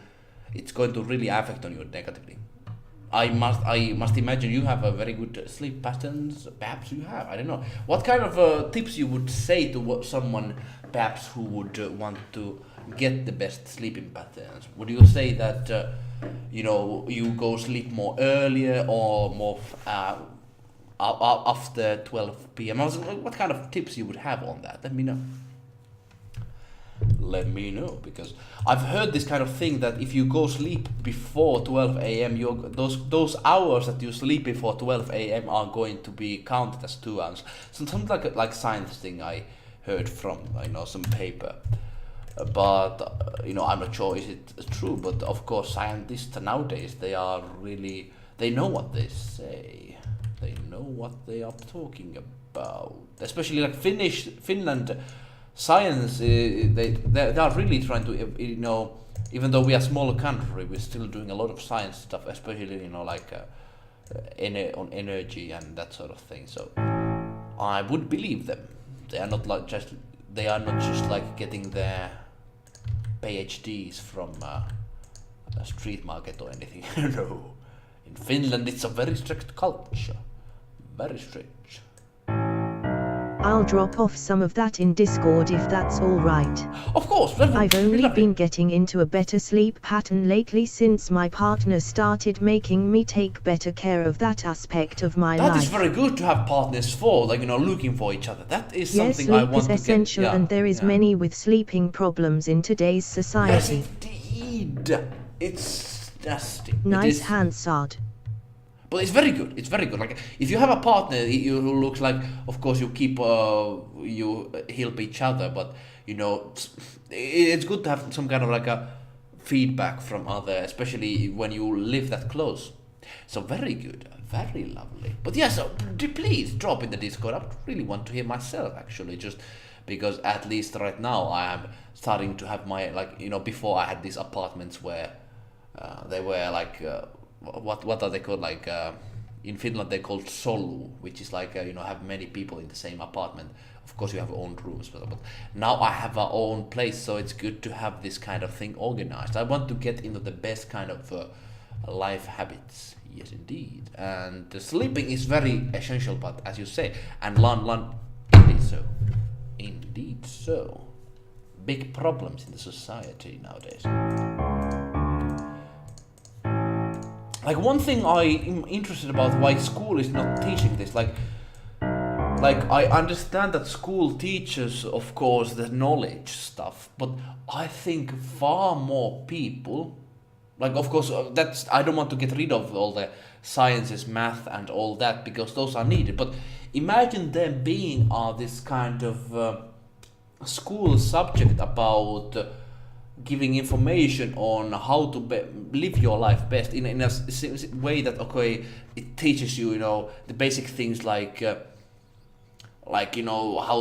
really affect on you negatively. I must imagine you have a very good sleep patterns. Perhaps you have. I don't know. What kind of tips you would say to someone perhaps who would want to get the best sleeping patterns? Would you say that you go sleep more earlier or more after 12 p.m.? What kind of tips you would have on that? Let me know. Let me know, because I've heard this kind of thing that if you go sleep before 12 a.m., those hours that you sleep before 12 a.m. are going to be counted as 2 hours. So something like science thing I heard from some paper, but I'm not sure is it true. But of course, scientists nowadays they know what they say, they know what they are talking about, especially like Finland. Science, they are really trying to, even though we are a smaller country, we're still doing a lot of science stuff, especially, on energy and that sort of thing. So I would believe them. They are not just like getting their PhDs from a street market or anything. No. In Finland, it's a very strict culture. Very strict. I'll drop off some of that in Discord if that's alright. Of course. I've only been getting into a better sleep pattern lately since my partner started making me take better care of that aspect of my life. That is very good to have partners for, looking for each other. That is something I want to get. Yes, sleep is essential, and there is many with sleeping problems in today's society. Yes, indeed. It's nasty. Nice Hansard. But it's very good. It's very good. Like if you have a partner who looks like, of course, you keep you help each other, but it's good to have some kind of like a feedback from other, especially when you live that close. So very good, very lovely. But yeah, so please drop in the Discord. I really want to hear myself actually, just because at least right now I am starting to have my before I had these apartments where they were like. What are they called? In Finland they're called solu, which is have many people in the same apartment. Of course you have own rooms, but now I have our own place, so it's good to have this kind of thing organized. I want to get into the best kind of life habits. Yes, indeed. And the sleeping is very essential, but as you say, and Lan, indeed so. Big problems in the society nowadays. Like one thing I'm interested about why school is not teaching this, like I understand that school teaches, of course, the knowledge stuff, but I think far more people, of course, I don't want to get rid of all the sciences, math, and all that because those are needed. But imagine them being this kind of school subject about. Giving information on how to live your life best in a way that it teaches you the basic things like how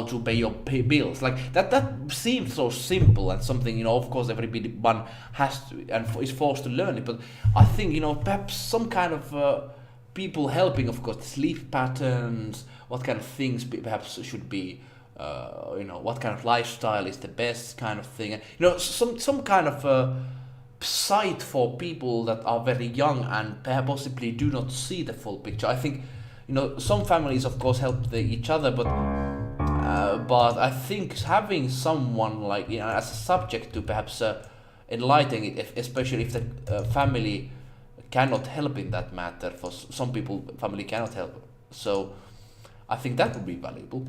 to pay your bills, like that seems so simple and something of course everyone has to and is forced to learn it, but I think perhaps some kind of people helping, of course, the sleep patterns, what kind of things perhaps should be, what kind of lifestyle is the best kind of thing. Some kind of site for people that are very young and perhaps possibly do not see the full picture. I think, some families, of course, help each other, but I think having someone like, as a subject to perhaps enlighten it, especially if the family cannot help in that matter. For some people, family cannot help. So I think that would be valuable.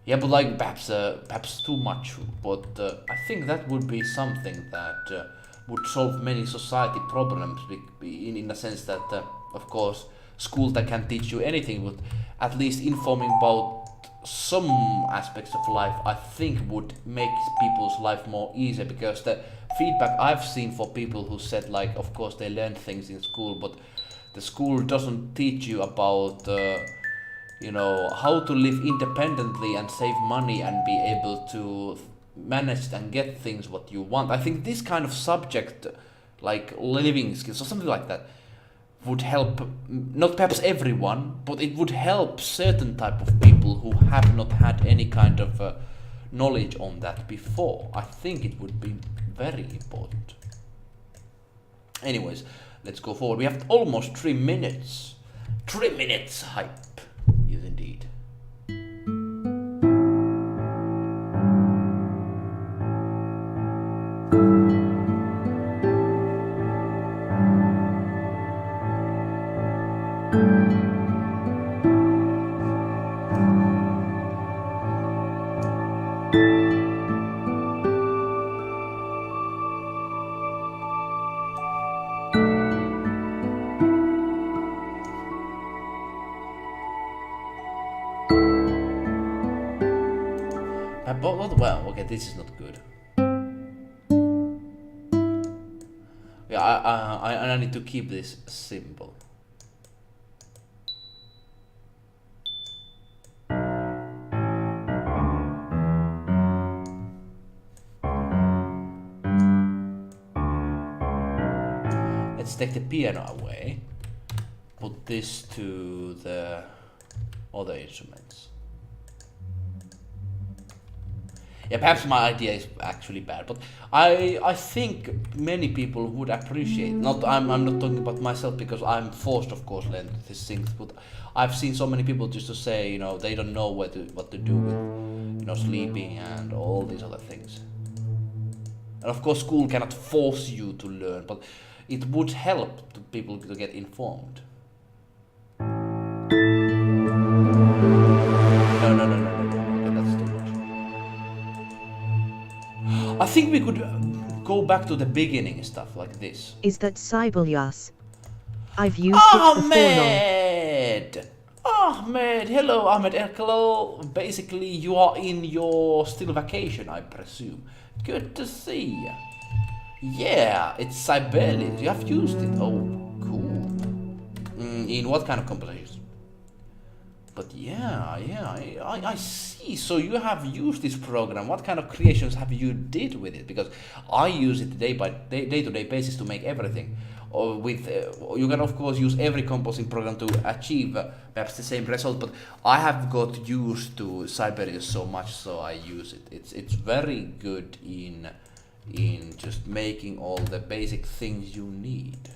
Yeah, but like perhaps too much. But I think that would be something that would solve many society problems. In the sense that, of course, school that can teach you anything, but at least informing about some aspects of life, I think would make people's life more easier, because the feedback I've seen for people who said, like, of course they learn things in school, but the school doesn't teach you about how to live independently and save money and be able to manage and get things what you want. I think this kind of subject, like living skills or something like that, would help, not perhaps everyone, but it would help certain type of people who have not had any kind of knowledge on that before. I think it would be very important. Anyways, let's go forward. We have almost 3 minutes. 3 minutes hype. Yes, indeed. Well, okay, this is not good. Yeah, I need to keep this simple. Let's take the piano away. Put this to the other instruments. Yeah, perhaps my idea is actually bad, but I think many people would appreciate. I'm not talking about myself, because I'm forced, of course, learn these things. But I've seen so many people just to say, they don't know what to do with, sleeping and all these other things. And of course, school cannot force you to learn, but it would help to people to get informed. No. I think we could go back to the beginning stuff like this. Is that Sibelius? I've used it before. Ahmed! Hello, Ahmed. Hello. Basically, you are in your still vacation, I presume. Good to see you. Yeah, it's Sibelius. You have used it. Oh, cool. In what kind of compositions? But yeah, I see. So you have used this program. What kind of creations have you did with it? Because I use it day-to-day basis to make everything. Or you can of course use every composing program to achieve perhaps the same result. But I have got used to Sibelius so much, so I use it. It's very good in just making all the basic things you need.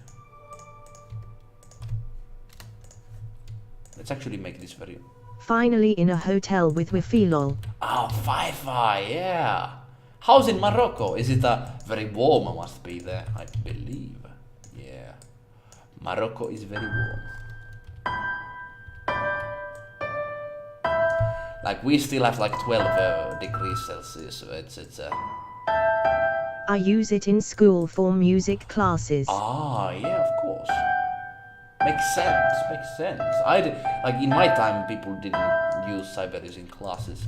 Let's actually make this very... Finally in a hotel with Wi-Fi lol. Oh, Wi-Fi, yeah. How's in Morocco? Is it very warm? Must be there, I believe. Yeah. Morocco is very warm. Like, we still have like 12 degrees Celsius, so it's I use it in school for music classes. Ah, yeah, of course. Makes sense. Like in my time, people didn't use Sibelius in classes.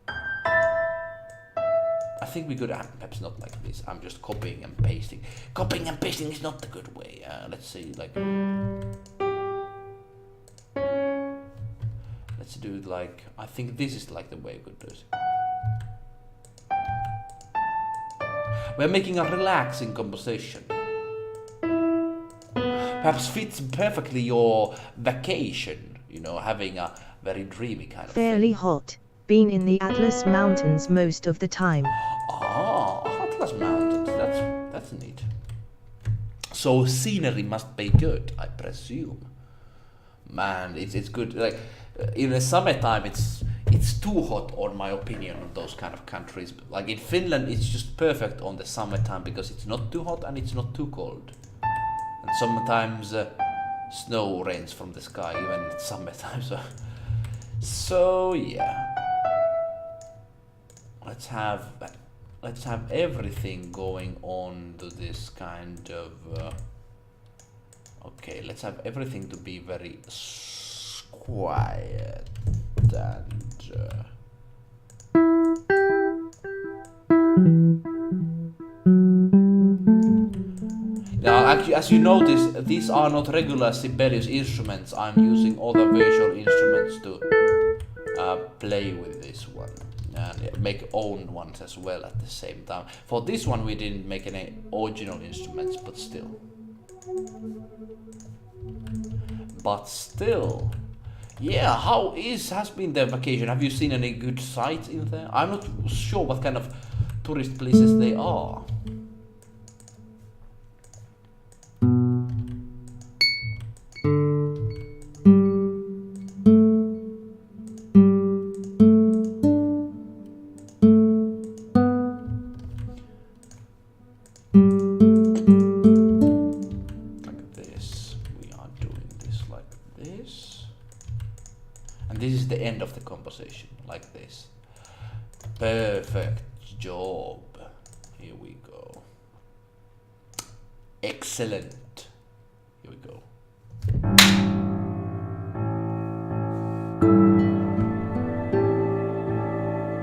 I think we could perhaps not like this. I'm just copying and pasting. Copying and pasting is not the good way. Let's see, like... Let's do it like... I think this is like the way we could do it. We're making a relaxing composition. perhaps fits perfectly your vacation, you know, having a very dreamy kind of Fairly thing. hot. Been in the Atlas Mountains most of the time. Ah, Atlas Mountains, that's neat. So scenery must be good, I presume. Man, it's good. Like in the summertime, it's too hot, on my opinion, on those kind of countries. Like in Finland, it's just perfect on the summertime because it's not too hot and it's not too cold. And sometimes snow rains from the sky even in summertime. So yeah, let's have everything going on to this kind of. Okay, let's have everything to be very quiet and. Now, actually, as you notice, these are not regular Sibelius instruments. I'm using other virtual instruments to play with this one and make own ones as well at the same time. For this one, we didn't make any original instruments, but still. Yeah, how has been the vacation? Have you seen any good sights in there? I'm not sure what kind of tourist places they are. Of the composition like this. Perfect job. Here we go. Excellent. Here we go.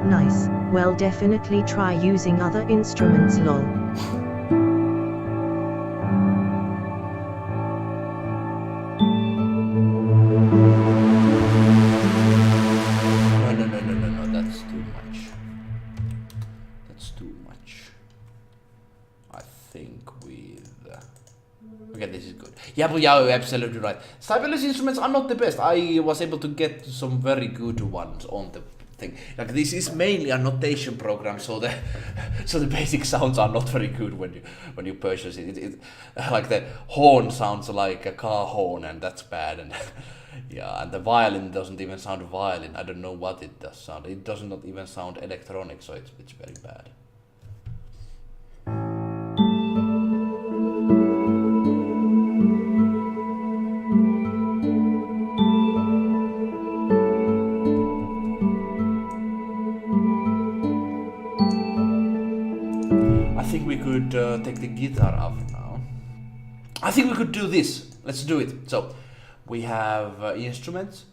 Nice. Well, definitely try using other instruments, lol. Yeah, but yeah, you're absolutely right. Sibelius instruments are not the best. I was able to get some very good ones on the thing. Like this is mainly a notation program, so the basic sounds are not very good when you purchase it. Like the horn sounds like a car horn, and that's bad. And yeah, and the violin doesn't even sound violin. I don't know what it does sound. It does not even sound electronic, so it's very bad. I think we could take the guitar off now. I think we could do this. Let's do it. So we have instruments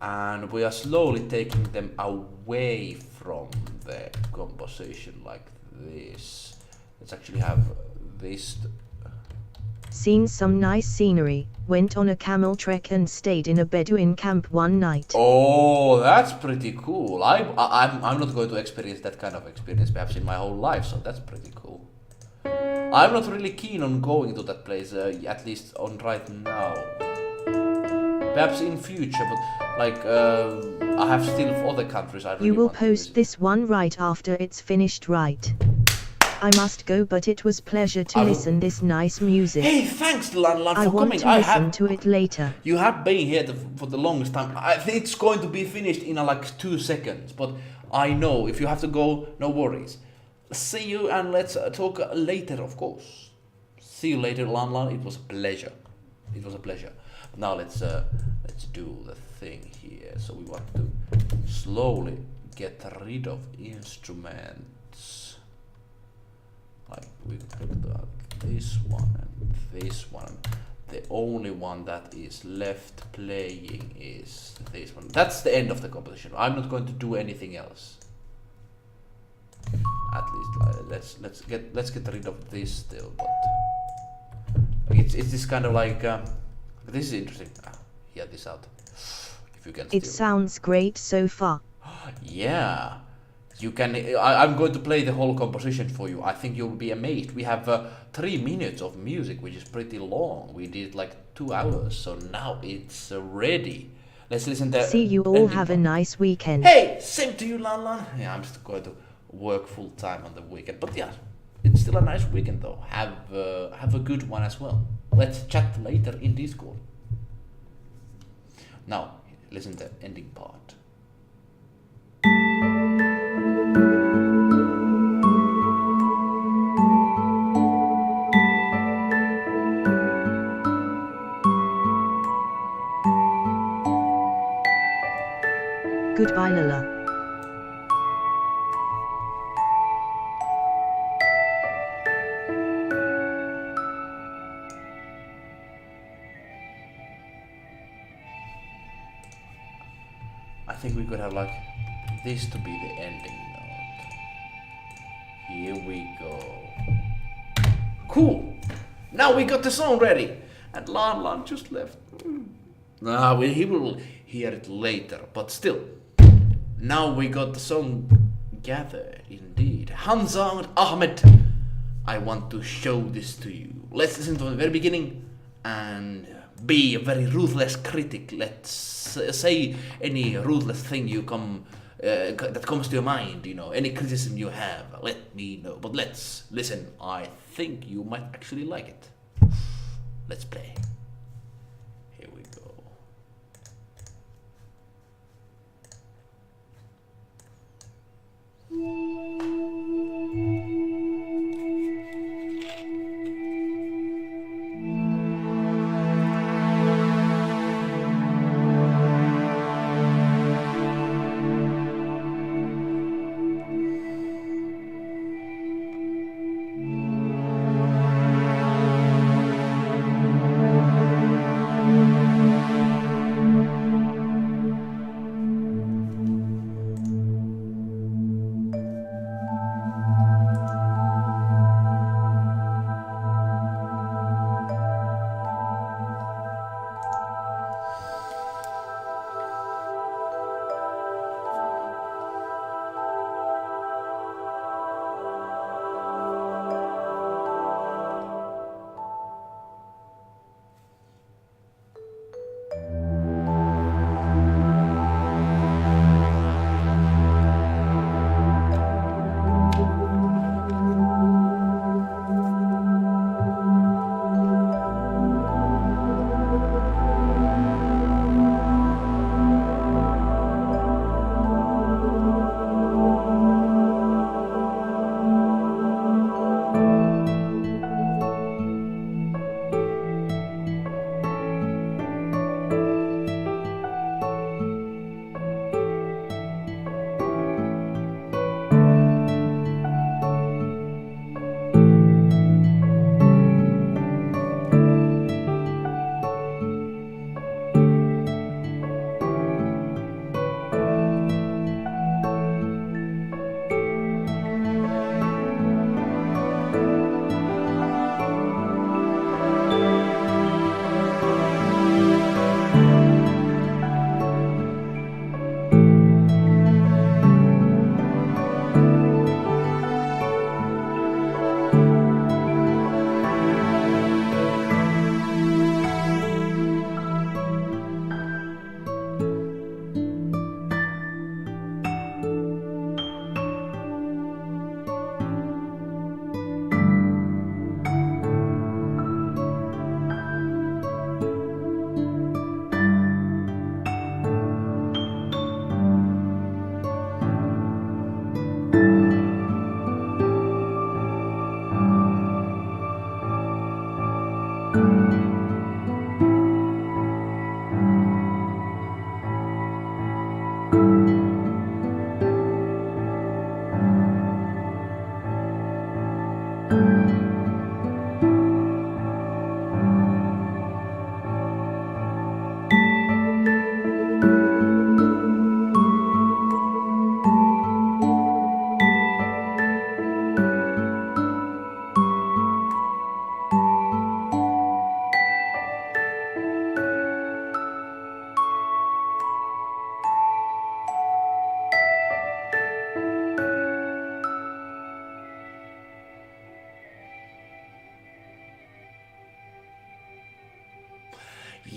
and we are slowly taking them away from the composition like this. Let's actually have this. Seen some nice scenery, went on a camel trek and stayed in a Bedouin camp one night. Oh, that's pretty cool. I'm not going to experience that kind of experience perhaps in my whole life, so that's pretty cool. I'm not really keen on going to that place, at least on right now. Perhaps in future, but like I have still other countries I really You will want to post visit. this one right after it's finished, right? I must go, but it was pleasure to listen this nice music. Hey, thanks Lan for I want coming. to listen to it later. You have been here for the longest time. I think it's going to be finished in like 2 seconds, but I know if you have to go, no worries. See you and let's talk later, of course. See you later, Lan. It was a pleasure. It was a pleasure. Now let's do the thing here. So we want to slowly get rid of instruments. Like we looked at this one and this one. The only one that is left playing is this one. That's the end of the composition. I'm not going to do anything else. At least let's get rid of this still. But it's this kind of like this is interesting. Hear this out. If you can. It sounds great so far. Yeah. You can. I'm going to play the whole composition for you. I think you'll be amazed. We have 3 minutes of music, which is pretty long. We did like 2 hours, so now it's ready. Let's listen to. See you all ending have a part. nice weekend. Hey, same to you, Lan Lan. Yeah, I'm still going to work full time on the weekend, but yeah, it's still a nice weekend though. Have a good one as well. Let's chat later in Discord. Now, listen to the ending part. Goodbye, Lala. I think we could have like this to be the ending note. Here we go. Cool. Now we got the song ready, and Lan Lan just left. He will hear it later, but still. Now we got the song gathered, indeed. Hamza and Ahmed, I want to show this to you. Let's listen from the very beginning and be a very ruthless critic. Let's say any ruthless thing that comes to your mind, any criticism you have, let me know. But let's listen. I think you might actually like it. Let's play. Here we go.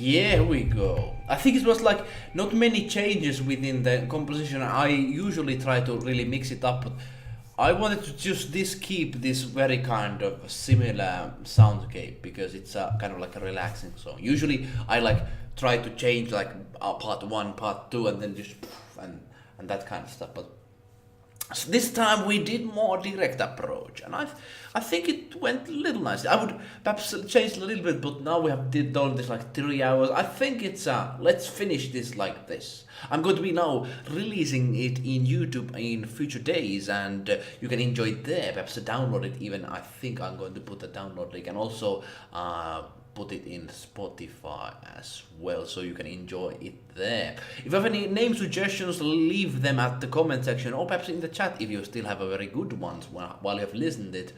Here we go. I think it was like not many changes within the composition. I usually try to really mix it up, but I wanted to just keep this very kind of similar soundscape because it's a kind of like a relaxing song. Usually I like try to change like part one, part two, and then just and that kind of stuff. But this time we did more direct approach, and I think it went a little nice. I would perhaps change a little bit, but now we have done this like 3 hours. I think it's let's finish this like this. I'm going to be now releasing it in YouTube in future days, and you can enjoy it there. Perhaps download it even. I think I'm going to put the download link and also put it in Spotify as well, so you can enjoy it there. If you have any name suggestions, leave them at the comment section, or perhaps in the chat if you still have a very good ones while you have listened it.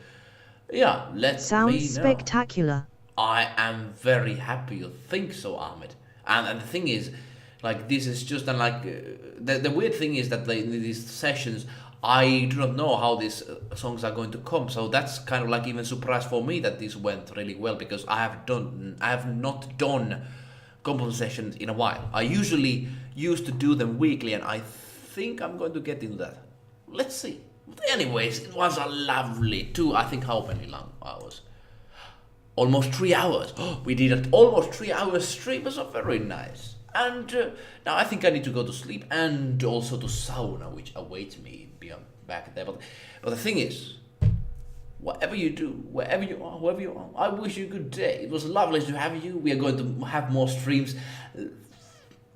Yeah, let me know. Sounds spectacular. I am very happy you think so, Ahmed. And the thing is, like, this is just the weird thing is that in these sessions I do not know how these songs are going to come, so that's kind of like even surprise for me that this went really well, because I have not done composition sessions in a while. I usually used to do them weekly, and I think I'm going to get into that. Let's see. But anyways, it was a lovely I think how many long hours? Almost 3 hours. We did an almost 3 hours stream. It was very nice. And now I think I need to go to sleep and also to sauna, which awaits me beyond back there. But the thing is, whatever you do, wherever you are, whoever you are, I wish you a good day. It was lovely to have you. We are going to have more streams.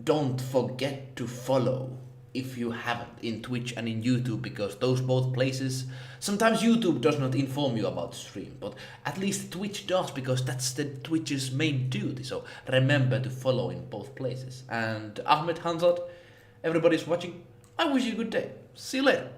Don't forget to follow, if you haven't, in Twitch and in YouTube, because those both places, sometimes YouTube does not inform you about stream, but at least Twitch does, because that's the Twitch's main duty. So remember to follow in both places. And Ahmed Hansard, everybody's watching, I wish you a good day. See you later.